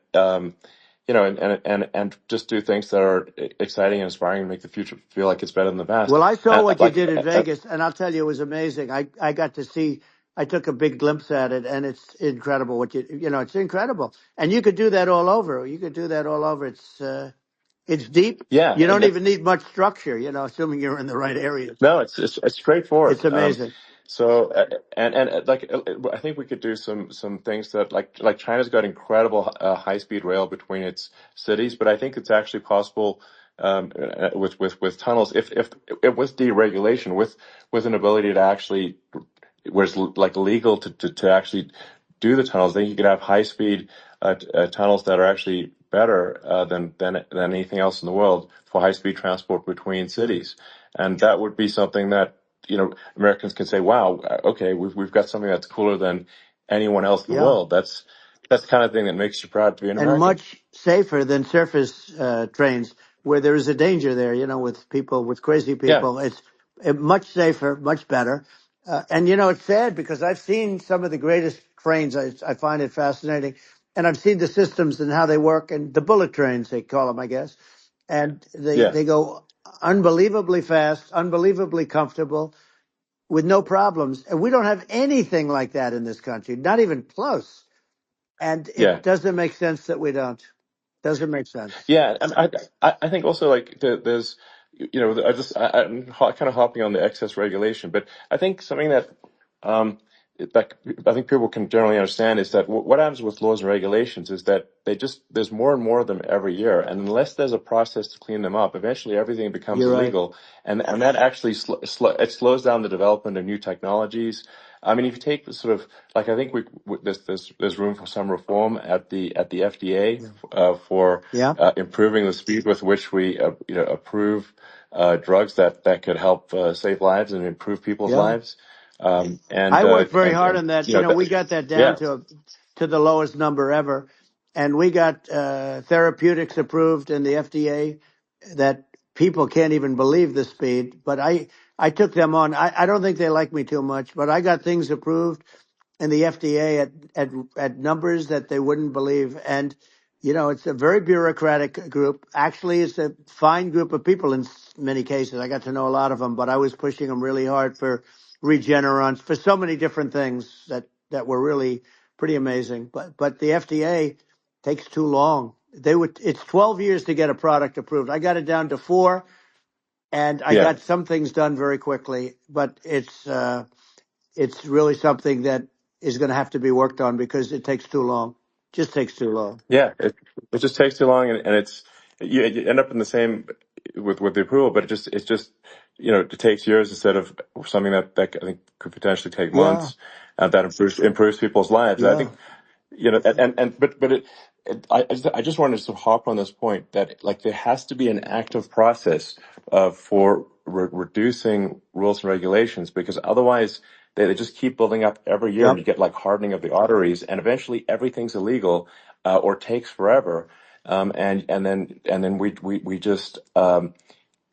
and just do things that are exciting and inspiring and make the future feel like it's better than the past. Well, I saw what you Like, did in Vegas, and I'll tell you, it was amazing. I got to see. I took a big glimpse at it, and it's incredible. It's incredible, and you could do that all over. You could do that all over. It's deep. yeah, You don't even need much structure. Assuming you're in the right areas. no, it's It's straightforward. amazing. So I think we could do some things that like China's got incredible high speed rail between its cities, but I think it's actually possible with tunnels if with deregulation with an ability to actually where it's like legal to actually do the tunnels. Then you could have high speed tunnels that are actually better than anything else in the world for high speed transport between Right. cities, and that would be something that Americans can say, "Wow, okay, we've got something that's cooler than anyone else in the Yeah. world." That's the kind of thing that makes you proud to be an And American. much safer than surface trains where there is a danger there, with people, with crazy Yeah, people. It's much safer, much better. And, it's sad because I've seen some of the greatest trains. I find it fascinating. And I've seen the systems and how they work, and the bullet trains, they call them, I guess. And yeah, they go unbelievably fast, unbelievably comfortable with no problems. And we don't have anything like that in this country, not even close. And yeah. it doesn't make sense that we don't. Doesn't make sense. Yeah, and I think also like there's I'm kind of hopping on the excess regulation, but I think something that um that I think people can generally understand is that what happens with laws and regulations is that there's more and more of them every year, and unless there's a process to clean them up, eventually everything becomes You're right. illegal, and that actually it slows down the development of new technologies. I mean, if you take sort of like I think there's room for some reform at the FDA Yeah. for Yeah. improving the speed with which we approve drugs that could help save lives and improve people's Yeah. lives. Um, and I uh, worked very and hard and on that. you know We that, got that down yeah, to the lowest number ever, and we got therapeutics approved in the FDA that people can't even believe the speed. But I took them on. I don't think they like me too much, but I got things approved in the FDA at numbers that they wouldn't believe. And it's a very bureaucratic group. Actually, it's a fine group of people in many cases. I got to know a lot of them, but I was pushing them really hard for Regeneron, for so many different things that were really pretty amazing. But the FDA takes too long. It's 12 years to get a product approved. I got it down to 4, and I yeah. got some things done very quickly. But it's really something that is going to have to be worked on because it takes too long. Just takes too long. Yeah, it just takes too long, and it's you end up in the same with the approval, but it's just it takes years instead of something that I think could potentially take Yeah, months, that improves people's lives. I yeah. think but I just wanted to hop on this point that like there has to be an active process for reducing rules and regulations, because otherwise they just keep building up every year, and Yep. you get like hardening of the arteries, and eventually everything's illegal or takes forever, and then we just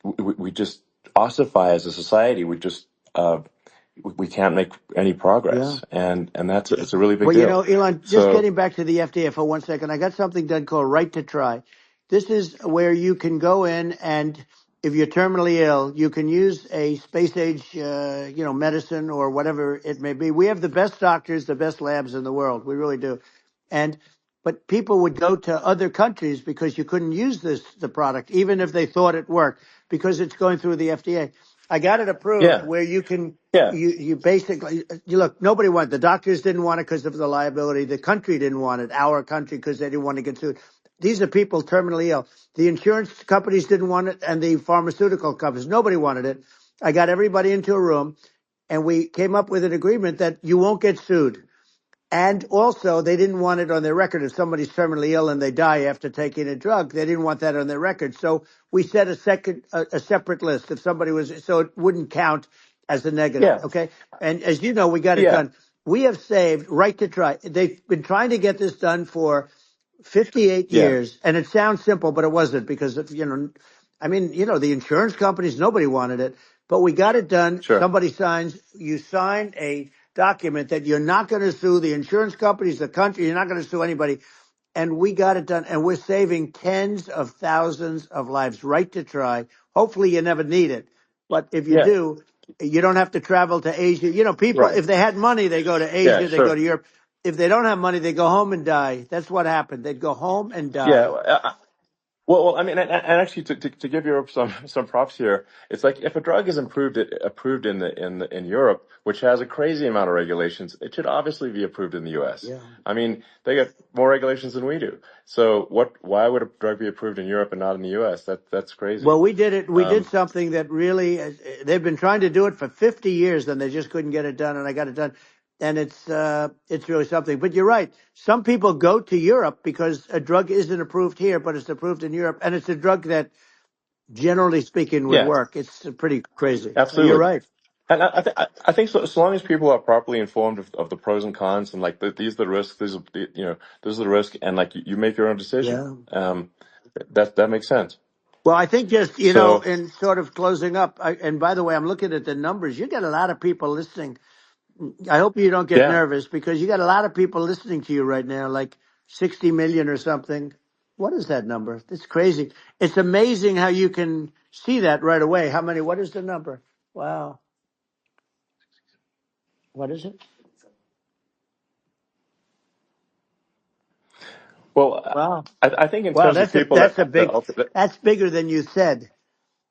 we just ossify as a society. We can't make any Yeah. progress, and that's it's a really big Well, deal. Elon, just So getting back to the FDA for 1 second, I got something done called Right to Try. This is where you can go in and if you're terminally ill, you can use a space age, medicine or whatever it may be. We have the best doctors, the best labs in the world. We really do. And, but people would go to other countries because you couldn't use the product, even if they thought it worked, because it's going through the FDA. I got it approved yeah, where you can yeah, you basically you look, nobody wanted, the doctors didn't want it because of the liability, the country didn't want it, our country, because they didn't want to get sued. These are people terminally ill. The insurance companies didn't want it, and the pharmaceutical companies, nobody wanted it. I got everybody into a room and we came up with an agreement that you won't get sued. And also, they didn't want it on their record. If somebody's terminally ill and they die after taking a drug, they didn't want that on their record. So we set a separate list. If somebody was, so it wouldn't count as a negative. yeah, Okay. And as you know, we got it yeah, done. We have saved Right to Try. They've been trying to get this done for 58 yeah, years. And it sounds simple, but it wasn't because, the insurance companies, nobody wanted it, but we got it done. sure, Somebody signs, you sign a document that you're not going to sue the insurance companies, the country, you're not going to sue anybody. And we got it done. And we're saving tens of thousands of lives. Right to Try. Hopefully you never need it. But if you yeah, do, you don't have to travel to Asia. People, right, if they had money, they go to yeah, Asia, they go sure, to Europe. If they don't have money, they go home and die. That's what happened. They'd go home and yeah. die. Well, I mean, and actually, to give Europe some props here, it's like if a drug is approved in Europe, which has a crazy amount of regulations, it should obviously be approved in the U.S. Yeah. I mean, they get more regulations than we do. So why would a drug be approved in Europe and not in the U.S.? That's crazy. Well, we did it. We did Um, something that really, they've been trying to do it for 50 years and they just couldn't get it done. And I got it done. And it's really something. But you're right. Some people go to Europe because a drug isn't approved here, but it's approved in Europe. And it's a drug that, generally speaking, would yeah, work. It's pretty crazy. You're absolutely. right. And I think so, so long as people are properly informed of the pros and cons, and like these are the risks, these are this is the risk, and like you make your own decision. Yeah. That makes sense. Well, I think just, So in sort of closing up, and by the way, I'm looking at the numbers. You get a lot of people listening. I hope you don't get yeah, nervous because you got a lot of people listening to you right now, like 60 million or something. What is that number? It's crazy. It's amazing how you can see that right away. What is the number? Wow. What is it? well, Wow. I think in Wow. terms of That's a, people that's a that big, that's bigger than you said.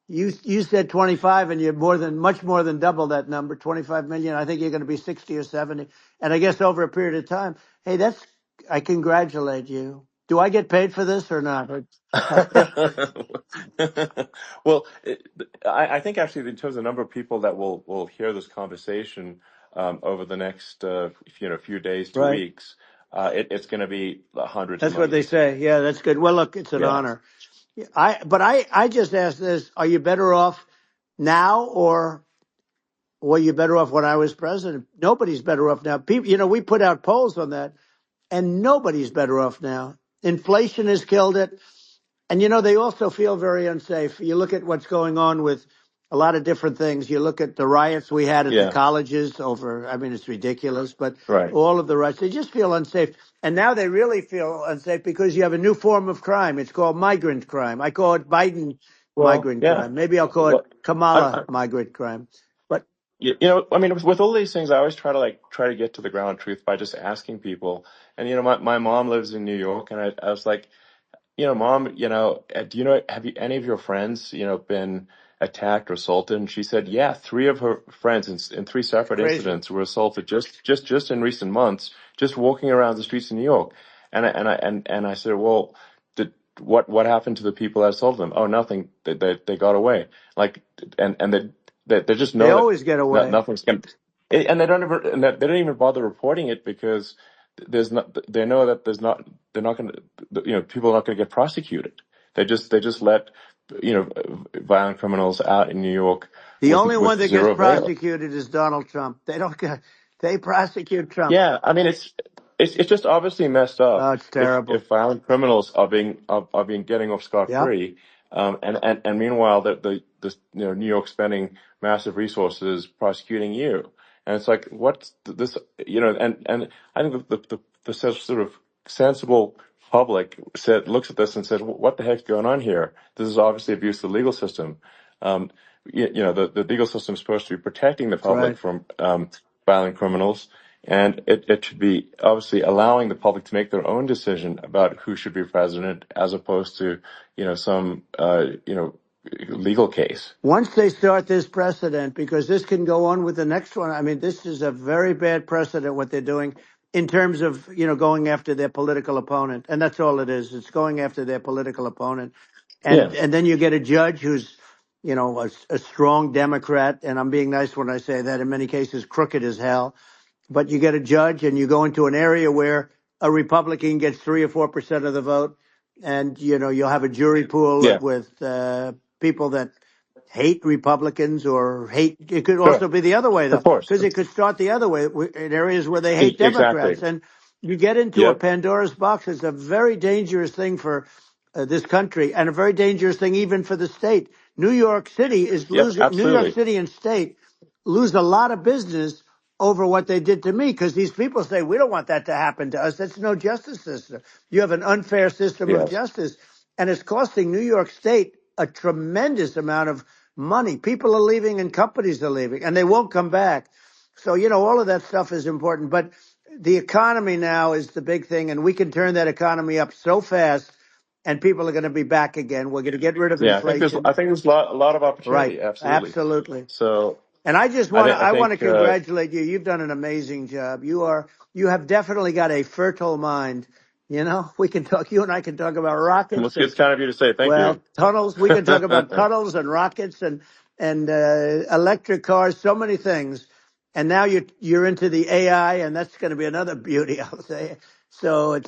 You said 25 and you're much more than double that number, 25 million. I think you're going to be 60 or 70. And I guess over a period of time, hey, I congratulate you. Do I get paid for this or not? well, I think actually in terms of the number of people that will hear this conversation over the next few days to Right. weeks, it's going to be hundreds of That's what they millions. say. Yeah, that's good. Well, look, it's an Yeah. honor. But I just asked this, are you better off now or were you better off when I was president? Nobody's better off now. People, we put out polls on that and nobody's better off now. Inflation has killed it. And they also feel very unsafe. You look at what's going on with a lot of different things. You look at the riots we had at the Yeah. colleges it's ridiculous, but Right. all of the riots, they just feel unsafe. And now they really feel unsafe because you have a new form of crime. It's called migrant crime. I call it Biden Well, migrant yeah. crime. Maybe I'll call it Well, Kamala I, migrant crime. But I mean, with all these things, I always try to get to the ground truth by just asking people. And my mom lives in New York, and I was like, Mom, do have any of your friends, been attacked or assaulted? And she said, yeah, three of her friends in three it's separate crazy. incidents were assaulted just in recent months, just walking around the streets of New York. And I said, well, what happened to the people that assaulted them? Oh, nothing. They got away. Like, and they just They know that always get away. nothing's going. And they don't even bother reporting it because there's not, they know that there's not, they're not going to, people are not going to get prosecuted. They just let, violent criminals out in New York The only one with that gets zero bail. prosecuted is Donald Trump. They don't get, they prosecute Trump. Yeah, I mean it's just obviously messed Oh, up it's terrible. if violent criminals are being getting off scot Yep, free, and meanwhile the New York spending massive resources prosecuting you, and it's like what's this, and I think the sort of sensible public looks at this and says, what the heck's going on here? This is obviously abuse of the legal system. Um, the legal system is supposed to be protecting the that's public right. from violent criminals, and it should be obviously allowing the public to make their own decision about who should be president, as opposed to some legal case. Once they start this precedent, because this can go on with the next one. I mean, this is a very bad precedent what they're doing in terms of going after their political opponent, and that's all it is. It's going after their political opponent, Yeah, and then you get a judge who's a strong Democrat, and I'm being nice when I say that. In many cases, crooked as hell. But you get a judge and you go into an area where a Republican gets 3 or 4% of the vote, and you'll have a jury pool yeah, with people that hate Republicans or hate. It could sure, also be the other way of though, course, because it could start the other way in areas where they hate exactly. Democrats, and you get into a Yep, Pandora's box. It's a very dangerous thing for this country, and a very dangerous thing even for the state. New York City is yep, losing. New York absolutely. City and state lose a lot of business over what they did to me, because these people say we don't want that to happen to us. That's no justice system. You have an unfair system of Yes, justice, and it's costing New York State a tremendous amount of money. People are leaving and companies are leaving, and they won't come back. So all of that stuff is important, but the economy now is the big thing, and we can turn that economy up so fast, and people are going to be back again. We're going to get rid of yeah. inflation. I think there's a lot of Right. opportunity. Absolutely. Absolutely. So And I just I want to think I I want to think congratulate you. You've done an amazing job. You have definitely got a fertile mind. We can talk. You and I can talk about rockets and it's kind of you to say. Thank you. tunnels. We can talk about tunnels and rockets and electric cars. So many things. And now you're into the AI, and that's going to be another beauty, I'll say. So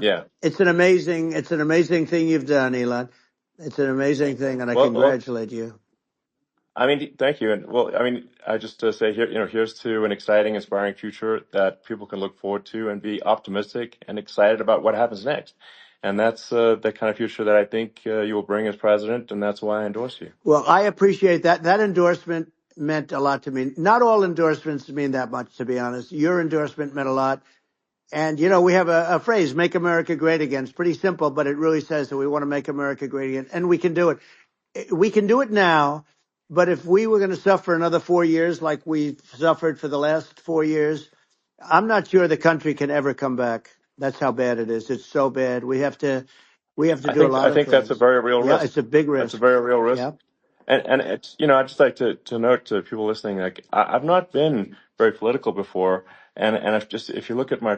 Yeah. it's an amazing thing you've done, Elon. It's an amazing thing, and I Well, congratulate you. I mean, thank you. And well, I mean, I just say here, here's to an exciting, inspiring future that people can look forward to and be optimistic and excited about what happens next. And that's the kind of future that I think you will bring as president, and that's why I endorse you. Well, I appreciate that. That endorsement meant a lot to me. Not all endorsements mean that much, to be honest. Your endorsement meant a lot. And, we have a phrase, make America great again. It's pretty simple, but it really says that we want to make America great again. And we can do it. We can do it now. But if we were going to suffer another 4 years like we've suffered for the last 4 years, I'm not sure the country can ever come back. That's how bad it is. It's so bad. We have to I do a think lot I of think that's a things. very real Yeah, risk. it's a big That's a risk. very real risk. Yeah. And it's, I'd just like to note to people listening, like I've not been very political before, and if you look at my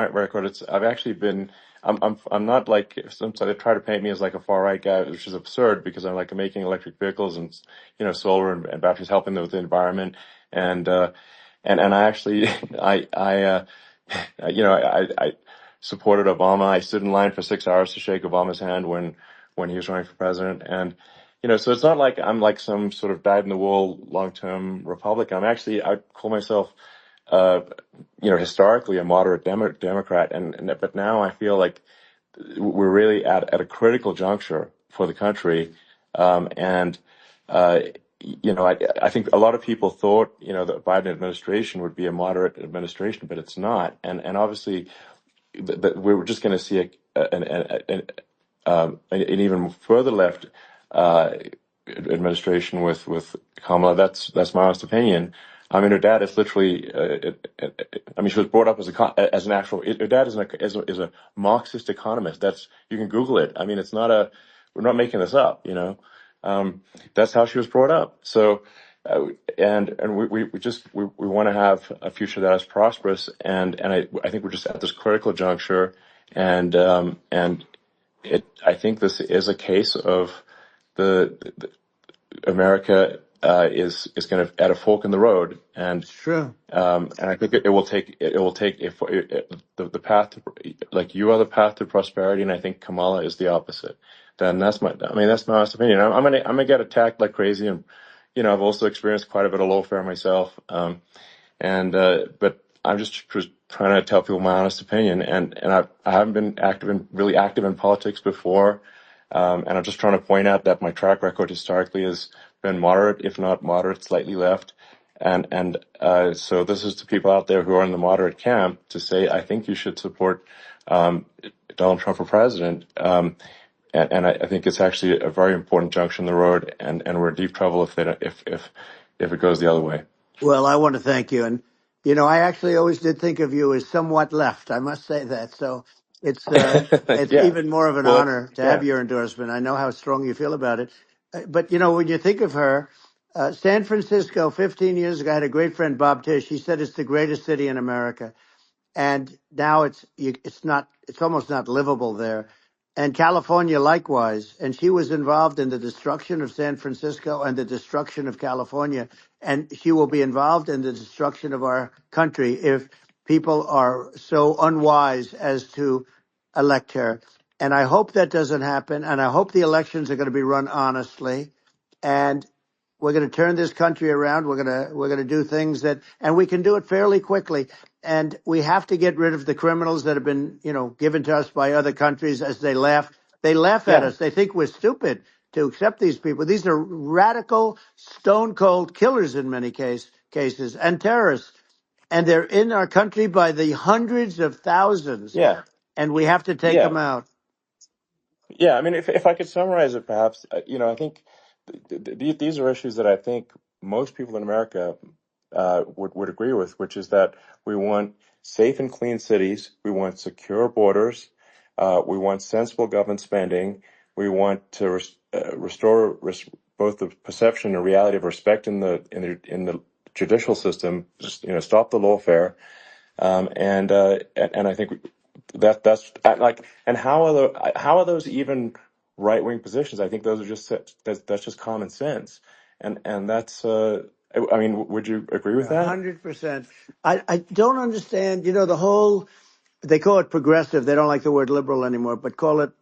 record, I've actually been. I'm not like some, so they try to paint me as like a far right guy, which is absurd because I'm like making electric vehicles and solar and batteries, helping them with the environment, and and I actually I supported Obama. I stood in line for 6 hours to shake Obama's hand when he was running for president, and so it's not like I'm like some sort of dyed in the wool long-term Republican. I call myself, uh, historically a moderate Democrat, but now I feel like we're really at a critical juncture for the country, and uh, I think a lot of people thought the Biden administration would be a moderate administration, but it's not, and obviously we're just going to see an even further left uh, administration with Kamala. That's my honest opinion. I mean, her dad is literally. I mean, she was brought up as an actual. Her dad is a Marxist economist. You can Google it. I mean, it's not a. We're not making this up. That's how she was brought up. So, and we want to have a future that is prosperous. And I think we're just at this critical juncture. And I think this is a case of the America is going to at a fork in the road, Sure. and I think it will take if the path to, like you are the path to prosperity, and I think Kamala is the opposite. Then that's that's my honest opinion. I'm gonna get attacked like crazy, and I've also experienced quite a bit of lawfare myself. And but I'm just trying to tell people my honest opinion, and I haven't been really active in politics before, and I'm just trying to point out that my track record historically has been moderate, if not moderate, slightly left, and so this is to people out there who are in the moderate camp to say I think you should support um, Donald Trump for president. And I think it's actually a very important junction in the road, and we're in deep trouble if it goes the other way. Well, I want to thank you. And, I actually always did think of you as somewhat left. I must say that. So it's Yeah. even more of an Well, honor to have yeah. your endorsement. I know how strong you feel about it. But, when you think of her, San Francisco, 15 years ago, I had a great friend, Bob Tish. He said it's the greatest city in America, and now it's almost not livable there. And California likewise. And she was involved in the destruction of San Francisco and the destruction of California, and she will be involved in the destruction of our country if people are so unwise as to elect her. And I hope that doesn't happen, and I hope the elections are going to be run honestly, and we're going to turn this country around. We're going to do things and we can do it fairly quickly. And we have to get rid of the criminals that have been, given to us by other countries as they laugh. They laugh at Yeah. us. They think we're stupid to accept these people. These are radical, stone cold killers in many cases and terrorists. And they're in our country by the hundreds of thousands. Yeah. And we have to take Yeah. them out. Yeah, I mean, if I could summarize it, perhaps, I think these are issues that I think most people in America would agree with, which is that we want safe and clean cities, we want secure borders, we want sensible government spending, we want to restore both the perception and reality of respect in the judicial system, just stop the lawfare. And I think that's like, and how are those even right wing positions? I think those are that's just common sense, and that's I mean, would you agree with that? 100%. I don't understand, the whole, they call it progressive. They don't like the word liberal anymore, but call it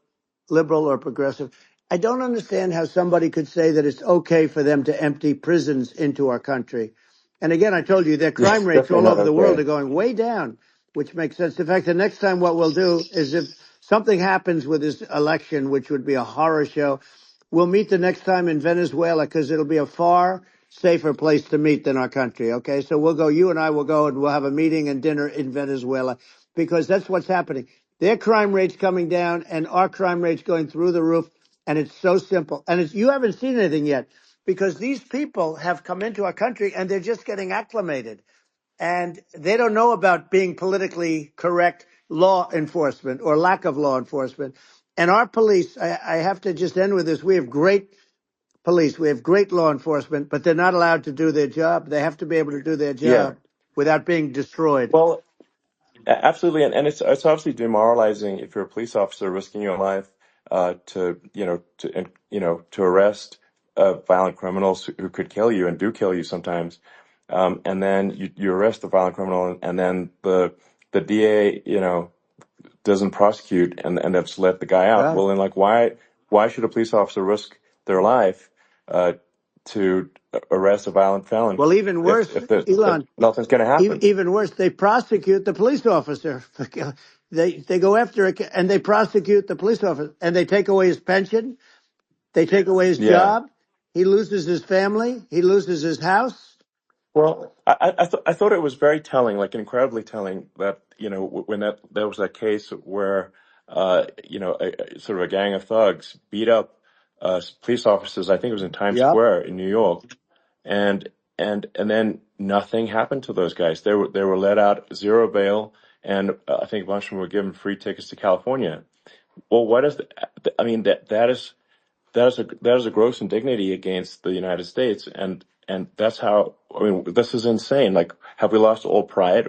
liberal or progressive. I don't understand how somebody could say that it's okay for them to empty prisons into our country. And again, I told you their Yeah, crime rates definitely all not over the world okay. are going way down, which makes sense. In fact, the next time what we'll do is if something happens with this election, which would be a horror show, we'll meet the next time in Venezuela because it'll be a far safer place to meet than our country. Okay. So you and I will go and we'll have a meeting and dinner in Venezuela because that's what's happening. Their crime rate's coming down and our crime rate's going through the roof. And it's so simple. And you haven't seen anything yet because these people have come into our country and they're just getting acclimated and they don't know about being politically correct law enforcement or lack of law enforcement. And our police, I have to just end with this. We have great police. We have great law enforcement, but they're not allowed to do their job. They have to be able to do their Yeah. job without being destroyed. Well, absolutely, and it's obviously demoralizing if you're a police officer risking your life to arrest violent criminals who could kill you and do kill you sometimes, and then you arrest the violent criminal, and then the DA doesn't prosecute and just let the guy out. Yeah. Well, then, like, why should a police officer risk their life uh, to arrest a violent felon Well, even worse, if Elon, nothing's going to happen? even worse, they prosecute the police officer. They go after it and they prosecute the police officer and they take away his pension. They take away his Yeah. job. He loses his family. He loses his house. Well, I thought it was very telling, like incredibly telling, that when there was that case where sort of a gang of thugs beat up police officers. I think it was in Times Yep. Square in New York, and and then nothing happened to those guys. They were let out, zero bail, and I think a bunch of them were given free tickets to California. Well, what is I mean, that is a gross indignity against the United States, and that's how, I mean, this is insane. Like, have we lost all pride?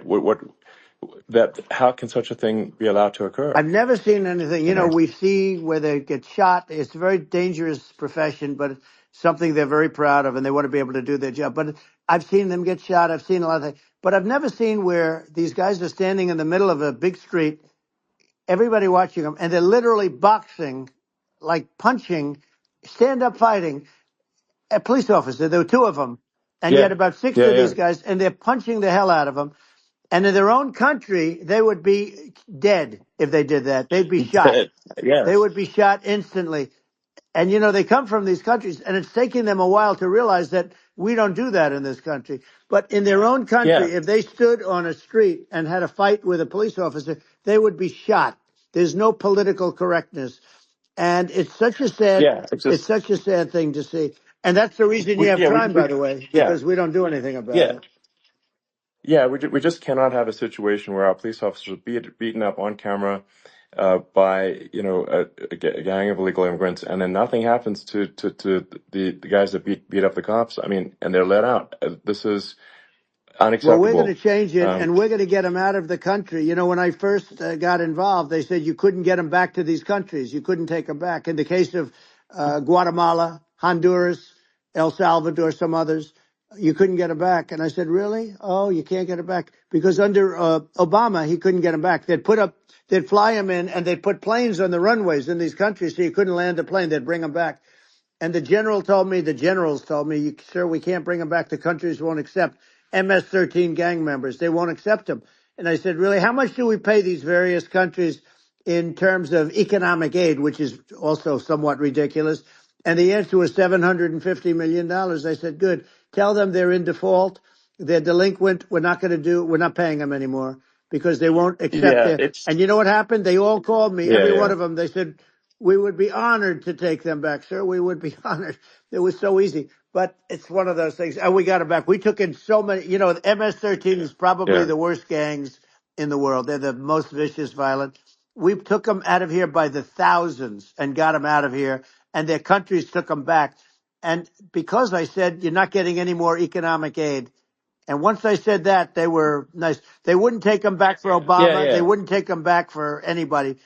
that how can such a thing be allowed to occur? I've never seen anything. You know? We see where they get shot. It's a very dangerous profession, but it's something they're very proud of, and they want to be able to do their job. But I've seen them get shot. I've seen a lot of things. But I've never seen where these guys are standing in the middle of a big street, everybody watching them, and they're literally boxing, like punching, stand-up fighting a police officer. There were two of them, and yet Yeah, about six yeah, of yeah. these guys, and they're punching the hell out of them. And in their own country, they would be dead if they did that. They'd be shot. They Yes. would be shot instantly. And they come from these countries, and it's taking them a while to realize that we don't do that in this country. But in their own Yeah, country, if they stood on a street and had a fight with a police officer, they would be shot. There's no political correctness. And yeah. It's it's just such a sad thing to see. And that's the reason you have crime, by the way, yeah, because we don't do anything about yeah. it. Yeah, we just cannot have a situation where our police officers are beaten up on camera by a gang of illegal immigrants, and then nothing happens to the guys that beat up the cops. I mean, and they're let out. This is Well, we're going to unacceptable. change it, Um, and we're going to get them out of the country. When I first got involved, they said you couldn't get them back to these countries. You couldn't take them back. In the case of Guatemala, Honduras, El Salvador, some others, you couldn't get them back. And I said, really? Oh, you can't get them back? Because under Obama, he couldn't get them back. They'd fly them in, and they'd put planes on the runways in these countries so you couldn't land a plane. They'd bring them back. And the generals told me, sir, we can't bring them back. The countries won't accept MS-13 gang members. They won't accept them. And I said, really, how much do we pay these various countries in terms of economic aid, which is also somewhat ridiculous? And the answer was $750 million. I said, good. Tell them they're in default. They're delinquent. We're not paying them anymore because they won't accept yeah, their, it's and you know what happened? They all called me, yeah, every one yeah, of them. They said, we would be honored to take them back, sir. We would be honored. It was so easy. But it's one of those things. And we got them back. We took in so many, the MS-13 is probably yeah, the worst gangs in the world. They're the most vicious, violent. We took them out of here by the thousands and got them out of here. And their countries took them back. And because I said, you're not getting any more economic aid. And once I said that, they were nice. They wouldn't take them back for yeah, Obama. They yeah. wouldn't take them back for anybody.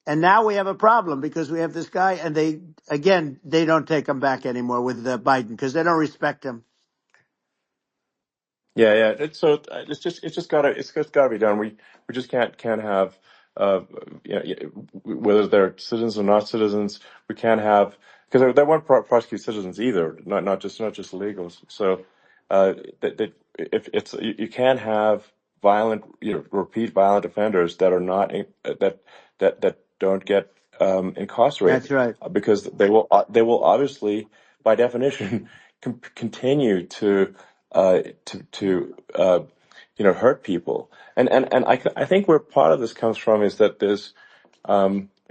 And now we have a problem because we have this guy, and they don't take him back anymore with Biden because they don't respect him. Yeah, yeah. It's just gotta be done. We just can't have uh whether they're citizens or not citizens. We can't have because they won't prosecute citizens either. Not just illegals. So that if it's you can't have violent repeat violent offenders that are not that don't get That's incarcerated right. because they will obviously by definition continue to hurt people. And I think where part of this comes from is that there's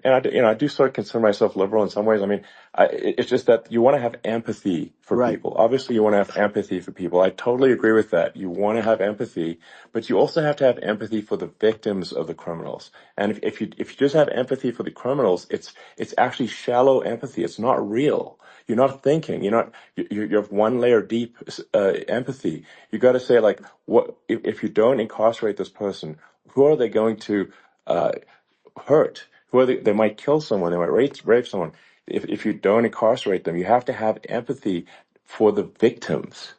and I do sort of consider myself liberal in some ways. I mean, it's just that you want to have empathy for Right. people. Obviously, you want to have empathy for people. I totally agree with that. You want to have empathy, but you also have to have empathy for the victims of the criminals. And if you just have empathy for the criminals, it's actually shallow empathy. It's not real. You're not thinking. You have one layer deep empathy. You got to say like, what if you don't incarcerate this person? Who are they going to hurt? Who are they might kill someone. They might rape someone. If you don't incarcerate them, you have to have empathy for the victims.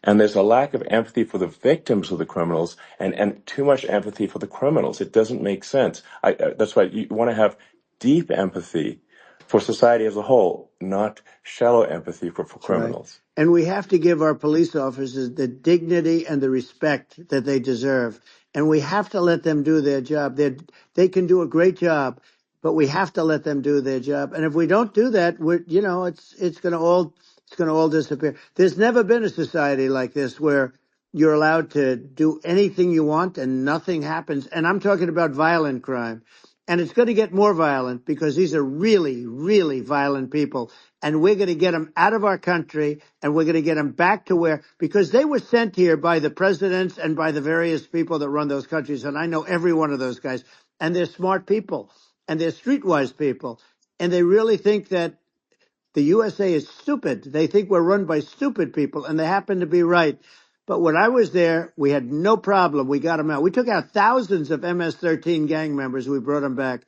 And there's a lack of empathy for the victims of the criminals, and too much empathy for the criminals. It doesn't make sense. That's why you want to have deep empathy for society as a whole, not shallow empathy for That's right. criminals. And we have to give our police officers the dignity and the respect that they deserve. And we have to let them do their job. They can do a great job, but we have to let them do their job. And if we don't do that, it's going to all disappear. There's never been a society like this where you're allowed to do anything you want and nothing happens. And I'm talking about violent crime. And it's going to get more violent because these are really, really violent people. And we're going to get them out of our country and we're going to get them back to because they were sent here by the presidents and by the various people that run those countries. And I know every one of those guys. And they're smart people and they're streetwise people. And they really think that the USA is stupid. They think we're run by stupid people and they happen to be right. But when I was there, we had no problem. We got them out. We took out thousands of MS-13 gang members. We brought them back.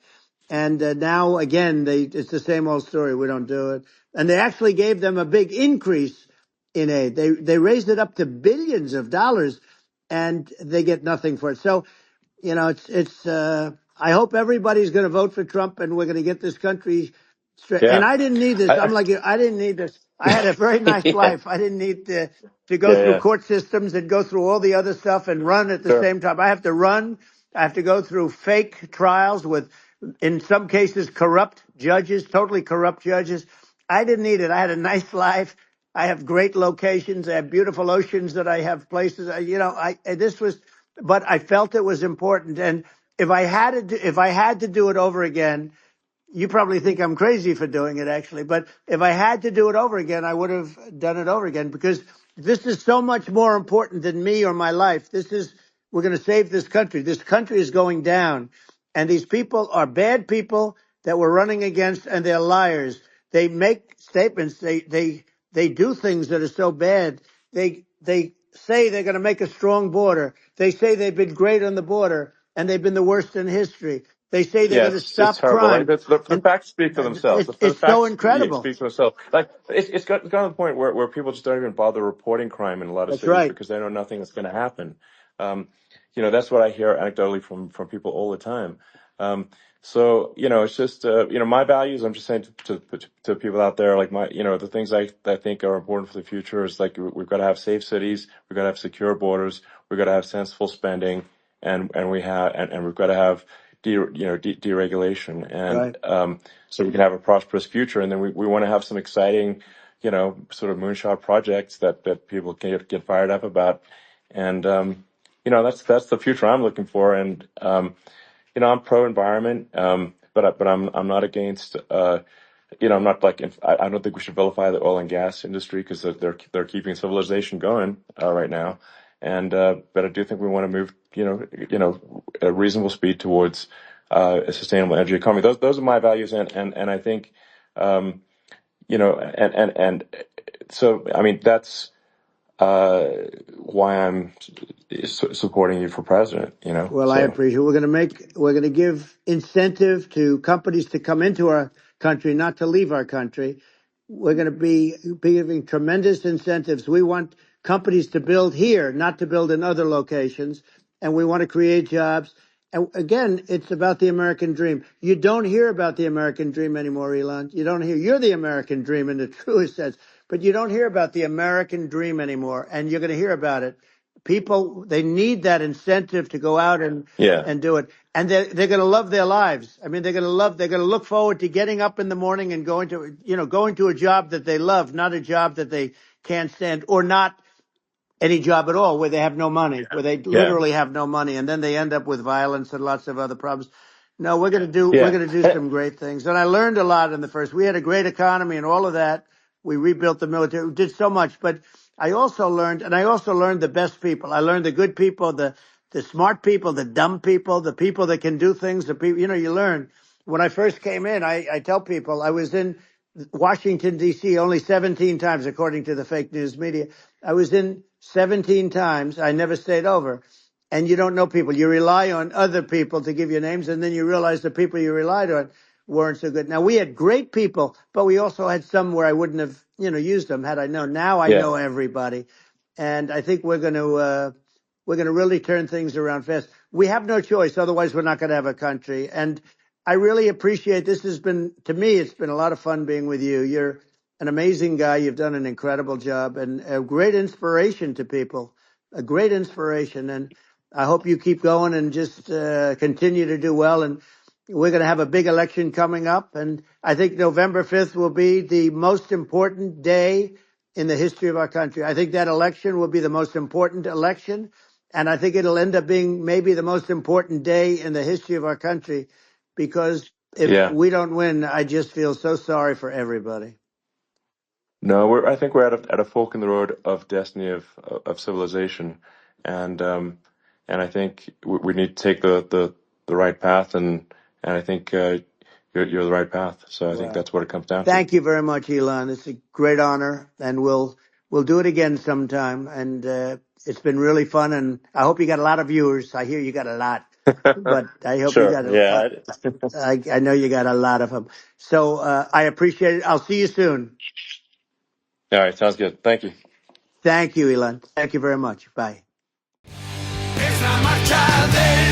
And now, again, it's the same old story. We don't do it. And they actually gave them a big increase in aid. They raised it up to billions of dollars, and they get nothing for it. So, I hope everybody's going to vote for Trump, and we're going to get this country straight. And Yeah. I didn't need this. I, I'm I, like you. I didn't need this. I had a very nice yeah. life. I didn't need to go Yeah. through Yeah. court systems and go through all the other stuff and run at the Sure. same time. I have to run. I have to go through fake trials with, in some cases, corrupt judges, totally corrupt judges. I didn't need it. I had a nice life. I have great locations. I have beautiful oceans that I have places. This was, but I felt it was important. And if I had to do it over again, you probably think I'm crazy for doing it, actually. But if I had to do it over again, I would have done it over again, because this is so much more important than me or my life. We're going to save this country. This country is going down. And these people are bad people that we're running against, and they're liars. They make statements. They do things that are so bad. They say they're going to make a strong border. They say they've been great on the border, and they've been the worst in history. They say they're Yeah, going to it's stop terrible. Like crime, the and facts speak for themselves. The it's so facts incredible. speak for themselves. Like it's gotten to the point where people just don't even bother reporting crime in a lot of That's cities right. because they know nothing is going to happen. Um, that's what I hear anecdotally from people all the time. So it's just my values. I'm just saying to people out there, like the things I think are important for the future is like we've got to have safe cities, we've got to have secure borders, we've got to have sensible spending, and we've got to have deregulation, and Right. so we can have a prosperous future. And then we want to have some exciting, sort of moonshot projects that people can get fired up about. And that's the future I'm looking for. And I'm pro environment, but I'm not against. I'm not like I don't think we should vilify the oil and gas industry because they're keeping civilization going right now, and but I do think we want to move a reasonable speed towards a sustainable energy economy. Those are my values, and I think and so I mean that's uh, why I'm supporting you for president. Well, I So appreciate it. We're going to give incentive to companies to come into our country, not to leave our country. We're going to be giving tremendous incentives. We want companies to build here, not to build in other locations. And we want to create jobs. And again, it's about the American dream. You don't hear about the American dream anymore, Elon. You're the American dream in the truest sense, but you don't hear about the American dream anymore. And you're going to hear about it. People, they need that incentive to go out yeah, and do it. And they're going to love their lives. I mean, they're going to look forward to getting up in the morning and going to a job that they love, not a job that they can't stand, or not any job at all, where they have no money, where they yeah, literally have no money, and then they end up with violence and lots of other problems. No, we're yeah. going to do some great things. And I learned a lot in the first. We had a great economy and all of that. We rebuilt the military. We did so much, but I also learned the best people. I learned the good people, the smart people, the dumb people, the people that can do things. The people, you learn. When I first came in, I tell people I was in Washington, D.C. only 17 times, according to the fake news media. I was in 17 times. I never stayed over. And you don't know people. You rely on other people to give you names, and then you realize the people you relied on weren't so good. Now, we had great people, but we also had some where I wouldn't have, used them had I known. Now I Yeah. know everybody. And I think we're going to really turn things around fast. We have no choice. Otherwise, we're not going to have a country. And I really appreciate this. To me, it's been a lot of fun being with you. You're an amazing guy. You've done an incredible job and a great inspiration to people, a great inspiration. And I hope you keep going and just continue to do well. And we're going to have a big election coming up. And I think November 5th will be the most important day in the history of our country. I think that election will be the most important election. And I think it'll end up being maybe the most important day in the history of our country, because if Yeah. we don't win, I just feel so sorry for everybody. No, I think we're at a fork in the road of destiny of civilization, and I think we need to take the right path, and I think you're the right path. So I think Well, that's what it comes down to. thank you very much, Elon. It's a great honor, and we'll we'll do it again sometime. And it's been really fun. And I hope you got a lot of viewers. I hear you got a lot, but I hope you Sure. got Yeah. I know you got a lot of them. So I appreciate it. I'll see you soon. All right. Sounds good. Thank you. Thank you, Elon. Thank you very much. Bye. Es la marcha de